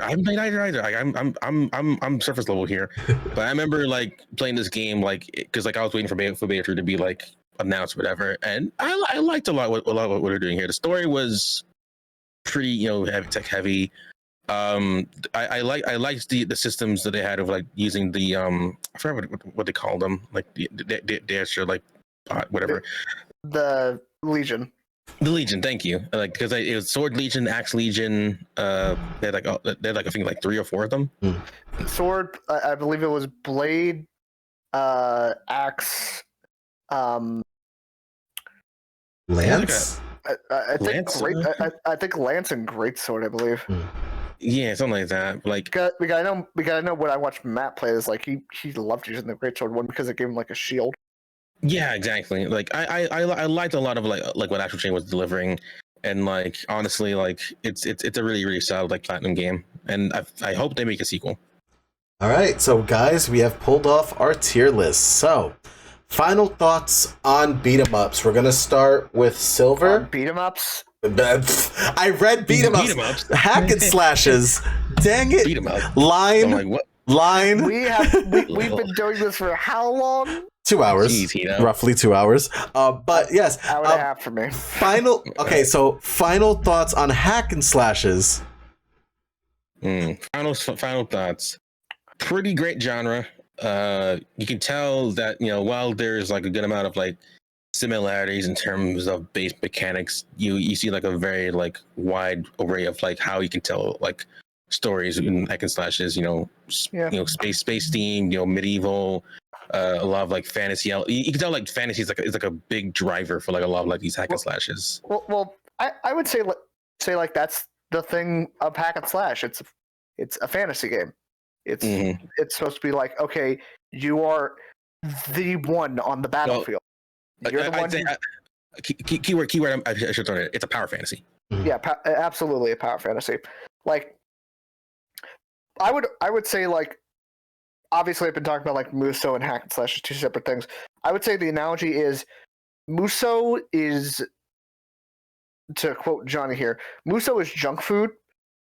I haven't played either. Like, I'm surface level here, but I remember like playing this game like because like I was waiting for Bayonetta 3 to be like announced, whatever, and I liked a lot what they're doing here. The story was pretty heavy. I liked the systems that they had of like using the I forgot what they called them, like the extra like whatever. The Legion. The Legion, thank you. Like because it was Sword Legion, Axe Legion. They had like I think like 3 or 4 of them. Sword, I believe it was Blade, Axe, Lance. I think Lance? I think Lance and Greatsword, I believe. Yeah, something like that. Like We gotta know when I watched Matt play this, like he loved using the Greatsword one because it gave him like a shield. yeah, exactly. Like I liked a lot of like what Astral Chain was delivering, and like honestly, like it's a really really solid like Platinum game, and I hope they make a sequel. All right, so guys, we have pulled off our tier list. So, final thoughts on beat 'em ups. We're gonna start with Silver. Beat 'em ups. I read beat 'em ups. Hack and slashes. Dang it. Beat 'em up. Line. I'm like, what? Line. We've been doing this for how long? 2 hours. Jeez, Hito. Roughly 2 hours. But yes. Hour and a half for me. Okay, so final thoughts on hack and slashes. Final thoughts. Pretty great genre. You can tell that while there's like a good amount of like similarities in terms of base mechanics, you see like a very like wide array of like how you can tell like stories in hack and slashes. Space theme, medieval, a lot of like fantasy. You can tell like fantasy is like a big driver for like a lot of like these hack and slashes. Well, I would say like that's the thing of hack and slash. It's a fantasy game. It's supposed to be like, okay, you are the one on the battlefield. You're the one. Keyword. I should throw it. It's a power fantasy. Yeah, absolutely a power fantasy. Like, I would say like, obviously I've been talking about like Muso and hack and slash as 2 separate things. I would say the analogy is Muso is to quote Johnny here, Muso is junk food,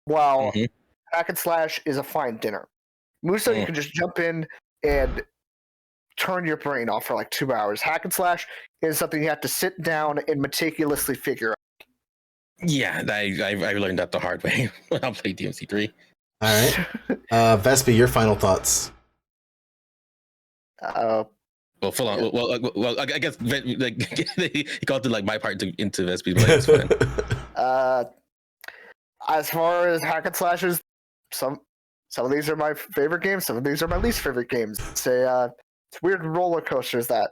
while Mhm. hack and slash is a fine dinner. Muso, you can just jump in and turn your brain off for like 2 hours. Hack and slash is something you have to sit down and meticulously figure out. Yeah, I learned that the hard way when I played DMC3. All right. Vespi, your final thoughts. Well, full on. Well, I guess like he called it like my part into Vespi, but it's fine. As far as hack and slashes, some of these are my favorite games. Some of these are my least favorite games. It's weird roller coasters that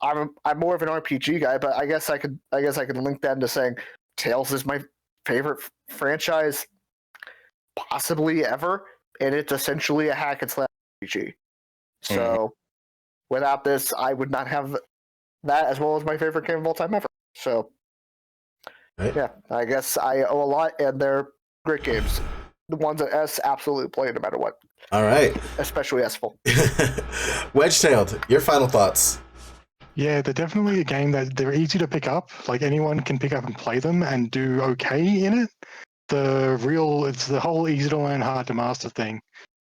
I'm more of an RPG guy, but I guess I could link that into saying Tales is my favorite franchise possibly ever, and it's essentially a hack and slash RPG. So without this, I would not have that as well as my favorite game of all time ever. So Right. yeah, I guess I owe a lot, and they're great games. The ones that S absolutely play no matter what. All right. Especially S-Full. Wedge-tailed, your final thoughts. Yeah, they're definitely a game that they're easy to pick up. Like anyone can pick up and play them and do okay in it. It's the whole easy to learn, hard to master thing.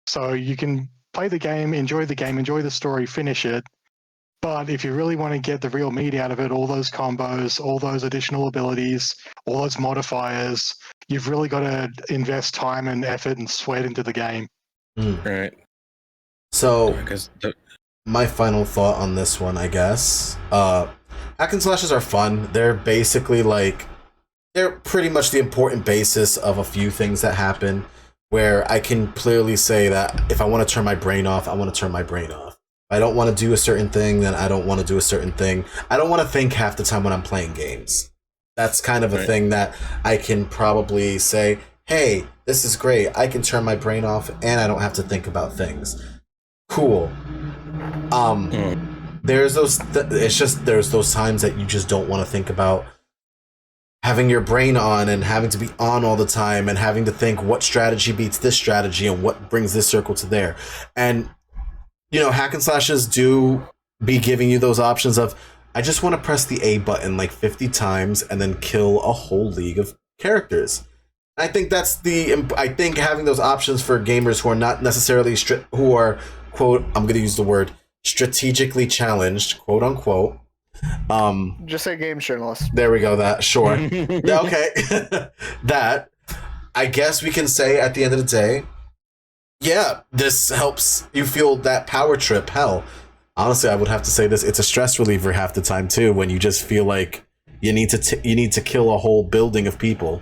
So you can play the game, enjoy the story, finish it. But if you really want to get the real meat out of it, all those combos, all those additional abilities, all those modifiers, you've really got to invest time and effort and sweat into the game. Right. So, Because my final thought on this one, I guess. Hack and slashes are fun. They're basically they're pretty much the important basis of a few things that happen, where I can clearly say that if I want to turn my brain off, I want to turn my brain off. If I don't want to do a certain thing, then I don't want to do a certain thing. I don't want to think half the time when I'm playing games. That's kind of a thing that I can probably say, hey, this is great. I can turn my brain off and I don't have to think about things. Cool. There's those times that you just don't want to think about having your brain on and having to be on all the time and having to think what strategy beats this strategy and what brings this circle to there. And hack and slashes do be giving you those options of, I just want to press the A button like 50 times and then kill a whole league of characters. I think I think having those options for gamers who are not necessarily who are, quote, I'm going to use the word strategically challenged, quote unquote. Just say game journalist. There we go. That sure. Okay. That I guess we can say at the end of the day, yeah, this helps you feel that power trip. Hell, honestly, I would have to say this. It's a stress reliever half the time too, when you just feel like you need to kill a whole building of people.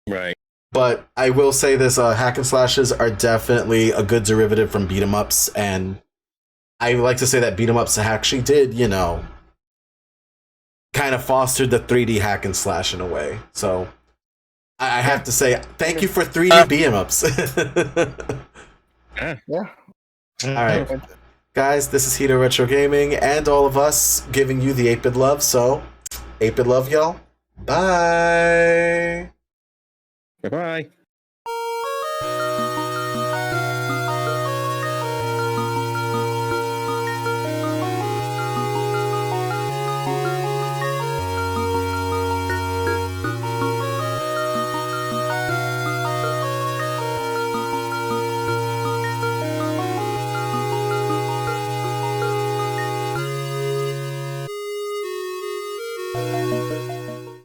Right. But I will say this: hack and slashes are definitely a good derivative from beat 'em ups, and I like to say that beat 'em ups actually did, kind of fostered the 3D hack and slash in a way. So I have to say thank you for 3D beat 'em ups. Yeah. All right, guys, this is Hito Retro Gaming, and all of us giving you the 8-bit love. So 8-bit love, y'all. Bye. Bye-bye.